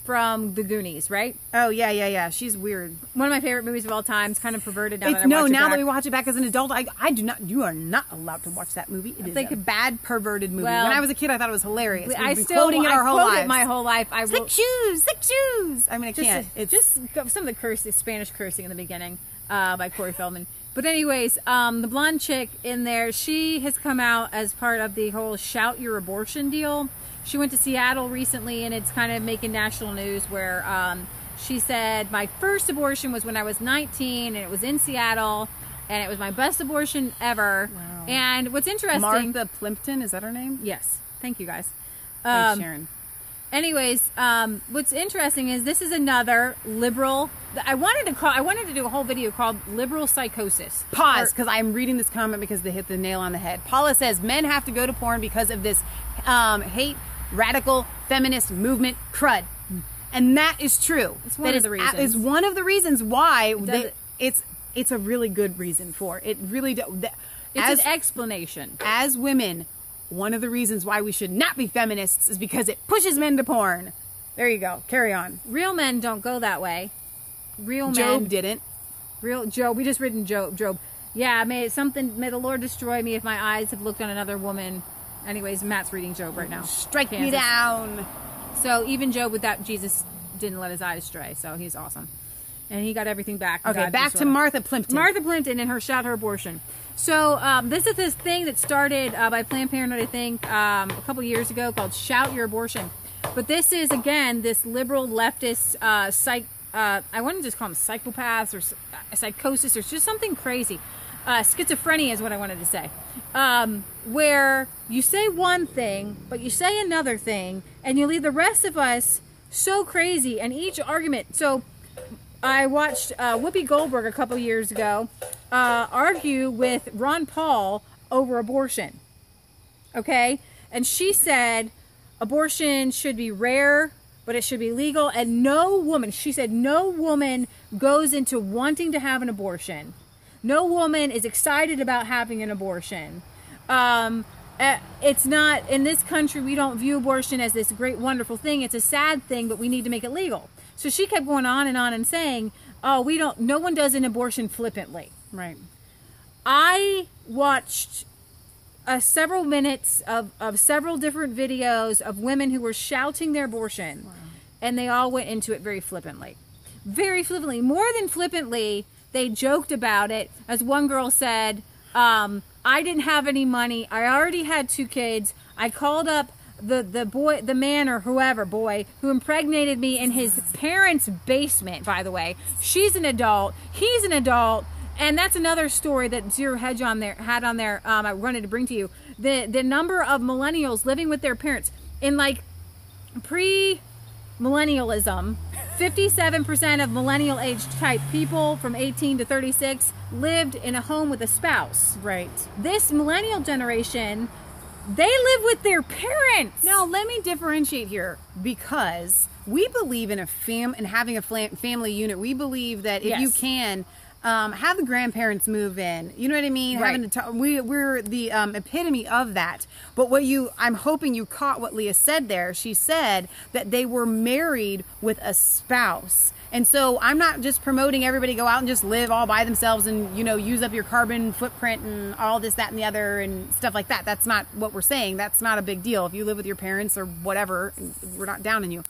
from The Goonies, right? Oh yeah. She's weird. One of my favorite movies of all time. It's kind of perverted now that we watch it back as an adult, I do not. You are not allowed to watch that movie. It is a bad, perverted movie. When I was a kid, I thought it was hilarious. We've been quoting it our whole lives. My whole life. Slick shoes. I mean, I can't. It's just some of the Spanish cursing in the beginning by Corey Feldman. But anyways, the blonde chick in there, she has come out as part of the whole Shout Your Abortion deal. She went to Seattle recently, and it's kind of making national news where she said, my first abortion was when I was 19, and it was in Seattle, and it was my best abortion ever. Wow. And what's interesting... Martha Plimpton, is that her name? Yes. Thank you, guys. Thanks, Sharon. Anyways, what's interesting is this is another liberal... I wanted to do a whole video called Liberal Psychosis. Pause, because I'm reading this comment because they hit the nail on the head. Paula says, men have to go to porn because of this hate, radical, feminist movement crud. And that is true. It's one of the reasons. It's one of the reasons why it's a really good reason for it. It really it's an explanation. As women, one of the reasons why we should not be feminists is because it pushes men to porn. There you go. Carry on. Real men don't go that way. Job didn't. Real Job. We just written Job. Yeah, may the Lord destroy me if my eyes have looked on another woman. Anyways, Matt's reading Job right now. Strike me down. So even Job, with that, Jesus didn't let his eyes stray. So he's awesome. and he got everything back. Okay, back to Martha Plimpton. Martha Plimpton and her shot her abortion. So this is this thing that started by Planned Parenthood, I think, a couple years ago, called Shout Your Abortion. But this is, again, this liberal leftist I wouldn't just call them psychopaths or psychosis or just something crazy. Schizophrenia is what I wanted to say. Where you say one thing, but you say another thing, and you leave the rest of us so crazy, and each argument. So I watched Whoopi Goldberg a couple years ago argue with Ron Paul over abortion. Okay? And she said abortion should be rare, but it should be legal. And no woman, she said, no woman goes into wanting to have an abortion. No woman is excited about having an abortion. It's not, in this country, we don't view abortion as this great, wonderful thing. It's a sad thing, but we need to make it legal. So she kept going on and saying, oh, no one does an abortion flippantly. Right. I watched several minutes of several different videos of women who were shouting their abortion. Wow. And they all went into it very flippantly. Very flippantly. More than flippantly, they joked about it. As one girl said, I didn't have any money. I already had 2 kids. I called up the man or whoever, boy, who impregnated me in his parents' basement, by the way. She's an adult. He's an adult. And that's another story that Zero Hedge had on there. I wanted to bring to you the number of millennials living with their parents in like pre-millennialism. 57% of millennial age type people from 18 to 36 lived in a home with a spouse. Right. This millennial generation, they live with their parents. Now let me differentiate here, because we believe in having a family unit. We believe that if you can. Have the grandparents move in. You know what I mean? Right. We're the epitome of that. But I'm hoping you caught what Leah said there. She said that they were married with a spouse. And so I'm not just promoting everybody go out and just live all by themselves and, use up your carbon footprint and all this, that, and the other and stuff like that. That's not what we're saying. That's not a big deal. If you live with your parents or whatever, we're not down on you.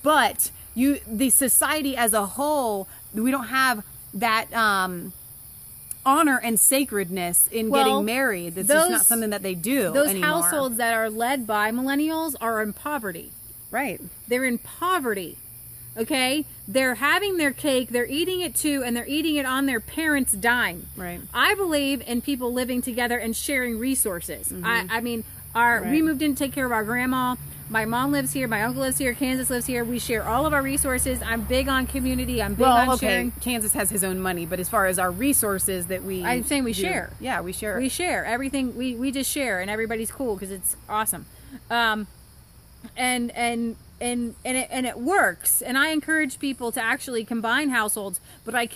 But the society as a whole, we don't have that honor and sacredness in getting married. That's just not something that they do those anymore. Households that are led by millennials are in poverty. Right. They're in poverty. Okay? They're having their cake, they're eating it too, and they're eating it on their parents' dime. Right. I believe in people living together and sharing resources. Mm-hmm. We moved in to take care of our grandma. My mom lives here. My uncle lives here. Kansas lives here. We share all of our resources. I'm big on community. I'm big on sharing. Kansas has his own money, but as far as our resources that I'm saying we share. Yeah, we share. We share everything. We just share, and everybody's cool because it's awesome. And it works. And I encourage people to actually combine households, but I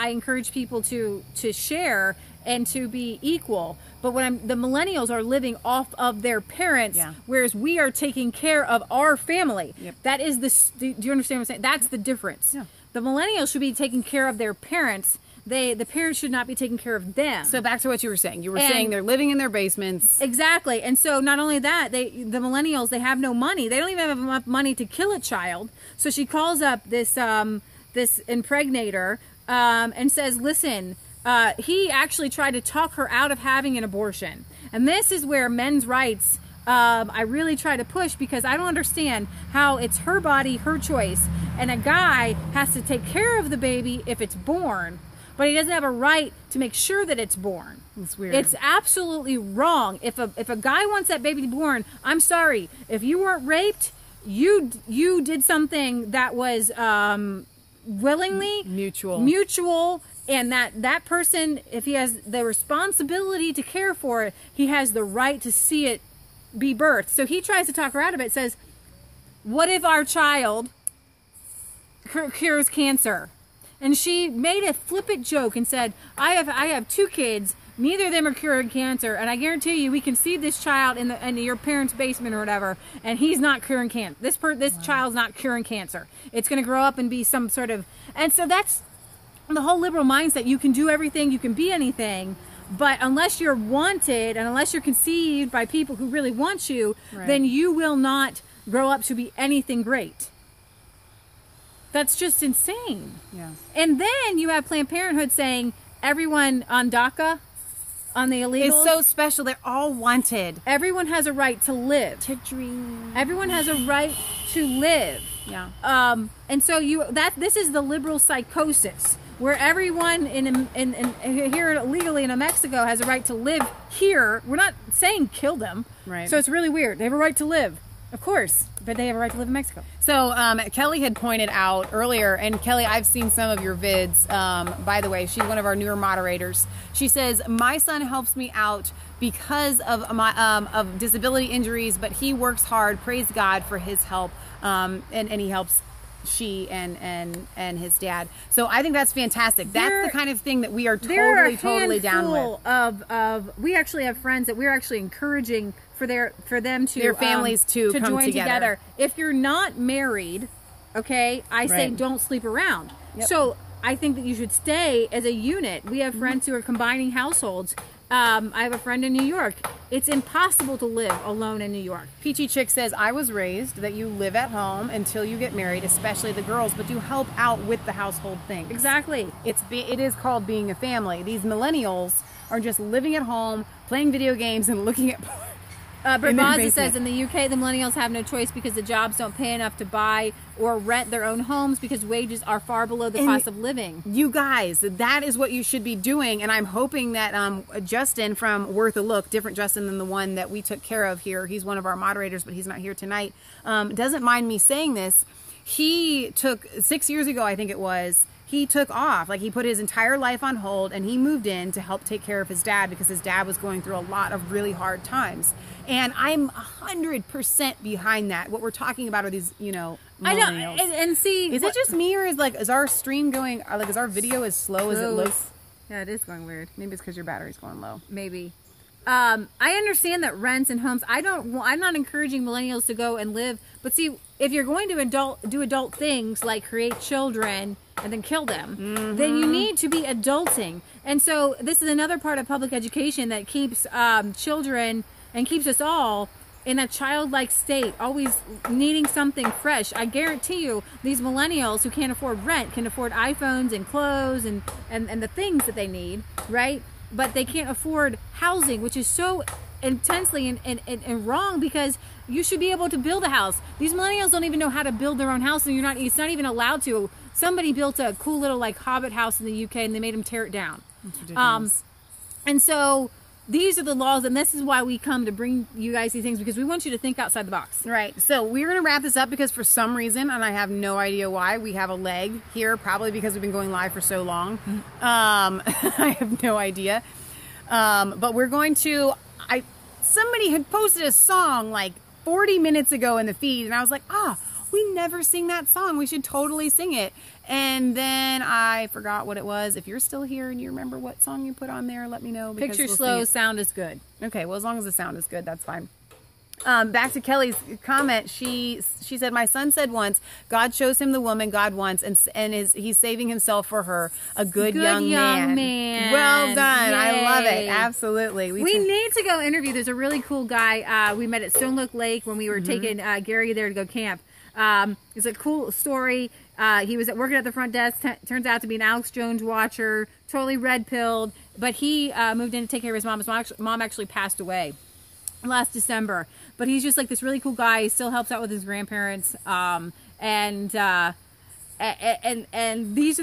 encourage people to share and to be equal. But the millennials are living off of their parents, whereas we are taking care of our family. Yep. That is do you understand what I'm saying? That's the difference. Yeah. The millennials should be taking care of their parents. The parents should not be taking care of them. So back to what you were saying. You were saying they're living in their basements. Exactly. And so not only that, the millennials, they have no money. They don't even have enough money to kill a child. So she calls up this impregnator and says, listen, he actually tried to talk her out of having an abortion. And this is where men's rights, I really try to push, because I don't understand how it's her body, her choice, and a guy has to take care of the baby if it's born, but he doesn't have a right to make sure that it's born. It's weird. It's absolutely wrong. If a guy wants that baby born, I'm sorry. If you weren't raped, you did something that was willingly mutual. And that person, if he has the responsibility to care for it, he has the right to see it be birthed. So he tries to talk her out of it, says, what if our child cures cancer? And she made a flippant joke and said, I have 2 kids, neither of them are curing cancer, and I guarantee you we can see this child in your parents' basement or whatever, and he's not curing cancer. This child's not curing cancer. It's going to grow up and be some sort of... And so that's the whole liberal mindset. You can do everything, you can be anything, but unless you're wanted and unless you're conceived by people who really want you, then you will not grow up to be anything great. That's just insane. Yeah. And then you have Planned Parenthood saying everyone on DACA, on the illegals, It's so special. They're all wanted. everyone has a right to live. To dream. Everyone has a right to live. Yeah. And so this is the liberal psychosis, where everyone in here illegally in New Mexico has a right to live here. We're not saying kill them. Right. So it's really weird. They have a right to live, of course, but they have a right to live in Mexico. So Kelly had pointed out earlier, and Kelly, I've seen some of your vids. By the way, she's one of our newer moderators. She says, my son helps me out because of my of disability injuries, but he works hard. Praise God for his help, and he helps she and his dad. So I think that's fantastic. That's the kind of thing that we are totally down with. Of we actually have friends that we're actually encouraging for them to their families to come join together. If you're not married, okay, I say don't sleep around. Yep. So I think that you should stay as a unit. We have friends who are combining households. I have a friend in New York. It's impossible to live alone in New York. Peachy Chick says, I was raised that you live at home until you get married, especially the girls, but you help out with the household things. Exactly. It is called being a family. These millennials are just living at home, playing video games, and looking at porn. But Mazda says in the UK, the millennials have no choice because the jobs don't pay enough to buy or rent their own homes because wages are far below the cost of living. You guys, that is what you should be doing. And I'm hoping that Justin from Worth a Look, different Justin than the one that we took care of here. He's one of our moderators, but he's not here tonight. Doesn't mind me saying this. He took 6 years ago, I think it was, he took off. Like, he put his entire life on hold and he moved in to help take care of his dad because his dad was going through a lot of really hard times. And I'm 100% behind that. What we're talking about are these, millennials. I know, and see, is it just me, or is our stream going, is our video as slow as it looks? Yeah, it is going weird. Maybe it's because your battery's going low. Maybe. I understand that rents and homes. I'm not encouraging millennials to go and live. But see, if you're going to do adult things like create children and then kill them, then you need to be adulting. And so this is another part of public education that keeps children and keeps us all in a childlike state, always needing something fresh. I guarantee you, these millennials who can't afford rent can afford iPhones and clothes and the things that they need, right? But they can't afford housing, which is so intensely and wrong, because you should be able to build a house. These millennials don't even know how to build their own house, and it's not even allowed to. Somebody built a cool little like Hobbit house in the UK, and they made them tear it down. That's ridiculous. And so these are the laws, and this is why we come to bring you guys these things, because we want you to think outside the box. Right. So we're going to wrap this up because for some reason, and I have no idea why, we have a leg here, probably because we've been going live for so long. I have no idea. But we're going to, somebody had posted a song like 40 minutes ago in the feed, and I was like, we never sing that song. We should totally sing it. And then I forgot what it was. If you're still here and you remember what song you put on there, let me know. Picture slow, sound is good. Okay, well, as long as the sound is good, that's fine. Back to Kelly's comment. She said, my son said once, God shows him the woman God wants, and he's saving himself for her. A good young man. Well done. Yay. I love it. Absolutely. We need to go interview. There's a really cool guy we met at Stone Lake Lake when we were taking Gary there to go camp. It's a cool story. He was working at the front desk. Turns out to be an Alex Jones watcher, totally red-pilled. But he moved in to take care of his mom. His mom actually passed away last December. But he's just like this really cool guy. He still helps out with his grandparents. And these are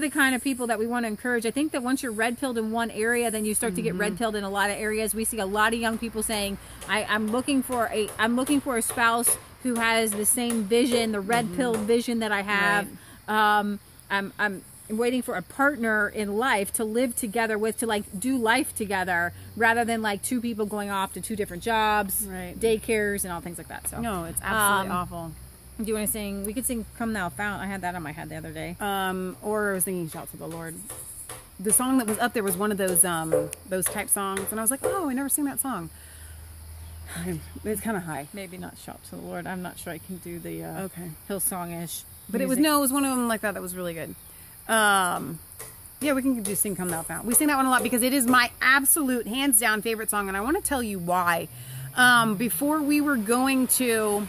the kind of people that we want to encourage. I think that once you're red-pilled in one area, then you start to get red-pilled in a lot of areas. We see a lot of young people saying, I'm looking for a spouse who has the same vision, the red-pilled vision that I have. Right. I'm waiting for a partner in life to live together with, to like do life together, rather than like two people going off to two different jobs, daycares, and all things like that. So no, it's absolutely awful. Do you want to sing? We could sing "Come Thou Fount." I had that on my head the other day. Or I was thinking "Shout to the Lord." The song that was up there was one of those type songs, and I was like, oh, I never seen that song. It's kind of high. Maybe not "Shout to the Lord." I'm not sure I can do the Hillsong-ish. But it was one of them like that was really good. Yeah, we can just sing "Come Thou Fount." We sing that one a lot because it is my absolute hands down favorite song, and I want to tell you why. Before we were going to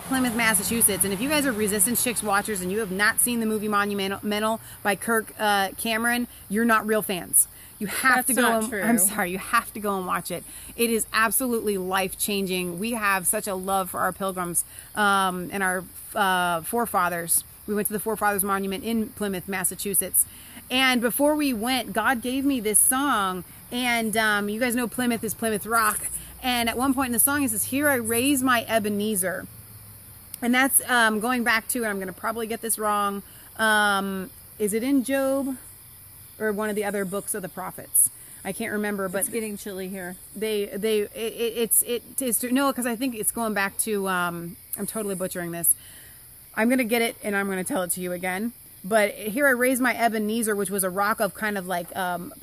Plymouth, Massachusetts. And if you guys are Resistance Chicks watchers and you have not seen the movie Monumental by Kirk Cameron, you're not real fans. You have to go. I'm sorry. You have to go and watch it. It is absolutely life-changing. We have such a love for our pilgrims and our forefathers. We went to the Forefathers Monument in Plymouth, Massachusetts. And before we went, God gave me this song. And you guys know Plymouth is Plymouth Rock. And at one point in the song, it says, "Here I raise my Ebenezer." And that's going back to, and I'm going to probably get this wrong, is it in Job? Or one of the other books of the prophets. I can't remember, but it's getting chilly here. It's no, because I think it's going back to, I'm totally butchering this. I'm going to get it and I'm going to tell it to you again. But here I raise my Ebenezer, which was a rock of kind of like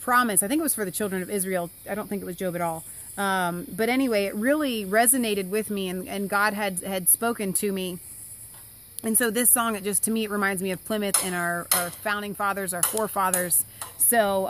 promise. I think it was for the children of Israel. I don't think it was Job at all. But anyway, it really resonated with me, and God had spoken to me. And so this song, to me, it reminds me of Plymouth and our founding fathers, our forefathers. So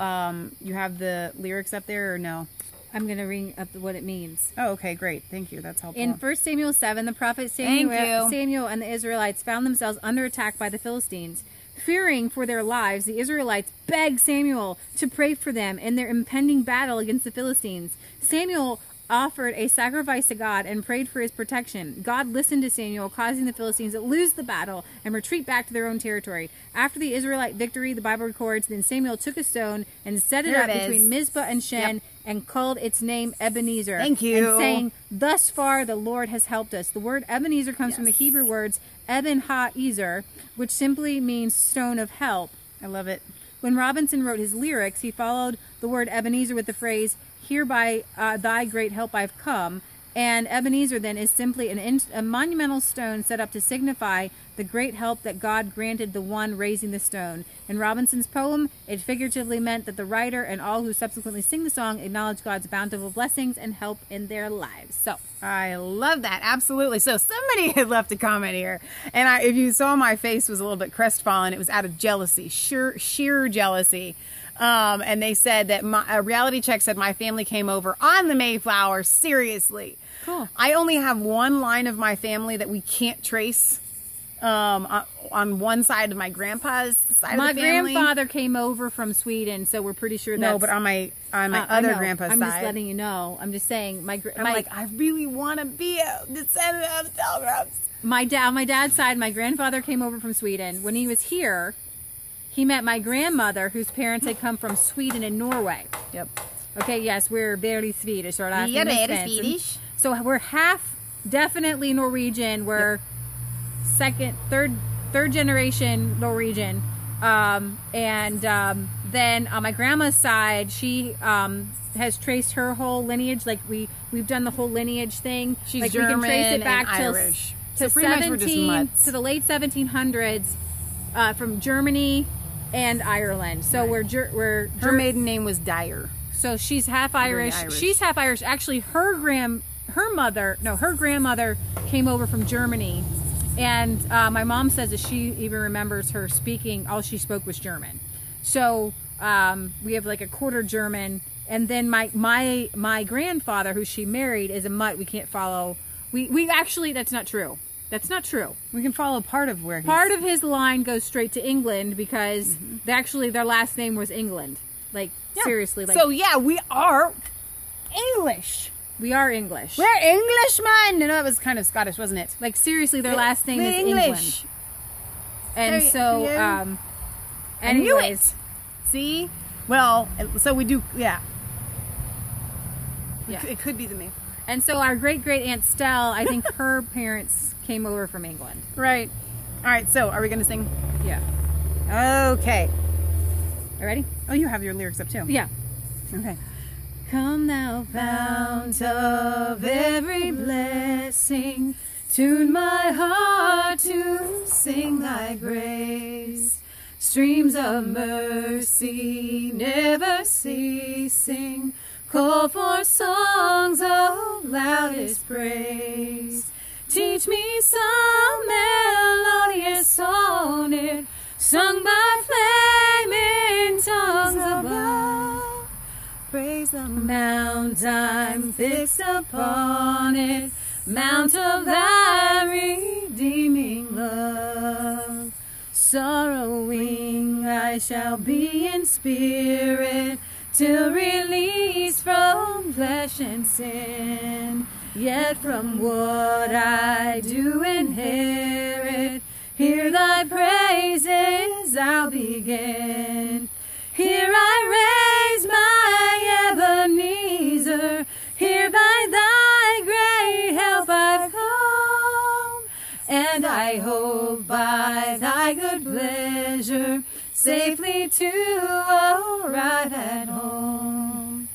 you have the lyrics up there or no? I'm going to read up what it means. Oh, okay, great. Thank you. That's helpful. In 1 Samuel 7, the prophet Samuel and the Israelites found themselves under attack by the Philistines. Fearing for their lives, the Israelites begged Samuel to pray for them in their impending battle against the Philistines. Samuel offered a sacrifice to God and prayed for his protection. God listened to Samuel, causing the Philistines to lose the battle and retreat back to their own territory. After the Israelite victory, the Bible records, then Samuel took a stone and set it up between Mizpah and Shen and called its name Ebenezer. Thank you. And saying, "Thus far the Lord has helped us." The word Ebenezer comes from the Hebrew words Eben Ha-ezer, which simply means stone of help. I love it. When Robinson wrote his lyrics, he followed the word Ebenezer with the phrase, "Hereby thy great help I've come." And Ebenezer then is simply a monumental stone set up to signify the great help that God granted the one raising the stone. In Robinson's poem, it figuratively meant that the writer and all who subsequently sing the song acknowledge God's bountiful blessings and help in their lives. So I love that. Absolutely. So somebody had left a comment here, and if you saw, my face was a little bit crestfallen. It was out of jealousy, sheer jealousy. And they said that a reality check said my family came over on the Mayflower. Seriously. Cool. I only have one line of my family that we can't trace on one side of my grandpa's side of the family. My grandfather came over from Sweden, so we're pretty sure that's... No, but on my other grandpa's side. I'm just letting you know. I'm just saying. I really want to be a descendant of the Pilgrims. On my dad's side, my grandfather came over from Sweden. When he was here, he met my grandmother, whose parents had come from Sweden and Norway. Yep. Okay, yes, we're barely Swedish. Our last name is barely Swedish. So we're half definitely Norwegian. We're third generation Norwegian. Then on my grandma's side, she has traced her whole lineage. Like we've done the whole lineage thing. She's like German we can trace it back and Irish. To pretty much we're just mutts. to the late 1700s from Germany and Ireland. So right. Her maiden name was Dyer. So she's half Irish. She's half Irish. Actually, her grandmother came over from Germany, and my mom says that she even remembers her speaking. All she spoke was German. So we have like a quarter German, and then my grandfather, who she married, is a mutt. We can't follow. We actually, that's not true. That's not true. We can follow part of where part of his line goes straight to England because actually their last name was England. Like seriously. Like, so yeah, we are English. We are English. We're Englishmen. No, that was kind of Scottish, wasn't it? Like seriously, their last name is English. And so, anyways, see, well, so we do, yeah. It could be the Mayflower. And so our great aunt Stell, I think her parents came over from England. Right. All right. So, are we going to sing? Yeah. Okay. Are you ready? Oh, you have your lyrics up too. Yeah. Okay. Come thou fount of every blessing, tune my heart to sing thy grace. Streams of mercy never ceasing, call for songs of loudest praise. Teach me some melodious sonnet, sung by flaming tongues above. Praise the mount I'm fixed upon it, mount of thy Sorrowing I shall be in spirit, till released from flesh and sin. Yet from what I do inherit, here thy praises I'll begin. Here I raise my Ebenezer, here by thy great help I've come, and I hope by thy good pleasure safely to arrive at home.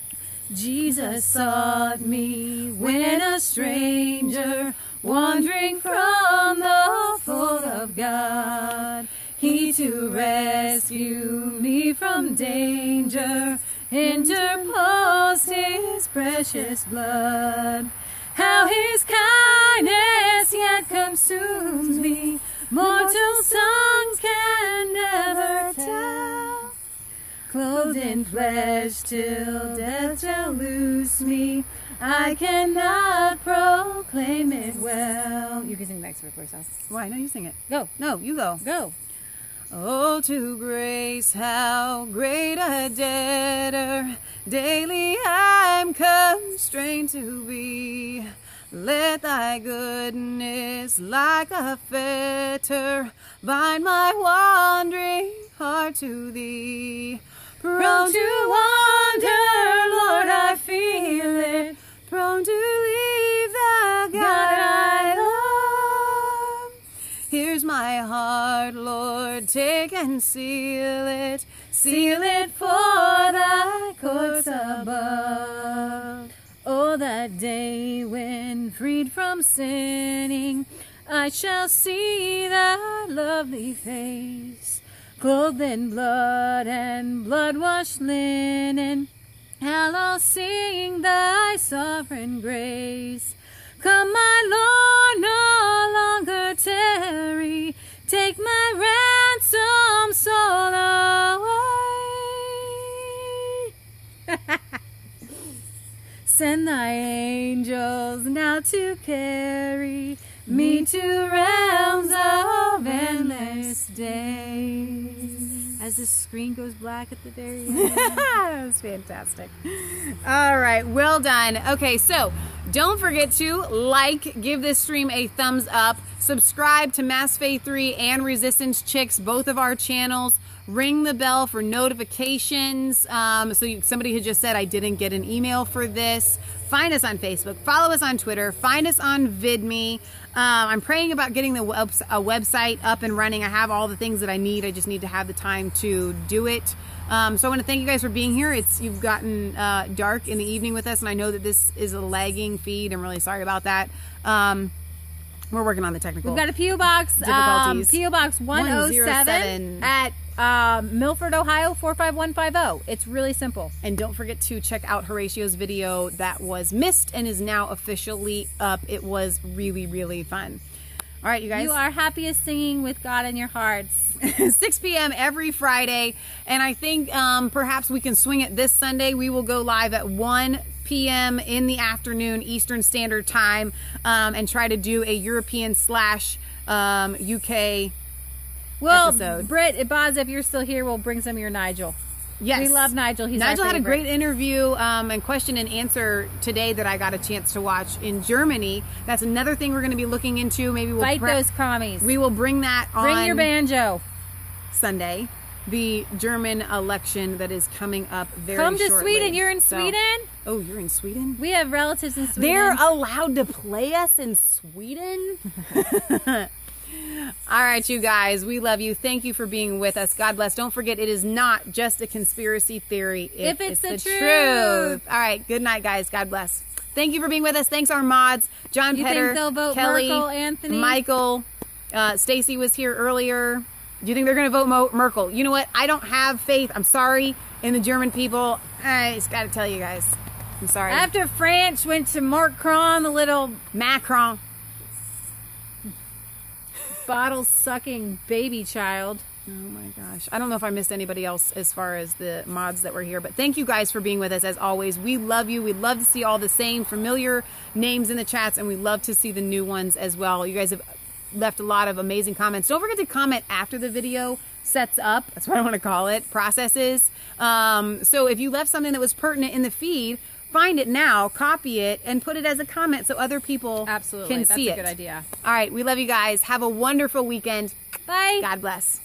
Jesus sought me when a stranger, wandering from the fold of God. He to rescue me from danger interposed his precious blood. How his kindness yet consumes me, mortal tongues can never tell. Clothed in flesh till death shall loose me, I cannot proclaim it well. You can sing the next verse for yourself. Why? No, you sing it. Go. No, you go. Go. Oh, to grace, how great a debtor daily I'm constrained to be. Let thy goodness like a fetter bind my wandering heart to thee. Prone to wander, Lord, I feel it, prone to leave the God I love. Here's my heart, Lord, take and seal it for thy courts above. Oh, that day when freed from sinning, I shall see thy lovely face, clothed in blood and blood-washed linen, and I'll sing thy sovereign grace. Come, my Lord, no longer tarry, take my ransom soul away. Send thy angels now to carry me to realms of endless day. As the screen goes black at the very end. That was fantastic. All right, well done. Okay, so don't forget to give this stream a thumbs up, subscribe to Mass Faith 3 and Resistance Chicks, both of our channels. Ring the bell for notifications. Somebody had just said I didn't get an email for this. Find us on Facebook, follow us on Twitter, find us on VidMe. I'm praying about getting a website up and running. I have all the things that I need. I just need to have the time to do it. So I want to thank you guys for being here. You've gotten dark in the evening with us, and I know that this is a lagging feed. I'm really sorry about that. We're working on the technical. We've got a P.O. Box, difficulties. P.O. Box 107 at Milford, Ohio 45150. It's really simple. And don't forget to check out Horatio's video that was missed and is now officially up. It was really, really fun. All right, you guys. You are happiest singing with God in your hearts. 6 p.m. every Friday. And I think perhaps we can swing it this Sunday. We will go live at 1 p.m. in the afternoon Eastern Standard Time and try to do a European / UK episode. Britt, Boz, if you're still here, we'll bring some of your Nigel. Yes. We love Nigel. Nigel had a great interview and question and answer today that I got a chance to watch in Germany. That's another thing we're going to be looking into. Maybe we'll fight those commies. We will bring that on. Bring your banjo. Sunday. The German election that is coming up very shortly. Come to shortly. Sweden. You're in Sweden? Oh, you're in Sweden? We have relatives in Sweden. They're allowed to play us in Sweden? All right, you guys. We love you. Thank you for being with us. God bless. Don't forget, it is not just a conspiracy theory. If it's the truth. All right. Good night, guys. God bless. Thank you for being with us. Thanks, our mods. John you Petter, think they'll vote Kelly, Merkel, Anthony? Michael, Stacy was here earlier. Do you think they're going to vote Merkel? You know what? I don't have faith. I'm sorry in the German people. I just got to tell you guys. I'm sorry. After France went to Macron, the little Macron. bottle-sucking baby child. Oh my gosh. I don't know if I missed anybody else as far as the mods that were here, but thank you guys for being with us as always. We love you. We'd love to see all the same familiar names in the chats, and we love to see the new ones as well. You guys have left a lot of amazing comments. Don't forget to comment after the video sets up. That's what I want to call it. Processes. So if you left something that was pertinent in the feed, find it now, copy it, and put it as a comment so other people can see it. That's a good idea. All right. We love you guys. Have a wonderful weekend. Bye. God bless.